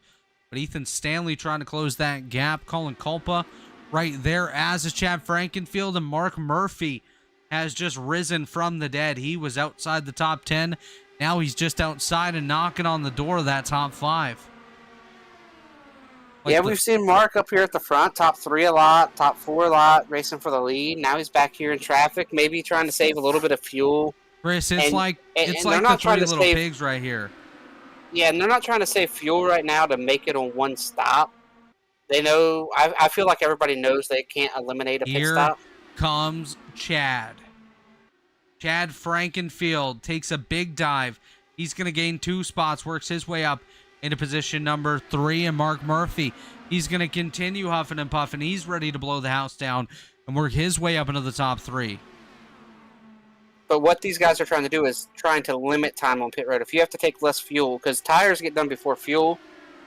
But Ethan Stanley trying to close that gap. Colin Culpa right there, as is Chad Frankenfield. And Mark Murphy has just risen from the dead. He was outside the top 10. Now he's just outside and knocking on the door of that top 5. Like yeah, the- we've seen Mark up here at the front, top 3 a lot, top 4 a lot, racing for the lead. Now he's back here in traffic, maybe trying to save a little bit of fuel. Chris, it's and- like and it's they're like the not trying three to little save- pigs right here. Yeah, and they're not trying to save fuel right now to make it on one stop. They know. I feel like everybody knows they can't eliminate a pit Here stop. comes Chad. Chad Frankenfield takes a big dive. He's going to gain 2 spots, works his way up into position number 3, and Mark Murphy, he's going to continue huffing and puffing. He's ready to blow the house down and work his way up into the top 3. But what these guys are trying to do is trying to limit time on pit road. If you have to take less fuel, because tires get done before fuel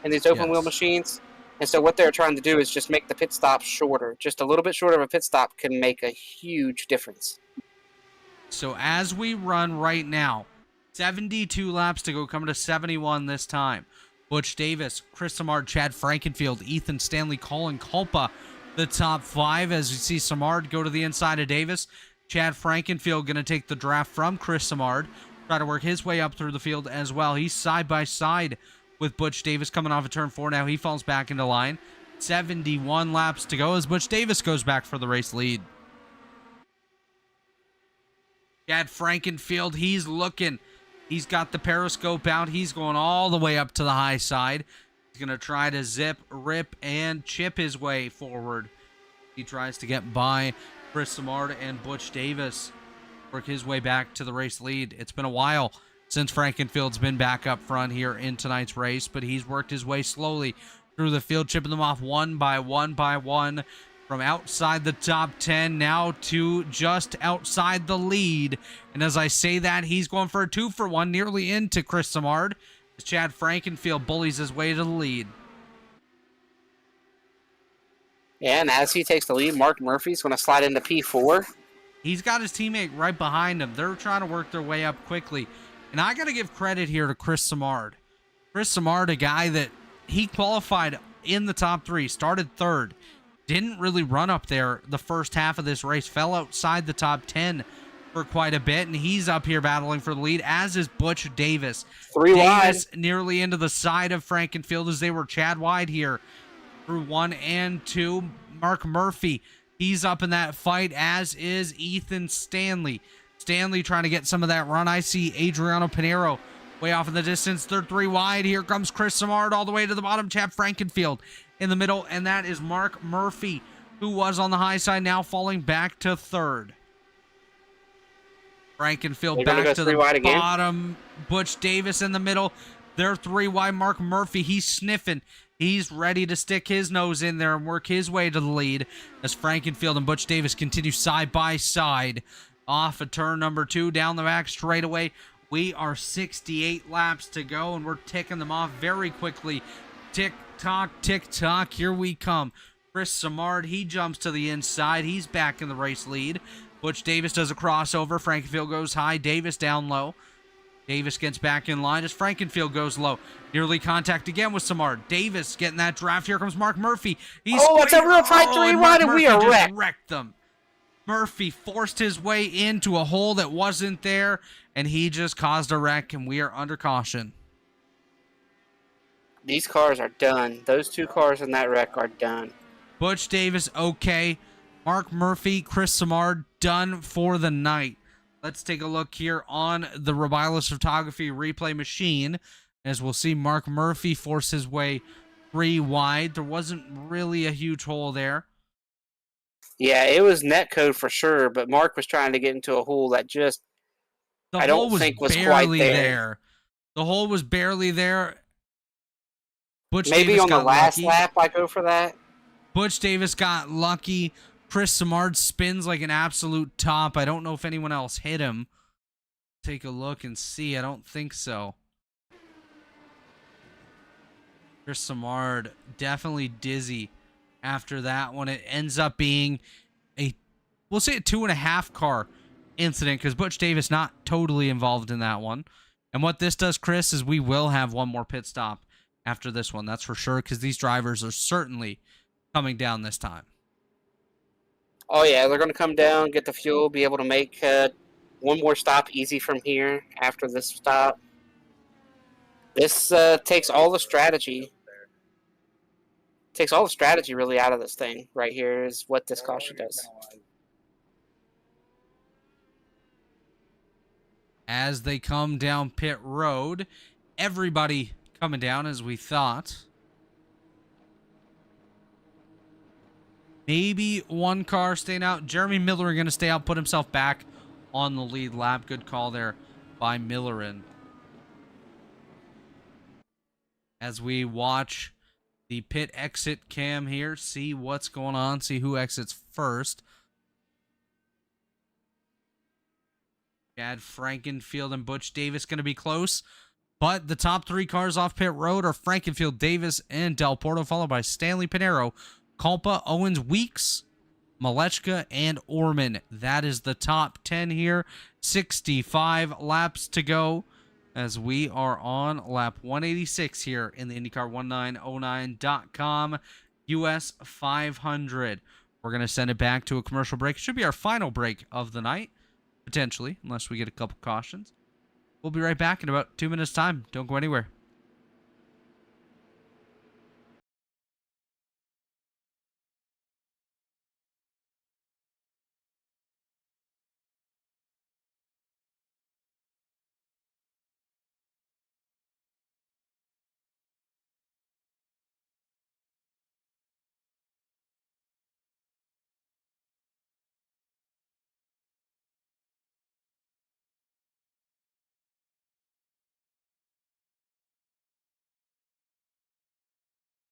in these open wheel machines, and so what they're trying to do is just make the pit stop shorter. Just a little bit shorter of a pit stop can make a huge difference. So as we run right now, 72 laps to go, coming to 71 this time. Butch Davis, Chris Samard, Chad Frankenfield, Ethan Stanley, Colin Culpa, the top 5. As you see Samard go to the inside of Davis. Chad Frankenfield going to take the draft from Chris Samard, try to work his way up through the field as well. He's side by side with Butch Davis coming off of turn 4 now. He falls back into line. 71 laps to go as Butch Davis goes back for the race lead. Chad Frankenfield, he's looking. He's got the periscope out. He's going all the way up to the high side. He's going to try to zip, rip, and chip his way forward. He tries to get by Chris Samard and Butch Davis. Work his way back to the race lead. It's been a while since Frankenfield's been back up front here in tonight's race, but he's worked his way slowly through the field, chipping them off one by one from outside the top 10 now to just outside the lead. And as I say that, he's going for a 2-for-1 nearly into Chris Samard as Chad Frankenfield bullies his way to the lead. Yeah, and as he takes the lead, Mark Murphy's going to slide into P4. He's got his teammate right behind him. They're trying to work their way up quickly. And I got to give credit here to Chris Samard. Chris Samard, a guy that he qualified in the top 3, started 3rd. Didn't really run up there the first half of this race. Fell outside the top 10 for quite a bit. And he's up here battling for the lead, as is Butch Davis. 3 Davis wide. nearly into the side of Frankenfield as they were Chad wide here through 1 and 2. Mark Murphy, he's up in that fight, as is Ethan Stanley. Stanley trying to get some of that run. I see Adriano Pinero way off in the distance. They're 3 wide. Here comes Chris Samard all the way to the bottom. Chad Frankenfield in the middle, and that is Mark Murphy, who was on the high side, now falling back to 3rd. Frankenfield They're gonna back go to the 3 wide again. bottom. Butch Davis in the middle. They're 3 wide. Mark Murphy, he's sniffing. He's ready to stick his nose in there and work his way to the lead as Frankenfield and Butch Davis continue side by side off of turn number 2 down the back straightaway. We are 68 laps to go, and we're ticking them off very quickly. Tick tock, here we come. Chris Samard, he jumps to the inside. He's back in the race lead. Butch Davis does a crossover. Frankenfield goes high. Davis down low. Davis gets back in line as Frankenfield goes low. Nearly contact again with Samard. Davis getting that draft. Here comes Mark Murphy. He's It's a real tight 3 and wide, Mark and we Murphy are just wrecked. wrecked them. Murphy forced his way into a hole that wasn't there, and he just caused a wreck, and we are under caution. These cars are done. Those 2 cars in that wreck are done. Butch Davis, okay. Mark Murphy, Chris Samard, done for the night. Let's take a look here on the Robilos Photography replay machine, as we'll see Mark Murphy force his way 3 wide. There wasn't really a huge hole there. Yeah, it was net code for sure, but Mark was trying to get into a hole that just The I hole don't was think was quite barely there. The hole was barely there. Butch maybe Davis on the got last lucky. lap I go for that. Butch Davis got lucky. Chris Samard spins like an absolute top. I don't know if anyone else hit him. Take a look and see. I don't think so. Chris Samard definitely dizzy after that one. It ends up being we'll say a 2.5 car incident, because Butch Davis not totally involved in that one. And what this does, Chris, is we will have one more pit stop after this one. That's for sure, because these drivers are certainly coming down this time. Oh yeah, they're going to come down, get the fuel, be able to make one more stop easy from here after this stop. This takes all the strategy Takes all the strategy really out of this thing right here is what this caution does. As they come down pit road, everybody coming down as we thought. Maybe one car staying out. Jeremy Miller going to stay out, put himself back on the lead lap. Good call there by Millerin. As we watch the pit exit cam here, see what's going on, see who exits first. Chad Frankenfield and Butch Davis going to be close, but the top 3 cars off pit road are Frankenfield, Davis, and Del Porto, followed by Stanley Pinero, Culpa, Owens, Weeks, Malechka, and Orman. That is the top 10 here. 65 laps to go as we are on lap 186 here in the IndyCar1909.com US 500. We're going to send it back to a commercial break. It should be our final break of the night, potentially, unless we get a couple cautions. We'll be right back in about 2 minutes' time. Don't go anywhere.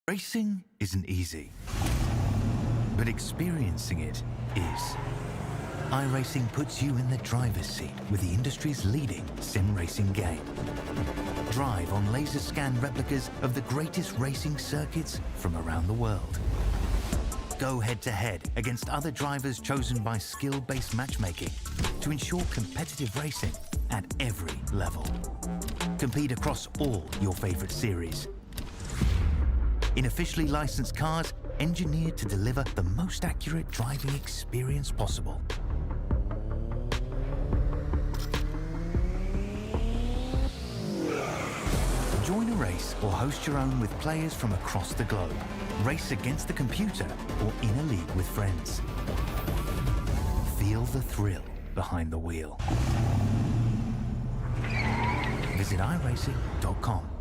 Racing isn't easy, but experiencing it is. iRacing puts you in the driver's seat with the industry's leading sim racing game. Drive on laser scan replicas of the greatest racing circuits from around the world. Go head-to-head against other drivers chosen by skill-based matchmaking to ensure competitive racing at every level. Compete across all your favorite series in officially licensed cars engineered to deliver the most accurate driving experience possible. Join a race or host your own with players from across the globe. Race against the computer or in a league with friends. Feel the thrill behind the wheel. Visit iRacing.com.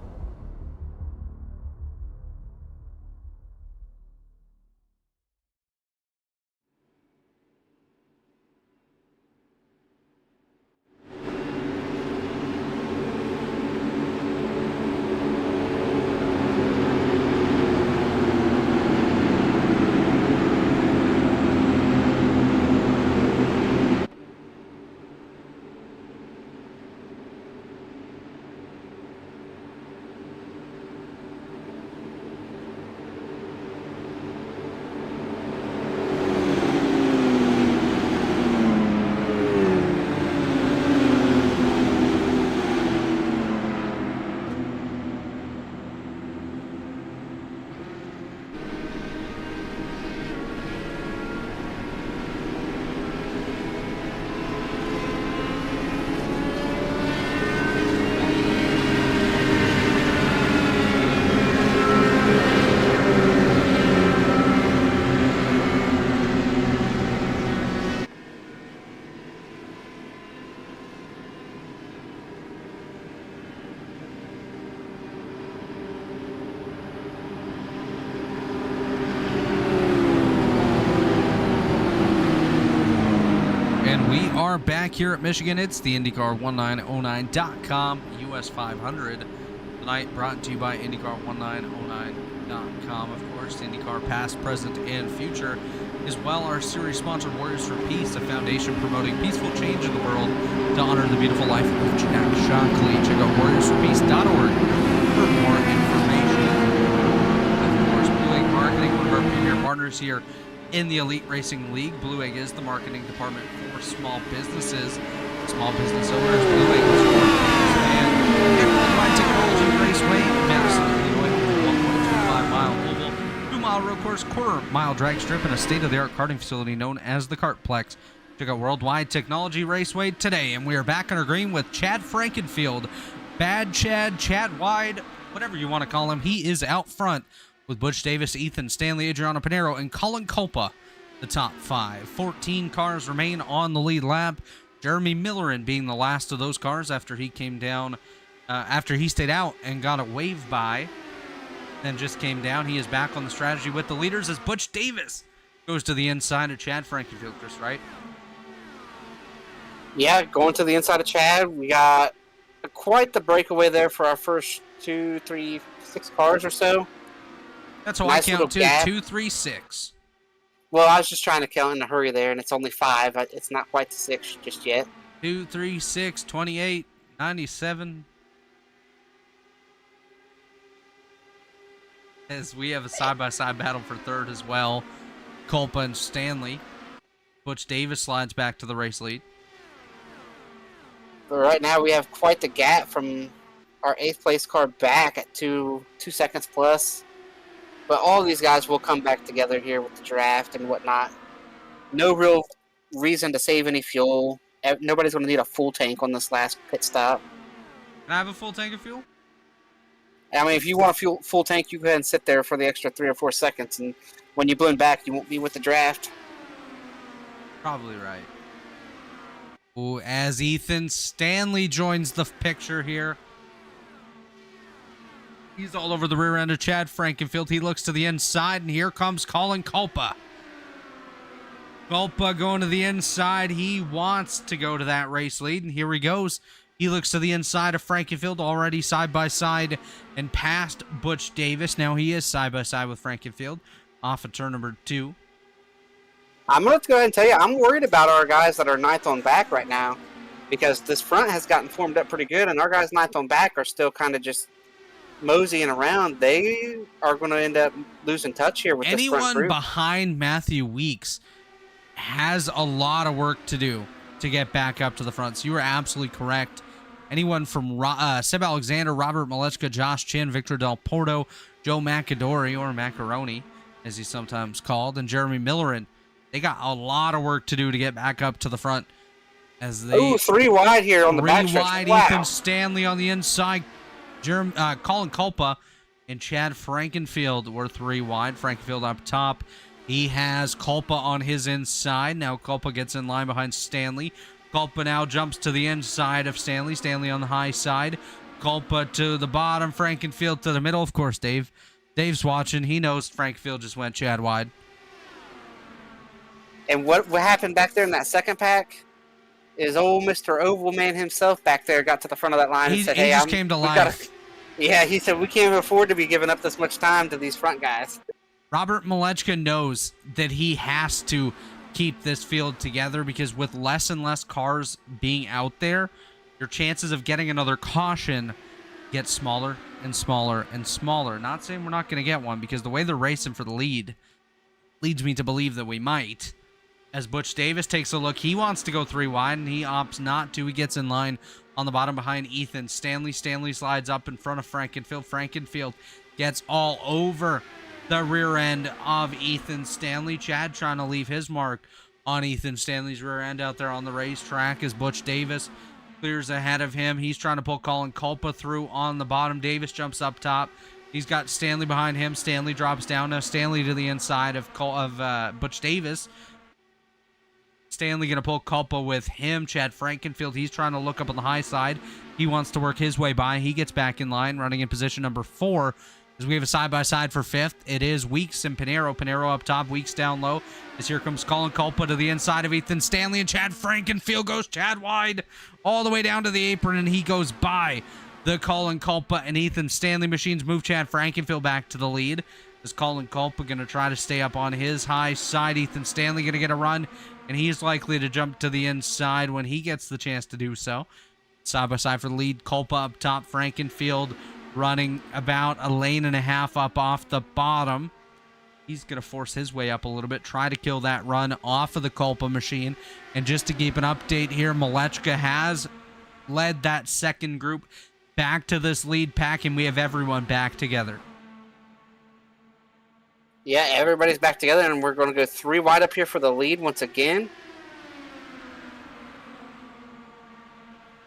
Back here at Michigan, it's the IndyCar1909.com US 500. Tonight brought to you by IndyCar1909.com. Of course, IndyCar past, present, and future. As well, our series sponsor, Warriors for Peace, a foundation promoting peaceful change in the world to honor the beautiful life of Jack Shockley. Check out warriorsforpeace.org for more information. Of course, Blue Egg Marketing, one of our premier partners here in the Elite Racing League. Blue Egg is the marketing department for small businesses, small business owners. Blue Egg is for and Worldwide Technology Raceway in Madison, Illinois, 1.25-mile oval, 2-mile road course, quarter-mile drag strip, and a state-of-the-art karting facility known as the Kartplex. Check out Worldwide Technology Raceway today, and we are back on our green with Chad Frankenfield. Bad Chad, Chad Wide, whatever you want to call him. He is out front with Butch Davis, Ethan Stanley, Adriano Pinero, and Colin Culpa, the top 5. 14 cars remain on the lead lap. Jeremy Millerin being the last of those cars after he came down, after he stayed out and got a wave by, then just came down. He is back on the strategy with the leaders as Butch Davis goes to the inside of Chad Frankenfield, Chris, right? Yeah, going to the inside of Chad. We got quite the breakaway there for our first 2, 3, 6 cars or so. That's how Nice I little count too. gap. 2, 3, 6. Well, I was just trying to count in a hurry there, and it's only 5. It's not quite to 6 just yet. 2, 3, 6, 28, 97. As we have a side-by-side battle for third as well. Culpa and Stanley. Butch Davis slides back to the race lead. But right now, we have quite the gap from our 8th place car back at 2 seconds plus. But all these guys will come back together here with the draft and whatnot. No real reason to save any fuel. Nobody's going to need a full tank on this last pit stop. Can I have a full tank of fuel? I mean, if you want a full tank, you go ahead and sit there for the extra 3 or 4 seconds. And when you blend back, you won't be with the draft. Probably right. Ooh, as Ethan Stanley joins the picture here. He's all over the rear end of Chad Frankenfield. He looks to the inside, and here comes Colin Culpa. Culpa going to the inside. He wants to go to that race lead, and here he goes. He looks to the inside of Frankenfield, already side by side and past Butch Davis. Now he is side by side with Frankenfield off of turn number 2. I'm going to go ahead and tell you, I'm worried about our guys that are 9th on back right now because this front has gotten formed up pretty good, and our guys 9th on back are still kind of just moseying around. They are going to end up losing touch here with this front Anyone group. behind Matthew Weeks has a lot of work to do to get back up to the front. So you are absolutely correct. Anyone from Seb Alexander, Robert Malechka, Josh Chin, Victor Del Porto, Joe Macadori, or Macaroni, as he's sometimes called, and Jeremy Millerin, they got a lot of work to do to get back up to the front. As they 3 wide here on the back 3 stretch. wide, Wow. Ethan Stanley on the inside, Colin Culpa and Chad Frankenfield were 3 wide. Frankenfield up top. He has Culpa on his inside. Now Culpa gets in line behind Stanley. Culpa now jumps to the inside of Stanley. Stanley on the high side. Culpa to the bottom. Frankenfield to the middle. Of course, Dave's watching. He knows Frankenfield just went Chad wide. And what happened back there in that second pack is old Mr. Oval Man himself back there got to the front of that line and said, he hey, just came to life. Yeah, he said, we can't afford to be giving up this much time to these front guys. Robert Malechka knows that he has to keep this field together because with less and less cars being out there, your chances of getting another caution get smaller and smaller and smaller. Not saying we're not going to get one because the way they're racing for the lead leads me to believe that we might. As Butch Davis takes a look, he wants to go 3 wide and he opts not to. He gets in line on the bottom behind Ethan Stanley. Stanley slides up in front of Frankenfield. Frankenfield gets all over the rear end of Ethan Stanley. Chad trying to leave his mark on Ethan Stanley's rear end out there on the racetrack as Butch Davis clears ahead of him. He's trying to pull Colin Culpa through on the bottom. Davis jumps up top. He's got Stanley behind him. Stanley drops down. Now Stanley to the inside of Butch Davis. Stanley going to pull Culpa with him. Chad Frankenfield, he's trying to look up on the high side. He wants to work his way by. He gets back in line, running in position number 4. As we have a side-by-side for 5th, it is Weeks and Pinero. Pinero up top, Weeks down low. As here comes Colin Culpa to the inside of Ethan Stanley, and Chad Frankenfield goes Chad wide all the way down to the apron, and he goes by the Colin Culpa and Ethan Stanley machines. Move Chad Frankenfield back to the lead. As Colin Culpa going to try to stay up on his high side. Ethan Stanley going to get a run, and he's likely to jump to the inside when he gets the chance to do so. Side-by-side for the lead, Culpa up top, Frankenfield running about a lane and a half up off the bottom. He's going to force his way up a little bit, try to kill that run off of the Culpa machine. And just to keep an update here, Malechka has led that second group back to this lead pack, and we have everyone back together. Yeah, everybody's back together, and we're going to go 3 wide up here for the lead once again.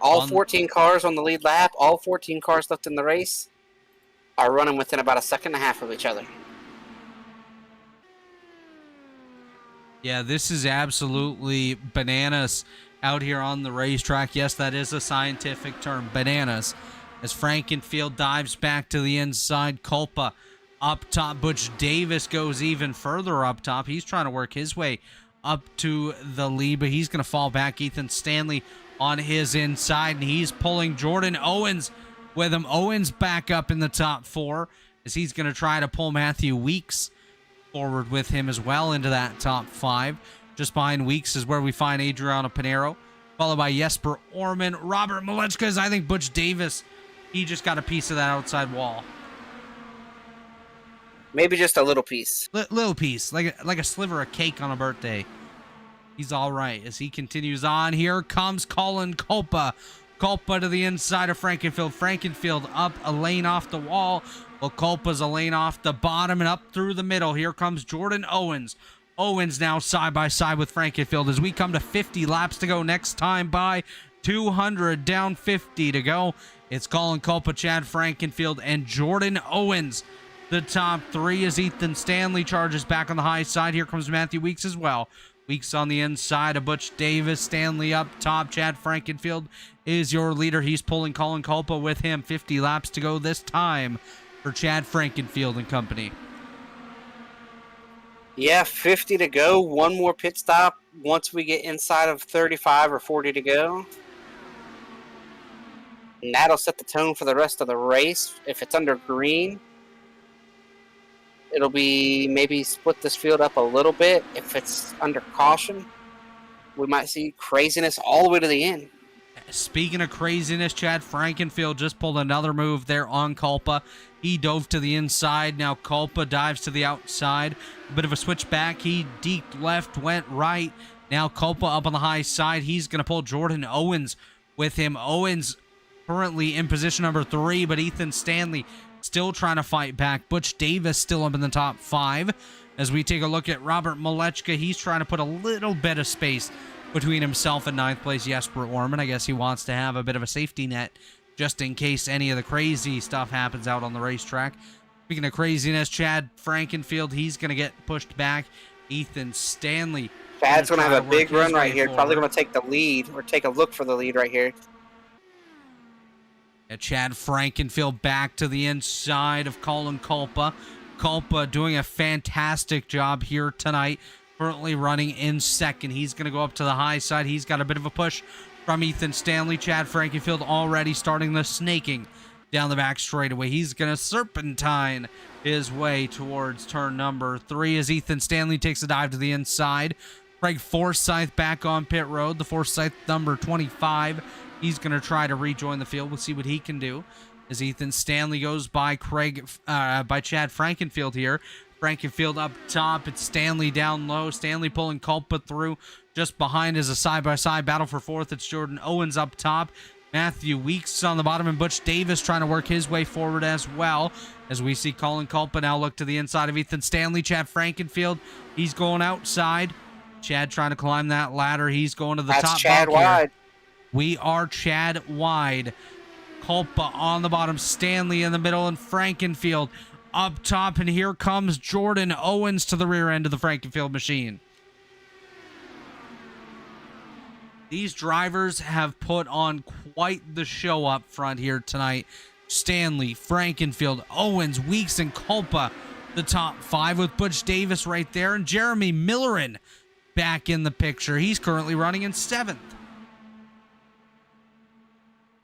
All 14 cars on the lead lap, all 14 cars left in the race are running within about a second and a half of each other. Yeah, this is absolutely bananas out here on the racetrack. Yes, that is a scientific term, bananas. As Frankenfield dives back to the inside, Culpa up top. Butch Davis goes even further up top. He's trying to work his way up to the lead, but he's going to fall back. Ethan Stanley on his inside, and he's pulling Jordan Owens with him. Owens back up in the top 4 as he's going to try to pull Matthew Weeks forward with him as well into that top 5. Just behind Weeks is where we find Adriano Pinero, followed by Jesper Orman. Robert Malechka, I think Butch Davis, he just got a piece of that outside wall. Maybe just a little piece. Little piece, like a sliver of cake on a birthday. He's all right as he continues on. Here comes Colin Culpa. Culpa to the inside of Frankenfield. Frankenfield up a lane off the wall. Well, Culpa's a lane off the bottom and up through the middle. Here comes Jordan Owens. Owens now side by side with Frankenfield as we come to 50 laps to go. Next time by 200, down 50 to go. It's Colin Culpa, Chad Frankenfield, and Jordan Owens. The top 3 as Ethan Stanley charges back on the high side. Here comes Matthew Weeks as well. Weeks on the inside of Butch Davis. Stanley up top. Chad Frankenfield is your leader. He's pulling Colin Culpa with him. 50 laps to go this time for Chad Frankenfield and company. Yeah, 50 to go. One more pit stop once we get inside of 35 or 40 to go. And that'll set the tone for the rest of the race. If it's under green, it'll be maybe split this field up a little bit. If it's under caution, we might see craziness all the way to the end. Speaking of craziness, Chad Frankenfield just pulled another move there on Culpa. He dove to the inside. Now Culpa dives to the outside. A bit of a switch back. He deep left, went right. Now Culpa up on the high side. He's going to pull Jordan Owens with him. Owens currently in position number 3, but Ethan Stanley still trying to fight back. Butch Davis still up in the top 5. As we take a look at Robert Malechka, he's trying to put a little bit of space between himself and 9th place Jesper Orman. I guess he wants to have a bit of a safety net just in case any of the crazy stuff happens out on the racetrack. Speaking of craziness, Chad Frankenfield, he's going to get pushed back. Ethan Stanley. Chad's going to have a big run right here. Forward. Probably going to take the lead or take a look for the lead right here. Chad Frankenfield back to the inside of Colin Culpa. Culpa doing a fantastic job here tonight. Currently running in second. He's going to go up to the high side. He's got a bit of a push from Ethan Stanley. Chad Frankenfield already starting the snaking down the back straightaway. He's going to serpentine his way towards turn number 3 as Ethan Stanley takes a dive to the inside. Craig Forsyth back on pit road. The Forsyth number 25. He's going to try to rejoin the field. We'll see what he can do as Ethan Stanley goes by by Chad Frankenfield here. Frankenfield up top. It's Stanley down low. Stanley pulling Culpa through. Just behind is a side-by-side battle for 4th. It's Jordan Owens up top. Matthew Weeks on the bottom, and Butch Davis trying to work his way forward as well. As we see Colin Culpa now look to the inside of Ethan Stanley. Chad Frankenfield, he's going outside. Chad trying to climb that ladder. He's going to the top. That's Chad bunk here. wide. We are Chad wide. Culpa on the bottom. Stanley in the middle, and Frankenfield up top. And here comes Jordan Owens to the rear end of the Frankenfield machine. These drivers have put on quite the show up front here tonight. Stanley, Frankenfield, Owens, Weeks, and Culpa, the top 5 with Butch Davis right there. And Jeremy Millerin back in the picture. He's currently running in 7th.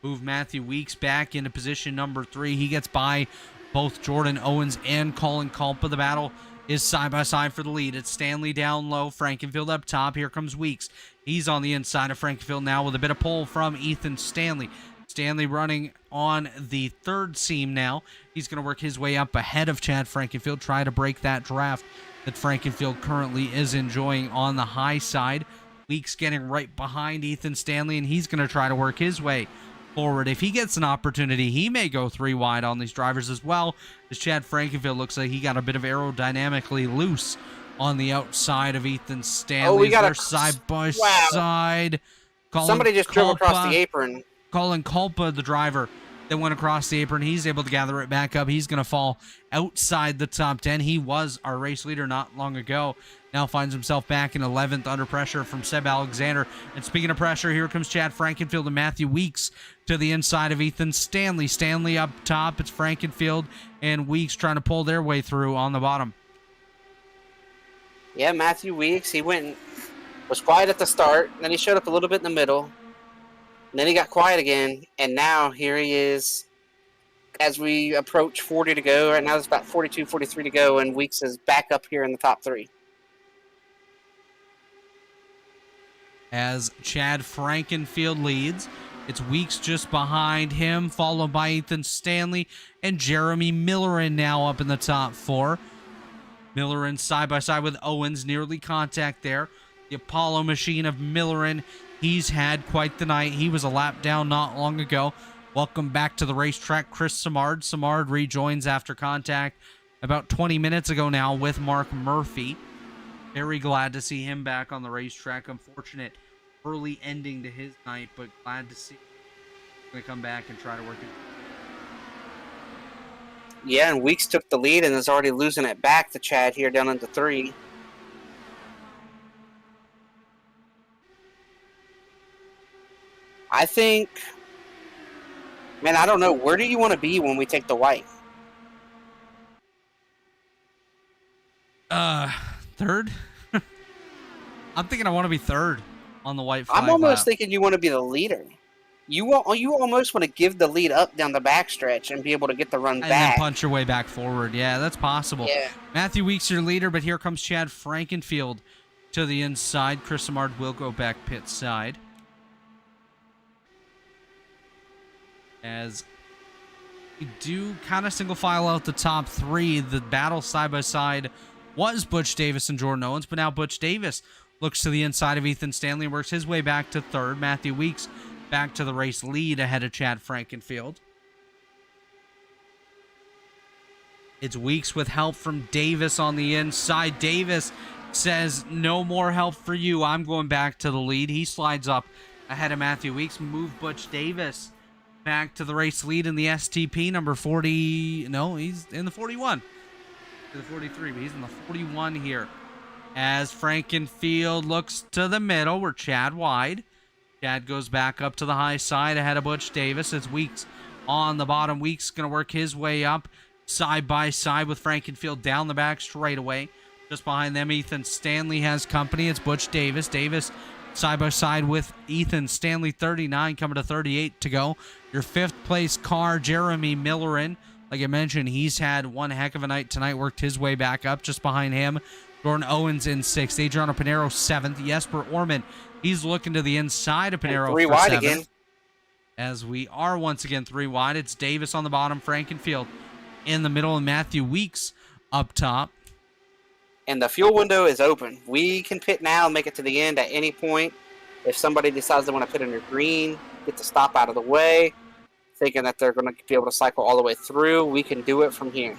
Move Matthew Weeks back into position number 3. He gets by both Jordan Owens and Colin Culpa. The battle is side by side for the lead. It's Stanley down low, Frankenfield up top. Here comes Weeks. He's on the inside of Frankenfield now with a bit of pull from Ethan Stanley. Stanley running on the 3rd seam now. He's going to work his way up ahead of Chad Frankenfield, try to break that draft that Frankenfield currently is enjoying on the high side. Weeks getting right behind Ethan Stanley, and he's going to try to work his way forward. If he gets an opportunity, he may go 3 wide on these drivers as well, as Chad Frankenfield looks like he got a bit of aerodynamically loose on the outside of Ethan Stanley. Oh, we got a side by wow. side. Somebody just drove across the apron. Colin Culpa, the driver, that went across the apron. He's able to gather it back up. He's going to fall outside the top 10. He was our race leader not long ago. Now finds himself back in 11th under pressure from Seb Alexander. And speaking of pressure, here comes Chad Frankenfield and Matthew Weeks to the inside of Ethan Stanley. Stanley up top. It's Frankenfield and Weeks trying to pull their way through on the bottom. Yeah, Matthew Weeks, he was quiet at the start, then he showed up a little bit in the middle, and then he got quiet again, and now here he is as we approach 40 to go. Right now it's about 42, 43 to go, and Weeks is back up here in the top 3. As Chad Frankenfield leads, it's Weeks just behind him, followed by Ethan Stanley and Jeremy Millerin now up in the top 4. Millerin side by side with Owens, nearly contact there. The Apollo machine of Millerin, he's had quite the night. He was a lap down not long ago. Welcome back to the racetrack, Chris Simard. Simard rejoins after contact about 20 minutes ago now with Mark Murphy. Very glad to see him back on the racetrack. Unfortunate early ending to his night, but glad to see him going to come back and try to work it. Yeah, and Weeks took the lead and is already losing it back to Chad here down into 3. I think, man, I don't know. Where do you want to be when we take the white? Third? I'm thinking I want to be third on the white flag I'm almost lap. thinking you want to be the leader. You almost want to give the lead up down the backstretch and be able to get the run And back. then punch your way back forward. Yeah, that's possible. Yeah. Matthew Weeks, your leader, but here comes Chad Frankenfield to the inside. Chris Simard will go back pit side. As we do kind of single file out the top 3, the battle side by side was Butch Davis and Jordan Owens, but now Butch Davis looks to the inside of Ethan Stanley, works his way back to 3rd. Matthew Weeks back to the race lead ahead of Chad Frankenfield. It's Weeks with help from Davis on the inside. Davis says, no more help for you. I'm going back to the lead. He slides up ahead of Matthew Weeks. Move Butch Davis back to the race lead in the STP number 40. No, he's in the 41. To the 43, but he's in the 41 here. As Frankenfield looks to the middle, we're Chad wide. Chad goes back up to the high side ahead of Butch Davis. It's Weeks on the bottom. Weeks going to work his way up side by side with Frankenfield down the back straight away. Just behind them, Ethan Stanley has company. It's Butch Davis. Davis side by side with Ethan Stanley, 39 coming to 38 to go. Your 5th place car, Jeremy Millerin. Like I mentioned, he's had one heck of a night tonight. Worked his way back up. Just behind him, Jordan Owens in 6th. Adriano Pinero 7th. Jesper Orman, he's looking to the inside of Pinero. 3 for wide 7th. again. As we are once again 3 wide. It's Davis on the bottom, Frankenfield in the middle, and Matthew Weeks up top. And the fuel window is open. We can pit now and make it to the end at any point. If somebody decides they want to pit under green, get the stop out of the way, thinking that they're going to be able to cycle all the way through, we can do it from here.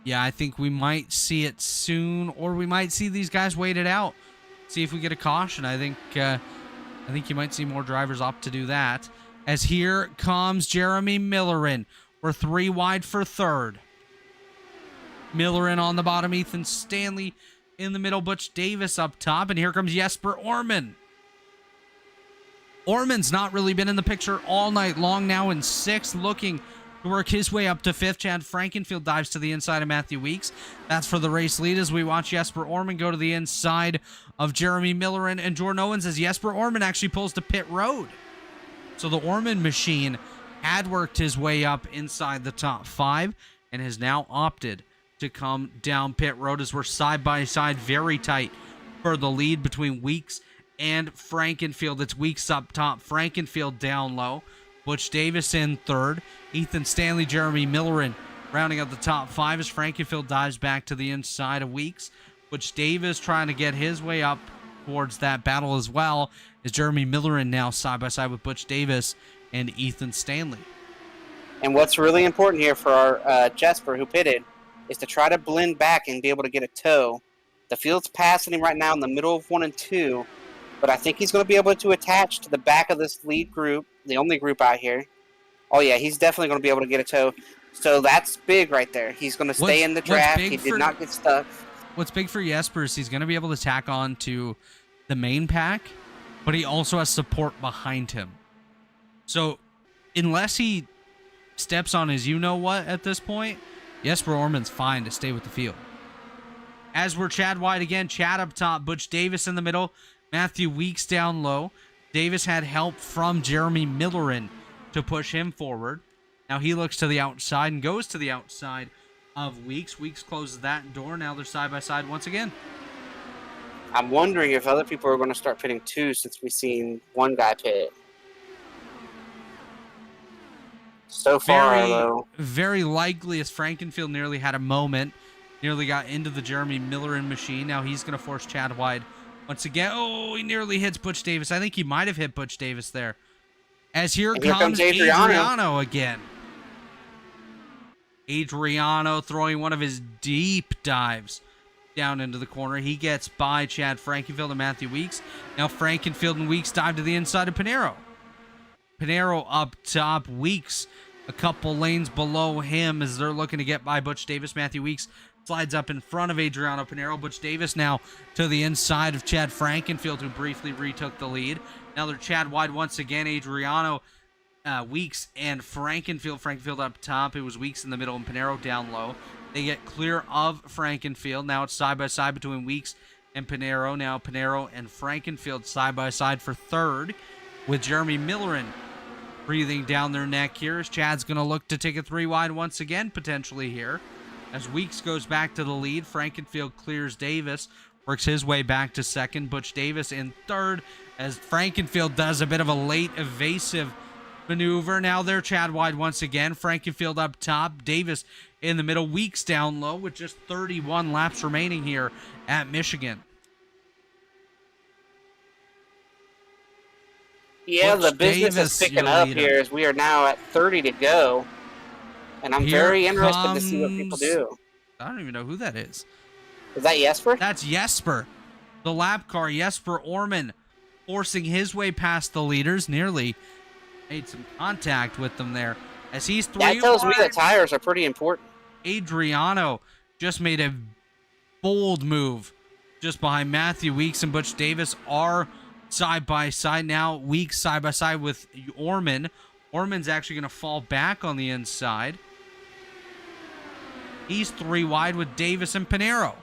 Yeah, I think we might see it soon, or we might see these guys wait it out. See if we get a caution. I think you might see more drivers opt to do that. As here comes Jeremy Millerin. We're 3 wide for 3rd. Millerin on the bottom, Ethan Stanley in the middle, Butch Davis up top, and here comes Jesper Orman. Orman's not really been in the picture all night long now in 6th, looking to work his way up to 5th. Chad Frankenfield dives to the inside of Matthew Weeks. That's for the race lead as we watch Jesper Orman go to the inside of Jeremy Millerin and Jordan Owens as Jesper Orman actually pulls to pit road. So the Orman machine had worked his way up inside the top 5 and has now opted to come down pit road as we're side by side, very tight for the lead between Weeks and Frankenfield. It's Weeks up top, Frankenfield down low. Butch Davis in 3rd. Ethan Stanley, Jeremy Millerin rounding out the top 5 as Frankenfield dives back to the inside of Weeks. Butch Davis trying to get his way up towards that battle as well as Jeremy Millerin now side by side with Butch Davis and Ethan Stanley. And what's really important here for our Jesper who pitted is to try to blend back and be able to get a tow. The field's passing him right now in the middle of 1 and 2, but I think he's going to be able to attach to the back of this lead group, the only group out here, Oh yeah, he's definitely going to be able to get a toe. So that's big right there. He's going to stay in the draft. He did not get stuck. What's big for Jesper is he's going to be able to tack on to the main pack, but he also has support behind him. So unless he steps on his you-know-what at this point, Jesper Orman's fine to stay with the field. As we're Chad wide again, Chad up top, Butch Davis in the middle, Matthew Weeks down low. Davis had help from Jeremy Millerin to push him forward. Now he looks to the outside and goes to the outside of Weeks. Weeks closes that door. Now they're side by side once again. I'm wondering if other people are going to start pitting two since we've seen one guy pit. So far, though. Very likely, as Frankenfield nearly had a moment, nearly got into the Jeremy Millerin machine. Now he's going to force Chad wide once again. Oh, he nearly hits Butch Davis. I think he might have hit Butch Davis there. As here comes Adriano again. Adriano throwing one of his deep dives down into the corner. He gets by Chad Frankenfield and Matthew Weeks. Now Frankenfield and Weeks dive to the inside of Pinero. Pinero up top. Weeks a couple lanes below him as they're looking to get by Butch Davis. Matthew Weeks slides up in front of Adriano Pinero. Butch Davis now to the inside of Chad Frankenfield, who briefly retook the lead. Now they're Chad wide once again. Adriano, Weeks, and Frankenfield. Frankenfield up top. It was Weeks in the middle and Pinero down low. They get clear of Frankenfield. Now it's side by side between Weeks and Pinero. Now Pinero and Frankenfield side by side for third, with Jeremy Millerin breathing down their neck here as Chad's going to look to take a 3 wide once again, potentially here. As Weeks goes back to the lead, Frankenfield clears Davis, works his way back to second. Butch Davis in third as Frankenfield does a bit of a late evasive maneuver. Now they're Chad wide once again. Frankenfield up top, Davis in the middle, Weeks down low with just 31 laps remaining here at Michigan. Yeah, Butch the business Davis, is picking your up leader. here as we are now at 30 to go. And I'm Here very interested to see what people comes- do. I don't even know who that is. Is that Jesper? That's Jesper. The lap car, Jesper Orman, forcing his way past the leaders. Nearly made some contact with them there. As he's 3 That tells me wide. that tires are pretty important. Adriano just made a bold move just behind Matthew. Weeks and Butch Davis are side by side now. Weeks side by side with Orman. Orman's actually going to fall back on the inside. He's 3 wide with Davis and Pinero.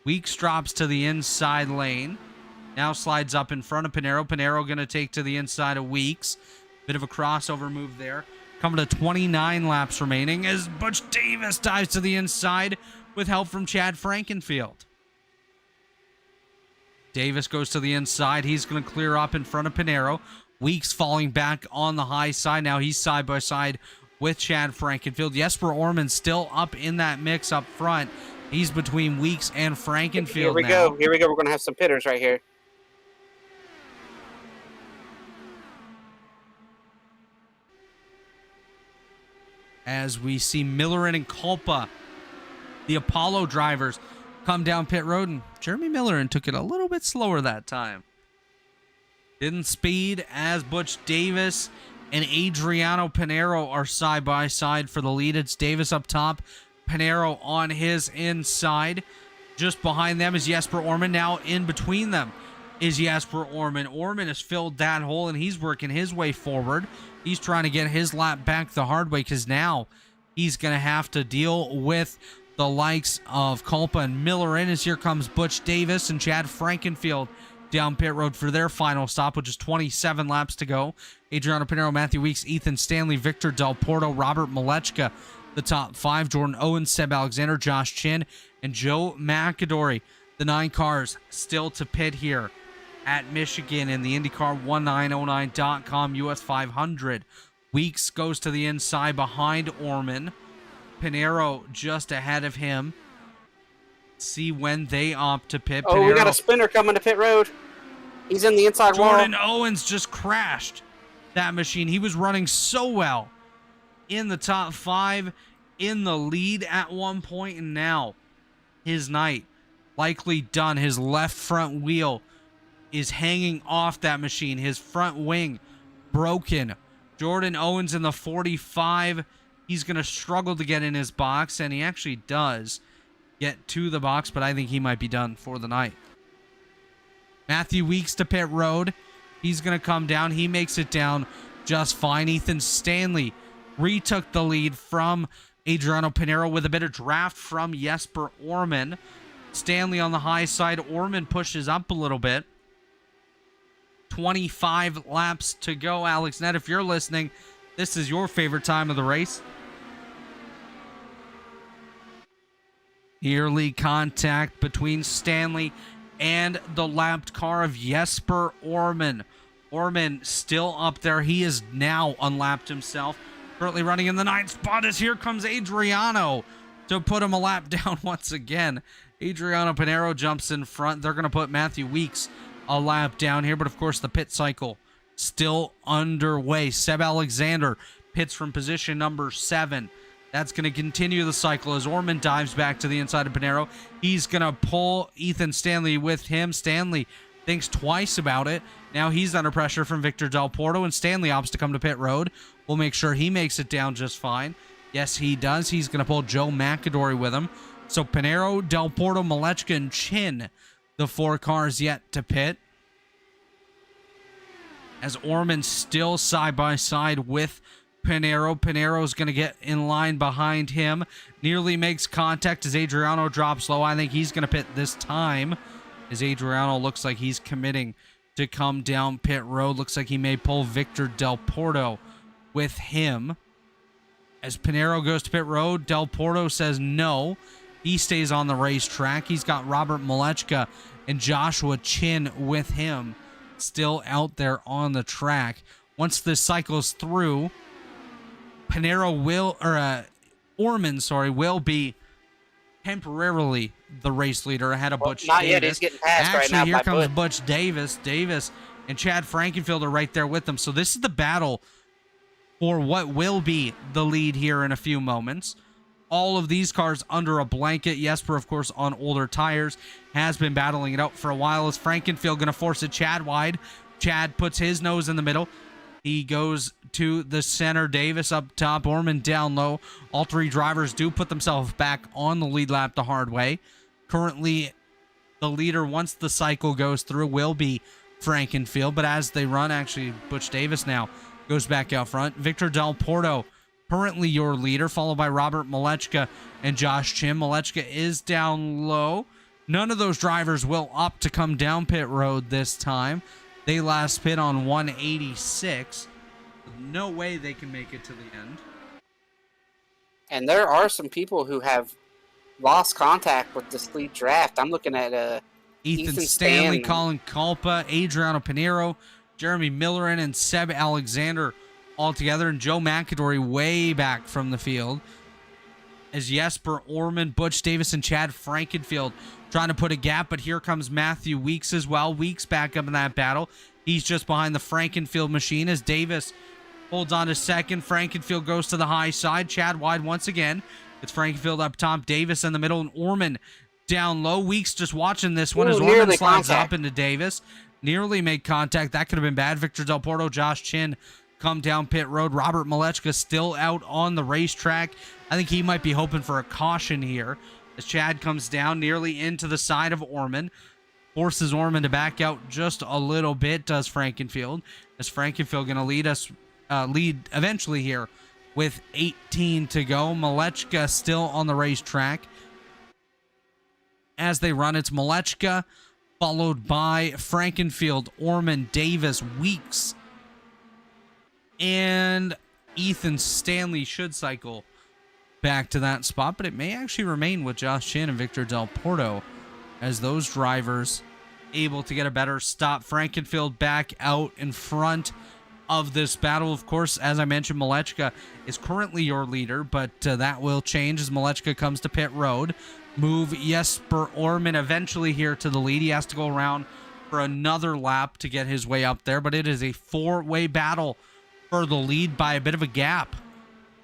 Weeks drops to the inside lane. Now slides up in front of Pinero. Pinero going to take to the inside of Weeks. Bit of a crossover move there. Coming to 29 laps remaining as Butch Davis dives to the inside with help from Chad Frankenfield. Davis goes to the inside. He's going to clear up in front of Pinero. Weeks falling back on the high side. Now he's side by side with Chad Frankenfield. Jesper Orman still up in that mix up front. He's between Weeks and Frankenfield Here we now. go. Here we go. We're going to have some pitters right here. As we see Millerin and Culpa, the Apollo drivers, come down pit road, and Jeremy Millerin took it a little bit slower that time. Didn't speed as Butch Davis and Adriano Pinero are side by side for the lead. It's Davis up top, Pinero on his inside. Just behind them is Jesper Orman. Now in between them is Jesper Orman. Orman has filled that hole, and he's working his way forward. He's trying to get his lap back the hard way because now he's going to have to deal with the likes of Culpa and Millerin as here comes Butch Davis and Chad Frankenfield down pit road for their final stop, which is 27 laps to go. Adriano Pinero, Matthew Weeks, Ethan Stanley, Victor Del Porto, Robert Malechka, the top 5, Jordan Owens, Seb Alexander, Josh Chin, and Joe McAdory. The 9 cars still to pit here at Michigan in the IndyCar1909.com US 500. Weeks goes to the inside behind Orman. Pinero just ahead of him. See when they opt to pit. Oh, Pinero, we got a spinner coming to pit road. He's in the inside wall. Jordan Owens just crashed that machine. He was running so well in the top 5, in the lead at one point, and now his night likely done. His left front wheel is hanging off that machine. His front wing broken Jordan Owens in the 45. He's going to struggle to get in his box, and he actually does get to the box, but I think he might be done for the night. Matthew Weeks to pit road. He's going to come down. He makes it down just fine. Ethan Stanley retook the lead from Adriano Pinero with a bit of draft from Jesper Orman. Stanley on the high side. Orman pushes up a little bit. 25 laps to go. Alex Nett, if you're listening, this is your favorite time of the race. Early contact between Stanley and the lapped car of Jesper Orman. Orman still up there. He is now unlapped himself. Currently running in the 9th spot as here comes Adriano to put him a lap down once again. Adriano Pinero jumps in front. They're going to put Matthew Weeks a lap down here, but of course the pit cycle still underway. Seb Alexander pits from position number 7. That's going to continue the cycle as Orman dives back to the inside of Pinero. He's going to pull Ethan Stanley with him. Stanley thinks twice about it. Now he's under pressure from Victor Del Porto, and Stanley opts to come to pit road. We'll make sure he makes it down just fine. Yes, he does. He's going to pull Joe McAdory with him. So Pinero, Del Porto, Malechka, and Chin, the 4 cars yet to pit. As Orman still side by side with Pinero. Pinero's going to get in line behind him. Nearly makes contact as Adriano drops low. I think he's going to pit this time, as Adriano looks like he's committing to come down pit road. Looks like he may pull Victor Del Porto with him. As Pinero goes to pit road, Del Porto says no. He stays on the racetrack. He's got Robert Malechka and Joshua Chin with him, still out there on the track. Once this cycles through, Orman will be temporarily the race leader ahead of Butch not Davis. yet. He's getting passed right now Here by comes Butch. Butch Davis. Davis and Chad Frankenfield are right there with them. So this is the battle for what will be the lead here in a few moments. All of these cars under a blanket. Jesper, of course, on older tires, has been battling it out for a while. Is Frankenfield going to force it Chad wide? Chad puts his nose in the middle. He goes to the center. Davis up top. Orman down low. All 3 drivers do put themselves back on the lead lap the hard way. Currently, the leader, once the cycle goes through, will be Frankenfield. But as they run, actually, Butch Davis now goes back out front. Victor Del Porto, currently your leader, followed by Robert Malechka and Josh Chin. Malechka is down low. None of those drivers will opt to come down pit road this time. They last pit on 186. No way they can make it to the end. And there are some people who have lost contact with this lead draft. I'm looking at Ethan Stanley, Colin Culpa, Adriano Pinero, Jeremy Millerin, and Seb Alexander all together, and Joe McAdory way back from the field. As Jesper Orman, Butch Davis, and Chad Frankenfield trying to put a gap, but here comes Matthew Weeks as well. Weeks back up in that battle. He's just behind the Frankenfield machine as Davis holds on to second. Frankenfield goes to the high side. Chad wide once again. It's Frankenfield up top, Davis in the middle, and Orman down low. Weeks just watching this one as Orman slides up into Davis. Nearly made contact. That could have been bad. Victor Del Porto, Josh Chin come down pit road. Robert Malechka still out on the racetrack. I think he might be hoping for a caution here as Chad comes down nearly into the side of Orman. Forces Orman to back out just a little bit, does Frankenfield. As Frankenfield going to lead eventually here with 18 to go. Malechka still on the racetrack. As they run, it's Malechka, followed by Frankenfield, Orman, Davis, Weeks, and Ethan Stanley should cycle back to that spot, but it may actually remain with Josh Chin and Victor Del Porto as those drivers able to get a better stop. Frankenfield back out in front of this battle. Of course, as I mentioned, Malechka is currently your leader, but that will change as Malechka comes to pit road. Move Jesper Orman eventually here to the lead. He has to go around for another lap to get his way up there, but it is a 4-way battle for the lead by a bit of a gap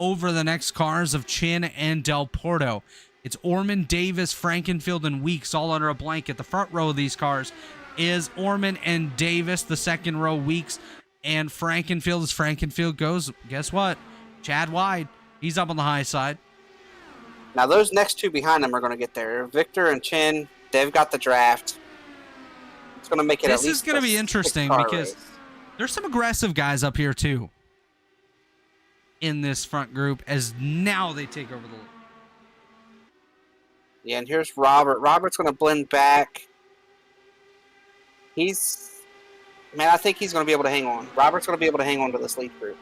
over the next cars of Chin and Del Porto. It's Orman, Davis, Frankenfield, and Weeks all under a blanket. The front row of these cars is Orman and Davis. The second row, Weeks And Frankenfield, as Frankenfield goes, guess what? Chad wide. He's up on the high side. Now, those next two behind him are going to get there. Victor and Chin, they've got the draft. It's going to make it This at least is going to a be interesting six-car because race. there's some aggressive guys up here, too, in this front group, as now they take over the lead. Yeah, and here's Robert. Robert's going to blend back. I think he's going to be able to hang on. Robert's going to be able to hang on to this lead group.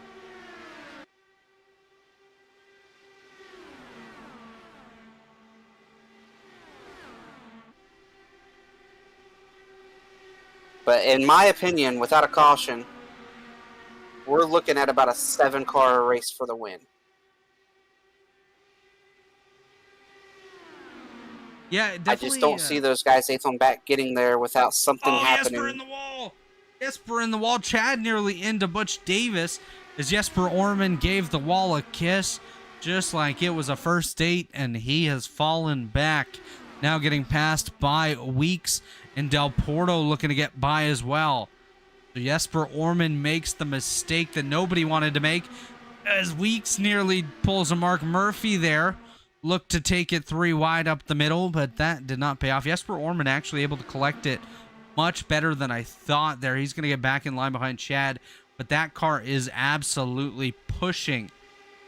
But in my opinion, without a caution, we're looking at about a 7-car race for the win. Yeah, definitely. I just don't see those guys 8th on back getting there without something happening. Jesper in the wall. Jesper in the wall. Chad nearly into Butch Davis as Jesper Orman gave the wall a kiss just like it was a first date, and he has fallen back. Now getting passed by Weeks, and Del Porto looking to get by as well. So Jesper Orman makes the mistake that nobody wanted to make as Weeks nearly pulls a Mark Murphy there. Looked to take it 3 wide up the middle, but that did not pay off. Jesper Orman actually able to collect it much better than I thought there. He's going to get back in line behind Chad, but that car is absolutely pushing.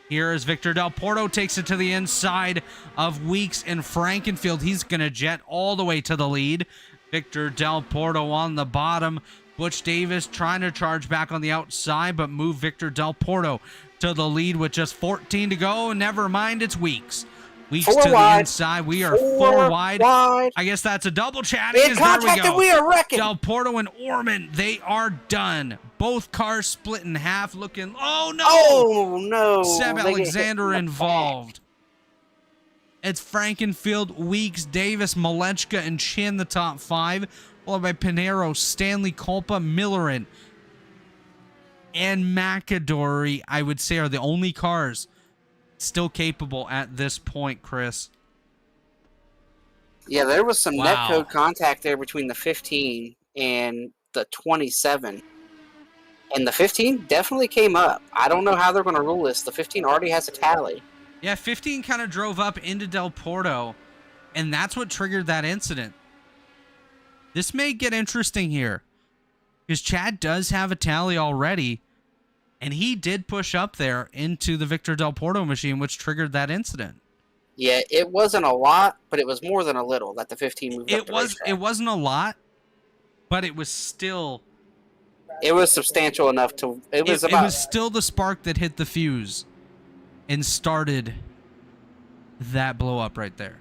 Here is Victor Del Porto, takes it to the inside of Weeks and Frankenfield. He's going to jet all the way to the lead. Victor Del Porto on the bottom. Butch Davis trying to charge back on the outside, but move Victor Del Porto to the lead with just 14 to go. Never mind, it's Weeks. Weeks 4 to wide. the inside. We are 4 wide. I guess that's a double chat. In contact, and we are wrecking. Del Porto and Orman, they are done. Both cars split in half, looking. Oh no! Oh no! Seb They get hit Alexander in the involved. It's Frankenfield, Weeks, Davis, Malechka, and Chin, the top 5, followed by Pinero, Stanley, Culpa, Millerin, and McAdory, I would say, are the only cars still capable at this point, Chris. Yeah, there was some Wow. netcode contact there between the 15 and the 27. And the 15 definitely came up. I don't know how they're going to rule this. The 15 already has a tally. Yeah, 15 kind of drove up into Del Porto, and that's what triggered that incident. This may get interesting here, because Chad does have a tally already, and he did push up there into the Victor Del Porto machine, which triggered that incident. Yeah, it wasn't a lot, but it was more than a little that the 15 moved up the racetrack. It wasn't a lot, but it was still... It was substantial enough to... It was It was still the spark that hit the fuse and started that blow up right there.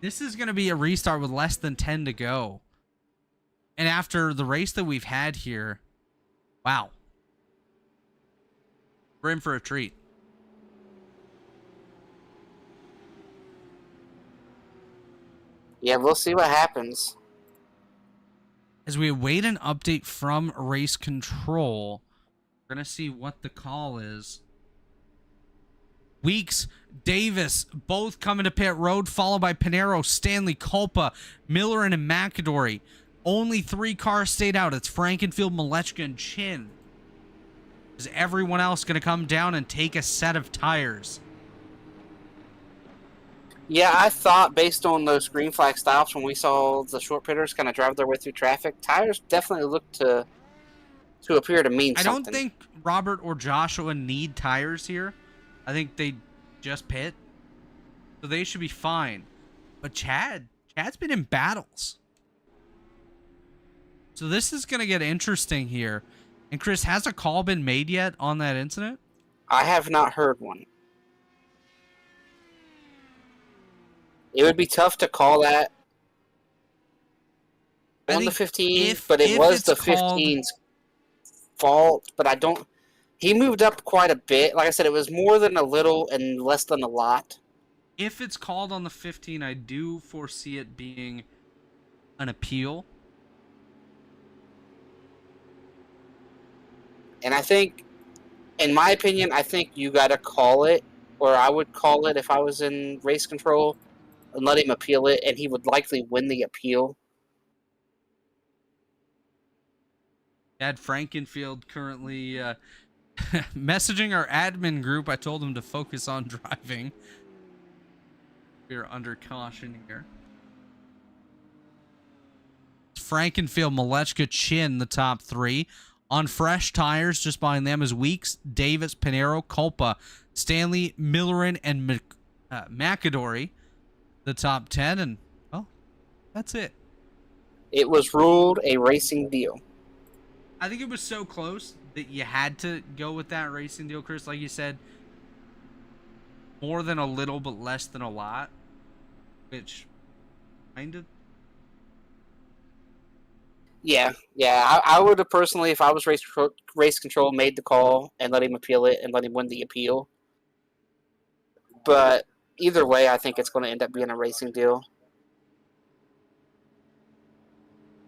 This is going to be a restart with less than 10 to go. And after the race that we've had here, wow. We're in for a treat. Yeah, we'll see what happens. As we await an update from Race Control, we're going to see what the call is. Weeks, Davis, both coming to pit road, followed by Pinero, Stanley, Culpa, Miller, and McAdory. Only 3 cars stayed out. It's Frankenfield, Malechka, and Chin. Is everyone else going to come down and take a set of tires? Yeah, I thought based on those green flag stops when we saw the short pitters kind of drive their way through traffic, tires definitely look to appear to mean something. I don't think Robert or Joshua need tires here. I think they just pit. So they should be fine. But Chad's been in battles. So this is going to get interesting here. And Chris, has a call been made yet on that incident? I have not heard one. It would be tough to call that I on the think 15, but it was the 15's fault. But I don't... He moved up quite a bit. Like I said, it was more than a little and less than a lot. If it's called on the 15, I do foresee it being an appeal. And I think, in my opinion, I think you got to call it, or I would call it if I was in race control, and let him appeal it, and he would likely win the appeal. Chad Frankenfield currently messaging our admin group. I told him to focus on driving. We're under caution here. Frankenfield, Malechka, Chin, the top three. On fresh tires, just behind them is Weeks, Davis, Pinero, Culpa, Stanley, Millerin, and McAdory, the top 10. And, well, that's it. It was ruled a racing deal. I think it was so close that you had to go with that racing deal, Chris. Like you said, more than a little, but less than a lot. Which, kind of. Yeah. I would have personally, if I was race control, made the call and let him appeal it and let him win the appeal. But either way, I think it's going to end up being a racing deal.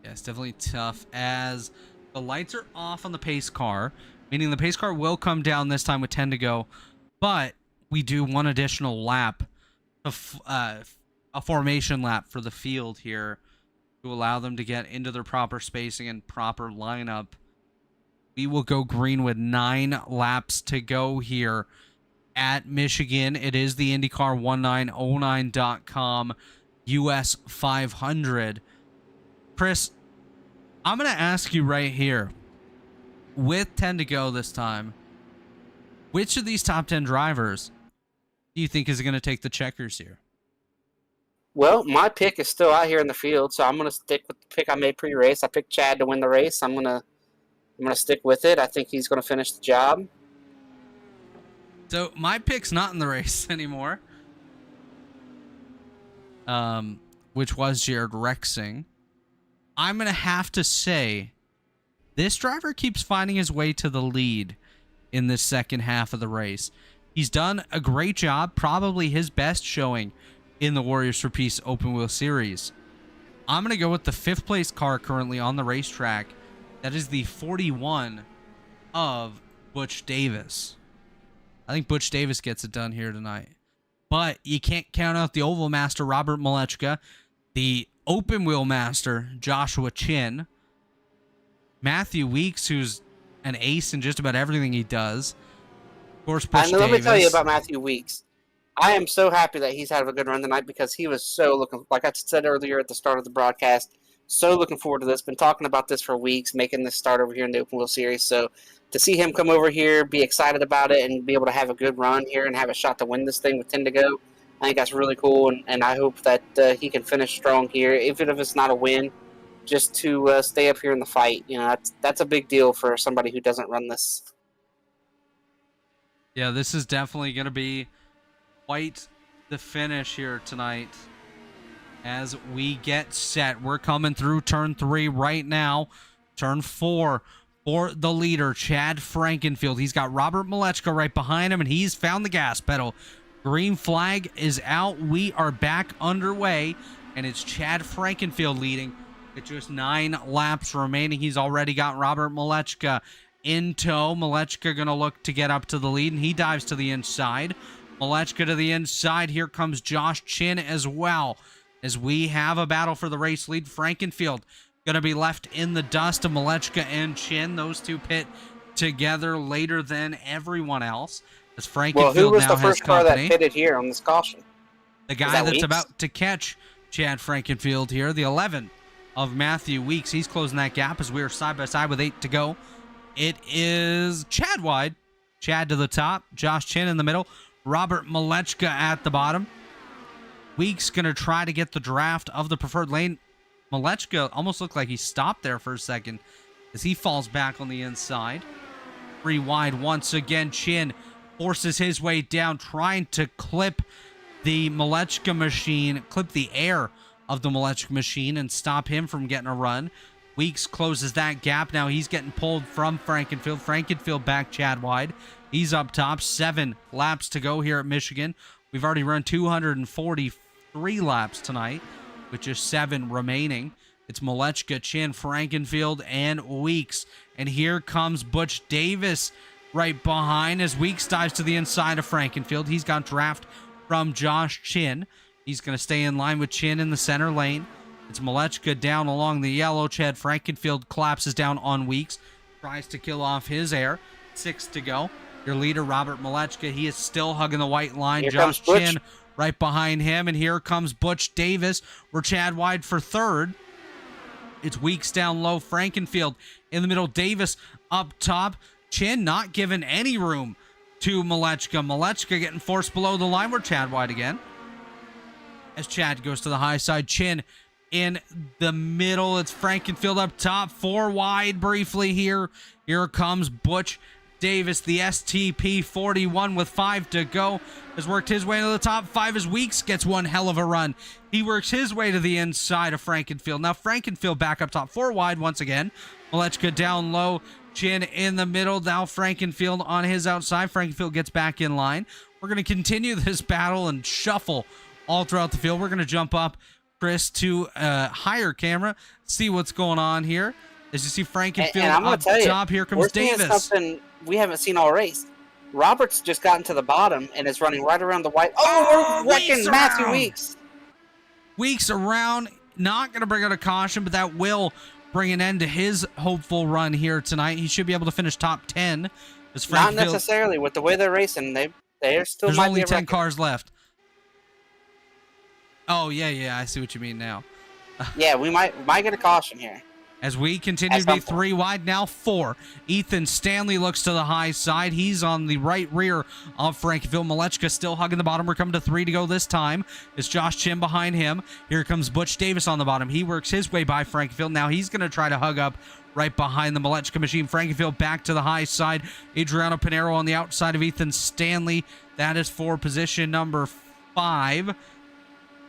Yeah, it's definitely tough as the lights are off on the pace car, meaning the pace car will come down this time with 10 to go, but we do one additional lap, a formation lap for the field here to allow them to get into their proper spacing and proper lineup. We will go green with 9 laps to go here at Michigan. It is the IndyCar 1909.com US 500. Chris, I'm going to ask you right here, with 10 to go this time, which of these top 10 drivers do you think is going to take the checkers here? Well, my pick is still out here in the field, so I'm going to stick with the pick I made pre-race. I picked Chad to win the race. I'm going to stick with it. I think he's going to finish the job. So my pick's not in the race anymore, which was Jared Rexing. I'm going to have to say this driver keeps finding his way to the lead in this second half of the race. He's done a great job, probably his best showing in the Warriors for Peace Open Wheel Series. I'm going to go with the 5th place car currently on the racetrack. That is the 41 of Butch Davis. I think Butch Davis gets it done here tonight. But you can't count out the Oval Master, Robert Malechka, the Open Wheel Master, Joshua Chin, Matthew Weeks, who's an ace in just about everything he does. Of course, Butch Davis. Let me tell you about Matthew Weeks. I am so happy that he's had a good run tonight because he was so looking, like I said earlier at the start of the broadcast, so looking forward to this. Been talking about this for weeks, making this start over here in the Open Wheel Series. So to see him come over here, be excited about it, and be able to have a good run here and have a shot to win this thing with 10 to go, I think that's really cool. And I hope that he can finish strong here, even if it's not a win, just to stay up here in the fight. You know, that's a big deal for somebody who doesn't run this. Yeah, this is definitely going to be quite the finish here tonight as we get set. We're coming through turn 3 right now. Turn 4 for the leader, Chad Frankenfield. He's got Robert Malechka right behind him, and he's found the gas pedal. Green flag is out. We are back underway, and it's Chad Frankenfield leading with just 9 laps remaining. He's already got Robert Malechka in tow. Malechka going to look to get up to the lead, and he dives to the inside. Malechka to the inside. Here comes Josh Chin as well, as we have a battle for the race lead. Frankenfield going to be left in the dust of Malechka and Chin. Those two pit together later than everyone else, as Frankenfield well, who was now the first has car company. that pitted here on this caution? The guy that's about to catch Chad Frankenfield here, the 11 of Matthew Weeks. He's closing that gap as we are side by side with 8 to go. It is Chad wide. Chad to the top. Josh Chin in the middle. Robert Malechka at the bottom. Weeks going to try to get the draft of the preferred lane. Malechka almost looked like he stopped there for a second as he falls back on the inside. 3 wide once again. Chin forces his way down, trying to clip the Malechka machine, clip the air of the Malechka machine and stop him from getting a run. Weeks closes that gap. Now he's getting pulled from Frankenfield. Frankenfield back Chad wide. He's up top. 7 laps to go here at Michigan. We've already run 243 laps tonight with just 7 remaining. It's Malechka, Chin, Frankenfield, and Weeks. And here comes Butch Davis right behind as Weeks dives to the inside of Frankenfield. He's got draft from Josh Chin. He's going to stay in line with Chin in the center lane. It's Malechka down along the yellow. Chad Frankenfield collapses down on Weeks. tries to kill off his air. 6 to go. Your leader, Robert Malechka, he is still hugging the white line. Here Josh comes Butch. Chin right behind him. And here comes Butch Davis. We're Chad wide for third. It's Weeks down low. Frankenfield in the middle. Davis up top. Chin not giving any room to Malechka. Malechka getting forced below the line. We're Chad wide again. As Chad goes to the high side. Chin in the middle. It's Frankenfield up top. 4 wide briefly here. Here comes Butch Davis, the STP 41 with 5 to go, has worked his way to the top 5 as Weeks gets one hell of a run. He works his way to the inside of Frankenfield. Now Frankenfield back up top, 4 wide once again. Malechka down low, Chin in the middle. Now Frankenfield on his outside. Frankenfield gets back in line. We're going to continue this battle and shuffle all throughout the field. We're going to jump up, Chris, to a higher camera, see what's going on here. As you see Frankenfield and I'm gonna up tell you, top, here comes we're seeing Davis. something we haven't seen all race. Roberts just gotten to the bottom and is running right around the white. Oh, We're wrecking Weeks Matthew around. Weeks. Weeks around, not going to bring out a caution, but that will bring an end to his hopeful run here tonight. He should be able to finish top 10. As Not Frankenfield, necessarily with the way they're racing. They're still there's might only be a 10 wreck. cars left. Oh, yeah, I see what you mean now. Yeah, we might get a caution here. As we continue At to be some point. 3 wide, now 4. Ethan Stanley looks to the high side. He's on the right rear of Frankenfield. Malechka still hugging the bottom. We're coming to 3 to go this time. It's Josh Chin behind him. Here comes Butch Davis on the bottom. He works his way by Frankenfield. Now he's going to try to hug up right behind the Malechka machine. Frankenfield back to the high side. Adriano Pinero on the outside of Ethan Stanley. That is for position number 5.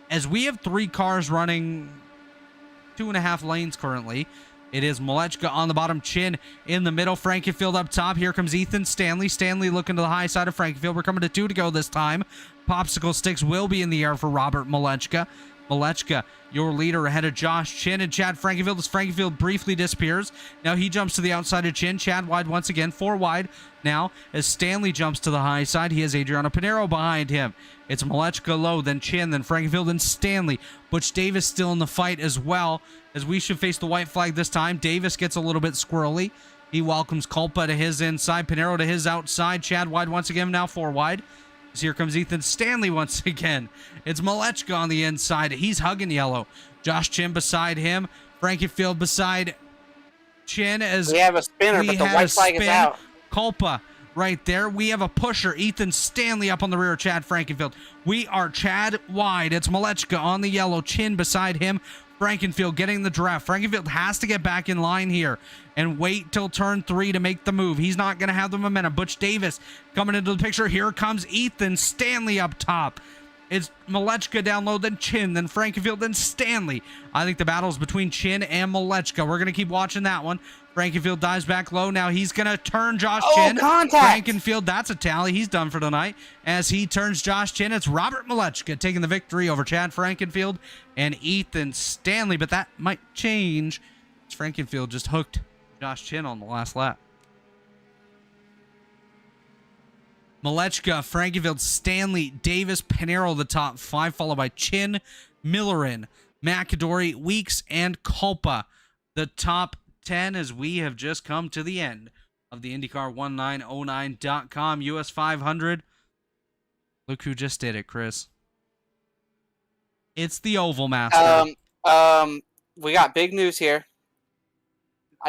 As we have 3 cars running 2.5 lanes currently. It is Malechka on the bottom, Chin in the middle, Frankenfield up top. Here comes Ethan Stanley. Stanley looking to the high side of Frankenfield. We're coming to 2 to go this time. Popsicle sticks will be in the air for Robert Malechka. Malechka, your leader, ahead of Josh Chin and Chad Frankenfield as Frankenfield briefly disappears. Now he jumps to the outside of Chin. Chad wide once again, 4 wide now as Stanley jumps to the high side. He has Adriano Pinero behind him. It's Malechka low, then Chin, then Frankenfield, then Stanley. Butch Davis still in the fight as well, as we should face the white flag this time. Davis gets a little bit squirrely. He welcomes Culpa to his inside, Pinero to his outside. Chad wide once again, now 4 wide. So here comes Ethan Stanley once again. It's Malechka on the inside. He's hugging yellow. Josh Chin beside him. Frankenfield beside Chin as We have a spinner, we but the had white a flag is spin. out. Culpa right there. We have a pusher. Ethan Stanley up on the rear of Chad Frankenfield. We are Chad wide. It's Malechka on the yellow. Chin beside him. Frankenfield getting the draft. Frankenfield has to get back in line here and wait till turn 3 to make the move. He's not going to have the momentum. Butch Davis coming into the picture. Here comes Ethan Stanley up top. It's Malechka down low, then Chin, then Frankenfield, then Stanley. I think the battle is between Chin and Malechka. We're going to keep watching that one. Frankenfield dives back low. Now he's going to turn Josh Chin. Contact! Frankenfield, that's a tally. He's done for tonight. As he turns Josh Chin, it's Robert Malechka taking the victory over Chad Frankenfield and Ethan Stanley. But that might change. As Frankenfield just hooked Josh Chin on the last lap. Malechka, Frankenfield, Stanley, Davis, Pinero, the top 5, followed by Chin, Millerin, McAdory, Weeks, and Culpa. The top 10 as we have just come to the end of the IndyCar1909.com US 500. Look who just did it, Chris. It's the Oval Master. We got big news here.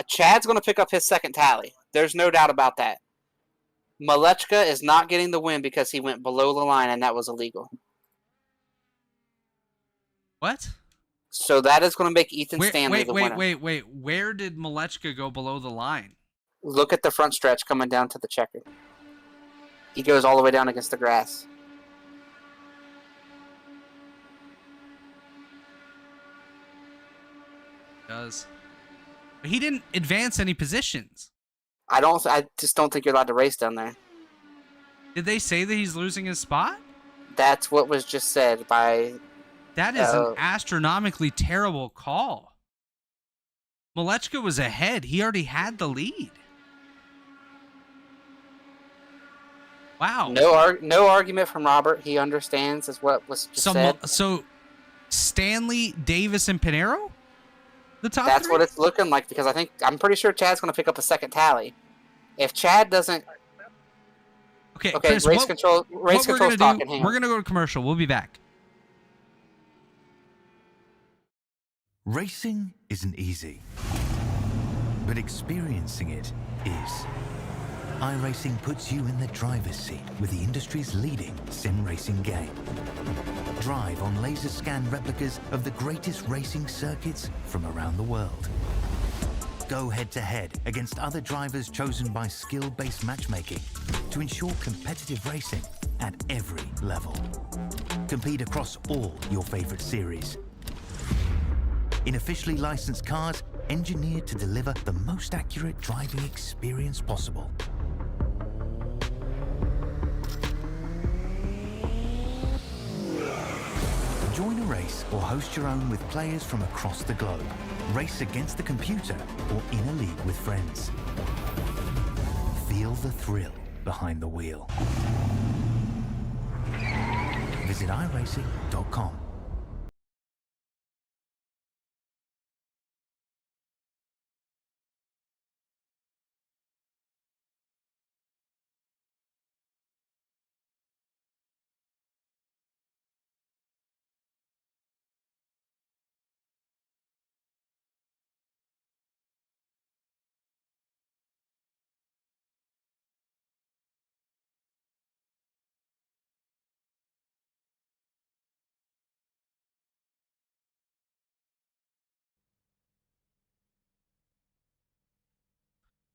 Chad's going to pick up his second tally. There's no doubt about that. Malechka is not getting the win because he went below the line, and that was illegal. What? So that is going to make Ethan Stanley the winner. Wait. Where did Malechka go below the line? Look at the front stretch coming down to the checker. He goes all the way down against the grass. Does. But he didn't advance any positions. I just don't think you're allowed to race down there. Did they say that he's losing his spot? That's what was just said by... That is an astronomically terrible call. Malechka was ahead. He already had the lead. Wow. No argument from Robert. He understands is what was just said. So Stanley, Davis, and Pinero? The top That's three? what it's looking like because I'm pretty sure Chad's going to pick up a second tally. If Chad doesn't, Okay, okay, Chris, race what control's we're gonna talking. do? Hang We're on. gonna go to commercial. We'll be back. Racing isn't easy, but experiencing it is. iRacing puts you in the driver's seat with the industry's leading sim racing game. Drive on laser scan replicas of the greatest racing circuits from around the world. Go head-to-head against other drivers chosen by skill-based matchmaking to ensure competitive racing at every level. Compete across all your favorite series. In officially licensed cars, engineered to deliver the most accurate driving experience possible. Join a race or host your own with players from across the globe. Race against the computer or in a league with friends. Feel the thrill behind the wheel. Visit iRacing.com.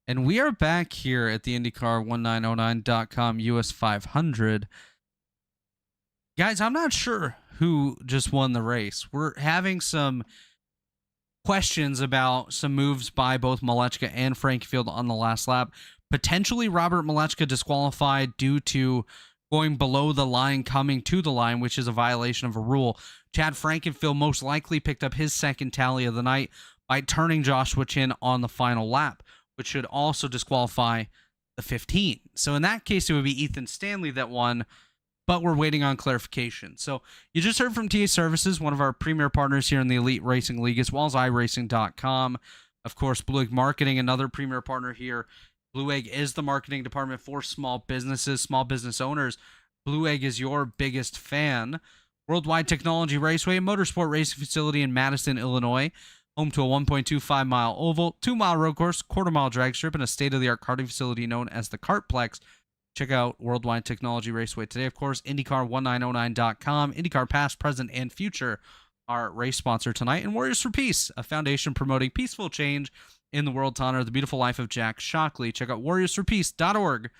And we are back here at the IndyCar1909.com US 500. Guys, I'm not sure who just won the race. We're having some questions about some moves by both Malechka and Frankenfield on the last lap. Potentially Robert Malechka disqualified due to going below the line, coming to the line, which is a violation of a rule. Chad Frankenfield most likely picked up his second tally of the night by turning Joshua Chin on the final lap, which should also disqualify the 15. So in that case, it would be Ethan Stanley that won, but we're waiting on clarification. So you just heard from TA Services, one of our premier partners here in the Elite Racing League, as well as iRacing.com. Of course, Blue Egg Marketing, another premier partner here. Blue Egg is the marketing department for small businesses, small business owners. Blue Egg is your biggest fan. Worldwide Technology Raceway, motorsport racing facility in Madison, Illinois. Home to a 1.25-mile oval, 2-mile road course, quarter-mile drag strip, and a state-of-the-art karting facility known as the Kartplex. Check out Worldwide Technology Raceway today. Of course, IndyCar1909.com. IndyCar past, present, and future, our race sponsor tonight. And Warriors for Peace, a foundation promoting peaceful change in the world to honor the beautiful life of Jack Shockley. Check out warriorsforpeace.org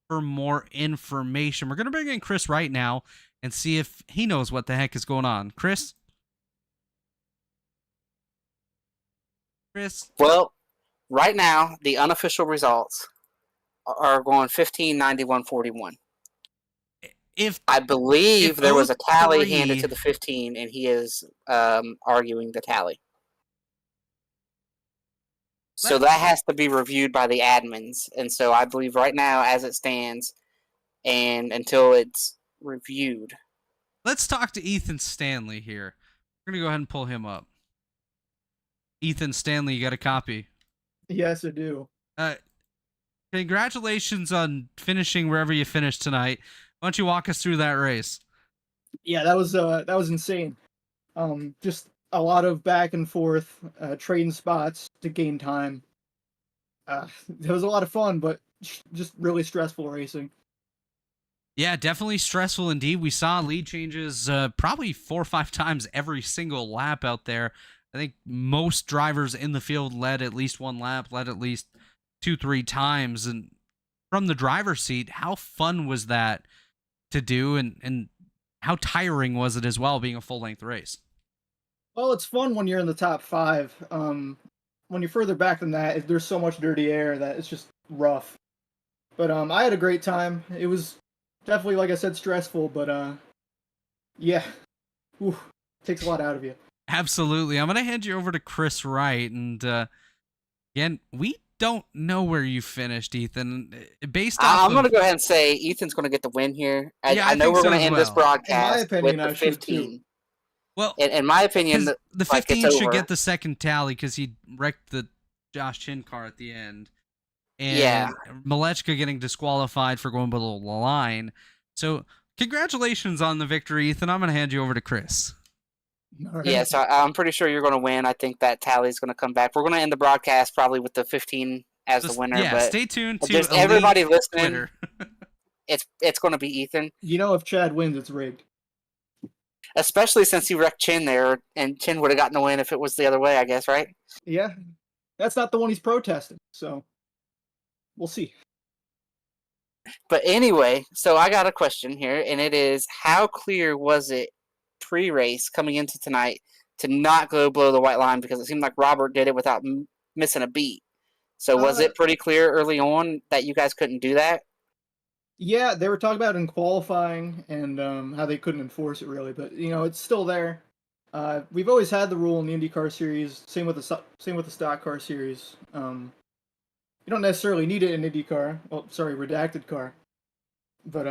for more information. We're going to bring in Chris right now and see if he knows what the heck is going on. Chris? Well, right now, the unofficial results are going 15-91-41. I believe there was a tally handed to the 15, and he is arguing the tally. So that has to be reviewed by the admins. And so I believe right now, as it stands, and until it's reviewed. Let's talk to Ethan Stanley here. We're going to go ahead and pull him up. Ethan Stanley, you got a copy? Yes, I do. Congratulations on finishing wherever you finished tonight. Why don't you walk us through that race? Yeah, that was insane. Just a lot of back and forth, trading spots to gain time. It was a lot of fun, but just really stressful racing. Yeah, definitely stressful indeed. We saw lead changes probably 4 or 5 times every single lap out there. I think most drivers in the field led at least one lap, led at least 2-3 times. And from the driver's seat, how fun was that to do, and how tiring was it as well, being a full-length race? Well, it's fun when you're in the top 5. When you're further back than that, there's so much dirty air that it's just rough. But I had a great time. It was definitely, like I said, stressful, but yeah, takes a lot out of you. Absolutely. I'm going to hand you over to Chris Wright. And again, we don't know where you finished, Ethan. Based off I'm going to go ahead and say Ethan's going to get the win here. I know we're going to end this In my broadcast opinion, with I the should 15. too. Well, In my opinion, 'cause the like, it's 15 should over. get the second tally because he wrecked the Josh Chin car at the end. And Yeah. Malechka getting disqualified for going below the line. So, congratulations on the victory, Ethan. I'm going to hand you over to Chris. All right. Yeah, so I'm pretty sure you're going to win. I think that tally's going to come back. We're going to end the broadcast probably with the 15 as the winner. Yeah, but stay tuned to just Elite everybody listening, Twitter. it's going to be Ethan, You know, if Chad wins, it's rigged. especially since he wrecked Chin there, and Chin would have gotten the win if it was the other way, I guess, right? Yeah, that's not the one he's protesting. So we'll see. But anyway, so I got a question here, and it is, how clear was it pre-race coming into tonight to not go below the white line? Because it seemed like Robert did it without missing a beat. So was it pretty clear early on that you guys couldn't do that? Yeah, they were talking about it in qualifying and how they couldn't enforce it really, but you know it's still there. We've always had the rule in the IndyCar series. Same with the stock car series. You don't necessarily need it in IndyCar. Oh, sorry, redacted car. But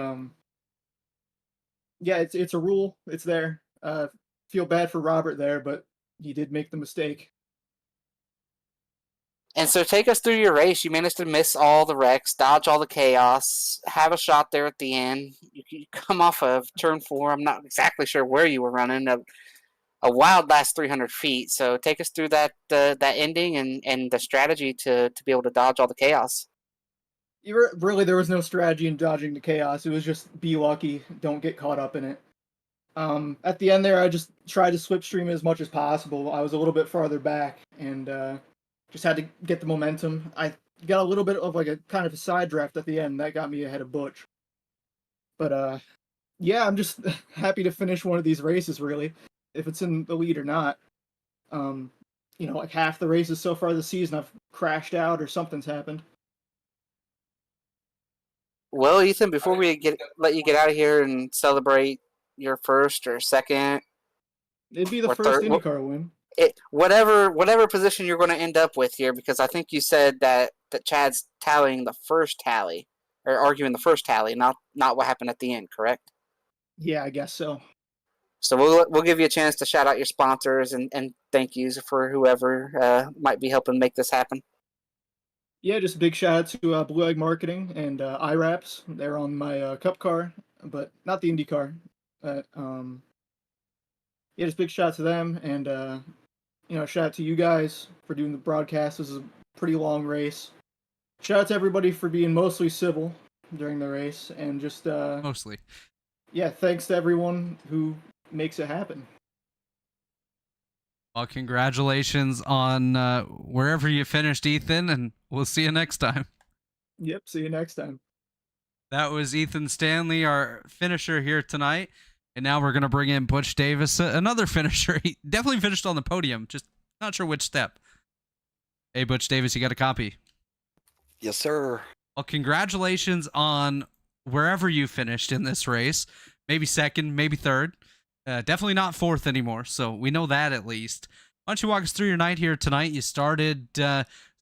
yeah, it's a rule. It's there. Feel bad for Robert there, but he did make the mistake. And so take us through your race. You managed to miss all the wrecks, dodge all the chaos, have a shot there at the end. You come off of turn 4. I'm not exactly sure where you were running. A wild last 300 feet. So take us through that ending and the strategy to be able to dodge all the chaos. Really, there was no strategy in dodging the chaos. It was just be lucky, don't get caught up in it. At the end there, I just tried to slipstream as much as possible. I was a little bit farther back and just had to get the momentum. I got a little bit of like a kind of a side draft at the end. That got me ahead of Butch. But yeah, I'm just happy to finish one of these races, really. If it's in the lead or not. You know, like half the races so far this season, I've crashed out or something's happened. Well, Ethan, before we let you get out of here and celebrate your first or second, It'd be the or first third, IndyCar win. whatever position you're going to end up with here, because I think you said that Chad's tallying the first tally, or arguing the first tally, not what happened at the end, correct? Yeah, I guess so. So we'll give you a chance to shout out your sponsors and thank yous for whoever might be helping make this happen. Yeah, just a big shout out to Blue Egg Marketing and iWraps. They're on my Cup car, but not the Indy car. Yeah, just big shout out to them, and you know, shout out to you guys for doing the broadcast. This is a pretty long race. Shout out to everybody for being mostly civil during the race, and just Mostly. yeah, thanks to everyone who makes it happen. Well, congratulations on wherever you finished, Ethan, and we'll see you next time. Yep, see you next time. That was Ethan Stanley, our finisher here tonight. And now we're going to bring in Butch Davis, another finisher. He definitely finished on the podium, just not sure which step. Hey, Butch Davis, you got a copy? Yes, sir. Well, congratulations on wherever you finished in this race. Maybe second, maybe third. Definitely not fourth anymore, so we know that at least. Why don't you walk us through your night here tonight? You started in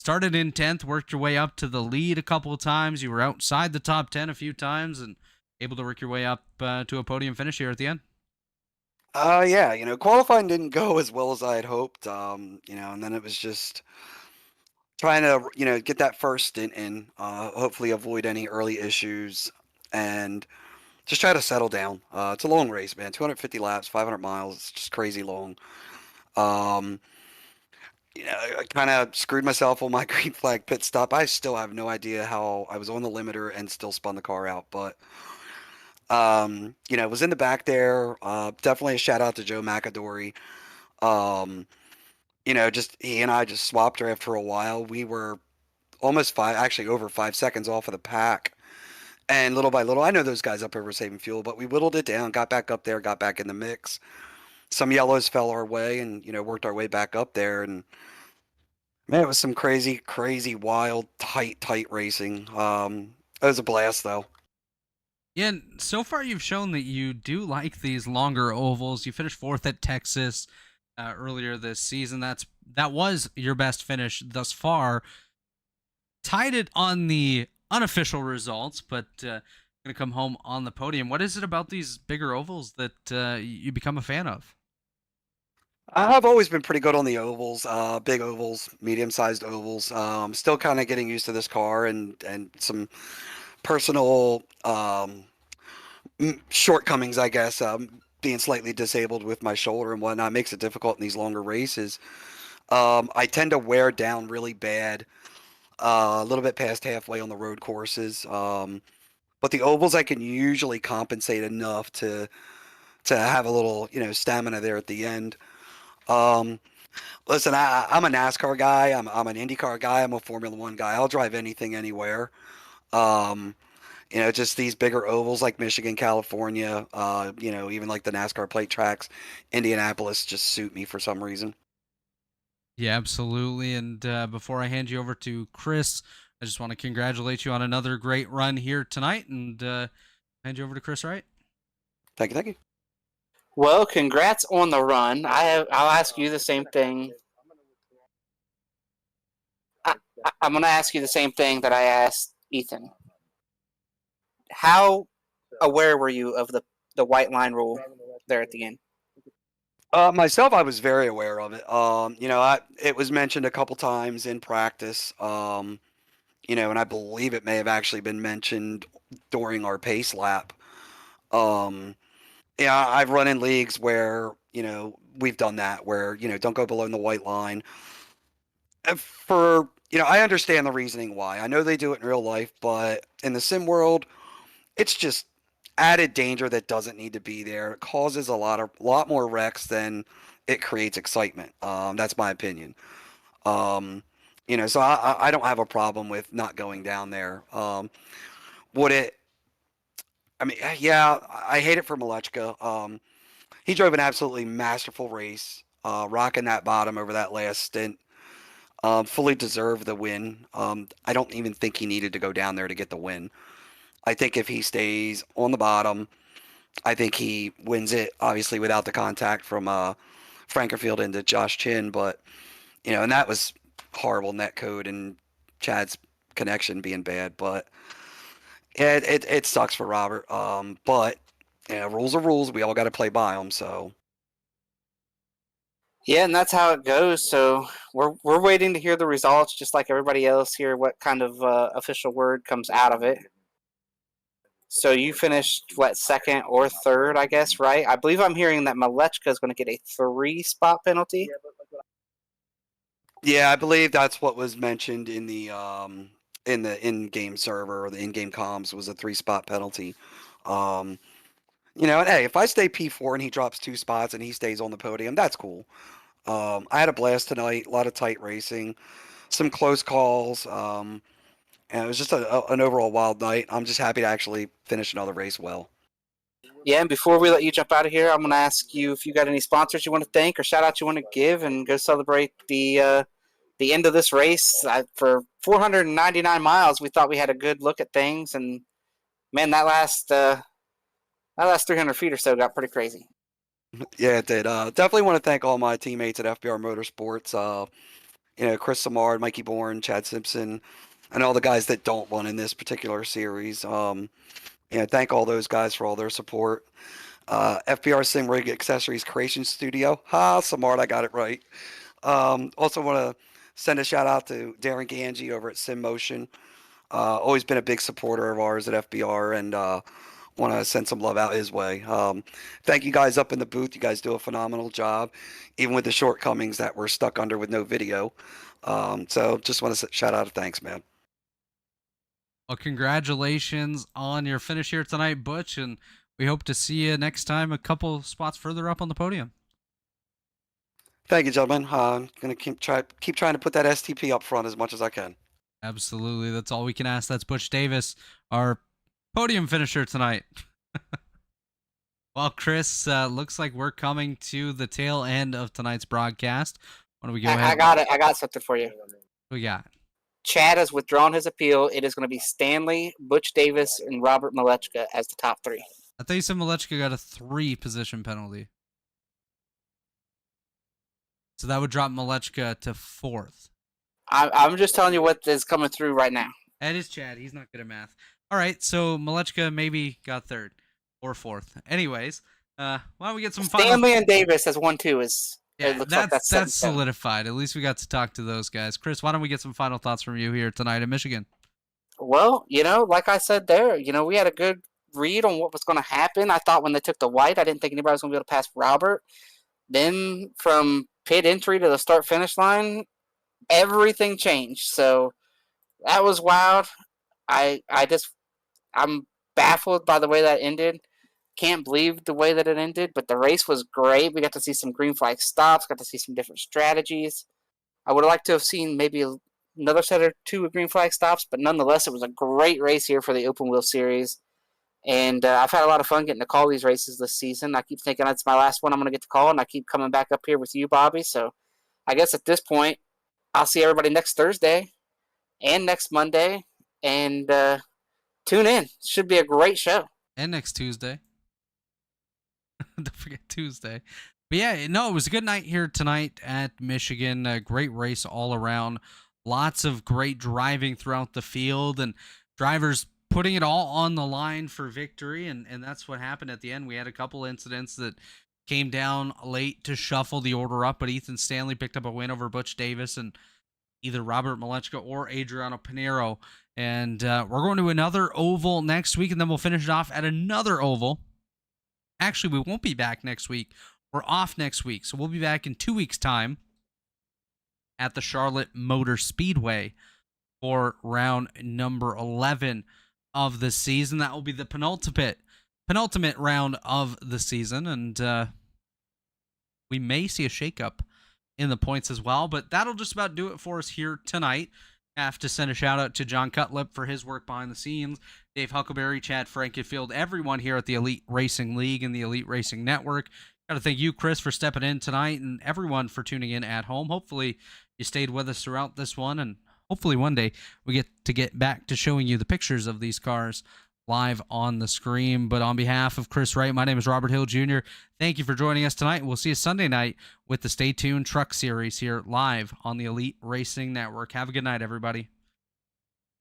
10th, worked your way up to the lead a couple of times. You were outside the top 10 a few times, and able to work your way up to a podium finish here at the end. Yeah, you know, qualifying didn't go as well as I had hoped. You know, and then it was just trying to, you know, get that first stint in, hopefully avoid any early issues, and just try to settle down. It's a long race, man. 250 laps, 500 miles. It's just crazy long. You know, I kind of screwed myself on my green flag pit stop. I still have no idea how I was on the limiter and still spun the car out, but you know, was in the back there. Definitely a shout out to Joe McAdory. You know, just he and I just swapped her after a while. We were almost over 5 seconds off of the pack. And little by little, I know those guys up there were saving fuel, but we whittled it down, got back up there, got back in the mix. Some yellows fell our way and, you know, worked our way back up there. And man, it was some crazy, wild, tight racing. It was a blast though. Yeah, and so far you've shown that you do like these longer ovals. You finished 4th at Texas earlier this season. That was your best finish thus far. Tied it on the unofficial results, but going to come home on the podium. What is it about these bigger ovals that you become a fan of? I've always been pretty good on the ovals, big ovals, medium-sized ovals. Still kind of getting used to this car and some personal shortcomings, I guess. Being slightly disabled with my shoulder and whatnot makes it difficult in these longer races. I tend to wear down really bad, a little bit past halfway on the road courses. But the ovals I can usually compensate enough to have a little, stamina there at the end. Um, Listen, I'm a NASCAR guy. I'm an IndyCar guy. I'm a Formula One guy. I'll drive anything, anywhere. Um, just these bigger ovals like Michigan, California. Even like the NASCAR plate tracks, Indianapolis just suit me for some reason. Yeah, absolutely. And before I hand you over to Chris, I just want to congratulate you on another great run here tonight, and hand you over to Chris Wright. Thank you, thank you. Well, congrats on the run. I'll ask you the same thing. I'm going to ask you the same thing that I asked Ethan. How aware were you of the white line rule there at the end? Myself, I was very aware of it. It was mentioned a couple times in practice. And I believe it may have actually been mentioned during our pace lap. Yeah, I've run in leagues where, we've done that, where, don't go below the white line. I understand the reasoning why. I know they do it in real life, but in the sim world, it's just added danger that doesn't need to be there. It causes a lot more wrecks than it creates excitement. That's my opinion. So I don't have a problem with not going down there. Would it? I mean, yeah, I hate it for Malechka. He drove an absolutely masterful race, rocking that bottom over that last stint. Fully deserved the win. I don't even think he needed to go down there to get the win. I think if he stays on the bottom, I think he wins it, obviously without the contact from Frankenfield into Josh Chin. But, and that was horrible net code and Chad's connection being bad. But it sucks for Robert. But rules are rules. We all got to play by them. So. Yeah, and that's how it goes. So we're waiting to hear the results, just like everybody else here. What kind of official word comes out of it? So you finished second or third, I guess, right? I believe I'm hearing that Malechka is going to get a 3-spot penalty. Yeah, I believe that's what was mentioned in the in-game server, or the in-game comms, was a 3-spot penalty. And hey, if I stay P4 and he drops 2 spots and he stays on the podium, that's cool. I had a blast tonight, a lot of tight racing, some close calls, and it was just an overall wild night. I'm just happy to actually finish another race well. Yeah, and before we let you jump out of here, I'm going to ask you if you got any sponsors you want to thank or shout out you want to give, and go celebrate the end of this race. For 499 miles, we thought we had a good look at things, and man, that last 300 feet or so got pretty crazy. Yeah, it did. Definitely want to thank all my teammates at FBR Motorsports. Chris Samard, Mikey Bourne, Chad Simpson, and all the guys that don't run in this particular series. Thank all those guys for all their support. FBR Sim Rig Accessories Creation Studio. Samard, I got it right. Also want to send a shout out to Darren Ganji over at Sim Motion. Always been a big supporter of ours at FBR, and want to send some love out his way. Thank you guys up in the booth. You guys do a phenomenal job, even with the shortcomings that we're stuck under with no video. So just want to shout out a thanks, man. Well, congratulations on your finish here tonight, Butch, and we hope to see you next time a couple spots further up on the podium. Thank you, gentlemen. I'm going to keep trying to put that STP up front as much as I can. Absolutely. That's all we can ask. That's Butch Davis, our podium finisher tonight. Well, Chris, looks like we're coming to the tail end of tonight's broadcast. Why don't we go ahead? I got it. I got something for you. What we got? Chad has withdrawn his appeal. It is going to be Stanley, Butch Davis, and Robert Malechka as the top 3. I thought you said Malechka got a 3-position penalty. So that would drop Malechka to 4th. I'm just telling you what is coming through right now. That is Chad. He's not good at math. All right, so Malechka maybe got 3rd or 4th. Anyways, why don't we get some Stanley and Davis as 1-2 is it looks like that's set in that's stone. solidified. At least we got to talk to those guys. Chris, why don't we get some final thoughts from you here tonight in Michigan? Well, like I said there, we had a good read on what was going to happen. I thought when they took the white, I didn't think anybody was going to be able to pass Robert. Then from pit entry to the start finish line, everything changed. So that was wild. I'm baffled by the way that ended. Can't believe the way that it ended, but the race was great. We got to see some green flag stops, got to see some different strategies. I would have liked to have seen maybe another set or two of green flag stops, but nonetheless, it was a great race here for the Open Wheel Series. And I've had a lot of fun getting to call these races this season. I keep thinking that's my last one I'm going to get to call, and I keep coming back up here with you, Bobby. So I guess at this point, I'll see everybody next Thursday and next Monday, and tune in. Should be a great show. And next Tuesday. Don't forget Tuesday. But yeah, no, it was a good night here tonight at Michigan. A great race all around. Lots of great driving throughout the field and drivers putting it all on the line for victory. And that's what happened at the end. We had a couple incidents that came down late to shuffle the order up, but Ethan Stanley picked up a win over Butch Davis and either Robert Malechka or Adriano Pinero. And we're going to another oval next week, and then we'll finish it off at another oval. Actually, we won't be back next week. We're off next week, so we'll be back in 2 weeks' time at the Charlotte Motor Speedway for round number 11 of the season. That will be the penultimate round of the season, and we may see a shakeup in the points as well, but that'll just about do it for us here tonight. I have to send a shout out to John Cutlip for his work behind the scenes, Dave Huckleberry, Chad Frankenfield, everyone here at the Elite Racing League and the Elite Racing Network. Got to thank you, Chris, for stepping in tonight, and everyone for tuning in at home. Hopefully you stayed with us throughout this one, and hopefully one day we get back to showing you the pictures of these cars live on the screen. But on behalf of Chris Wright, my name is Robert Hill Jr. Thank you for joining us tonight. We'll see you Sunday night with the Stay Tuned Truck Series here live on the Elite Racing Network. Have a good night, everybody.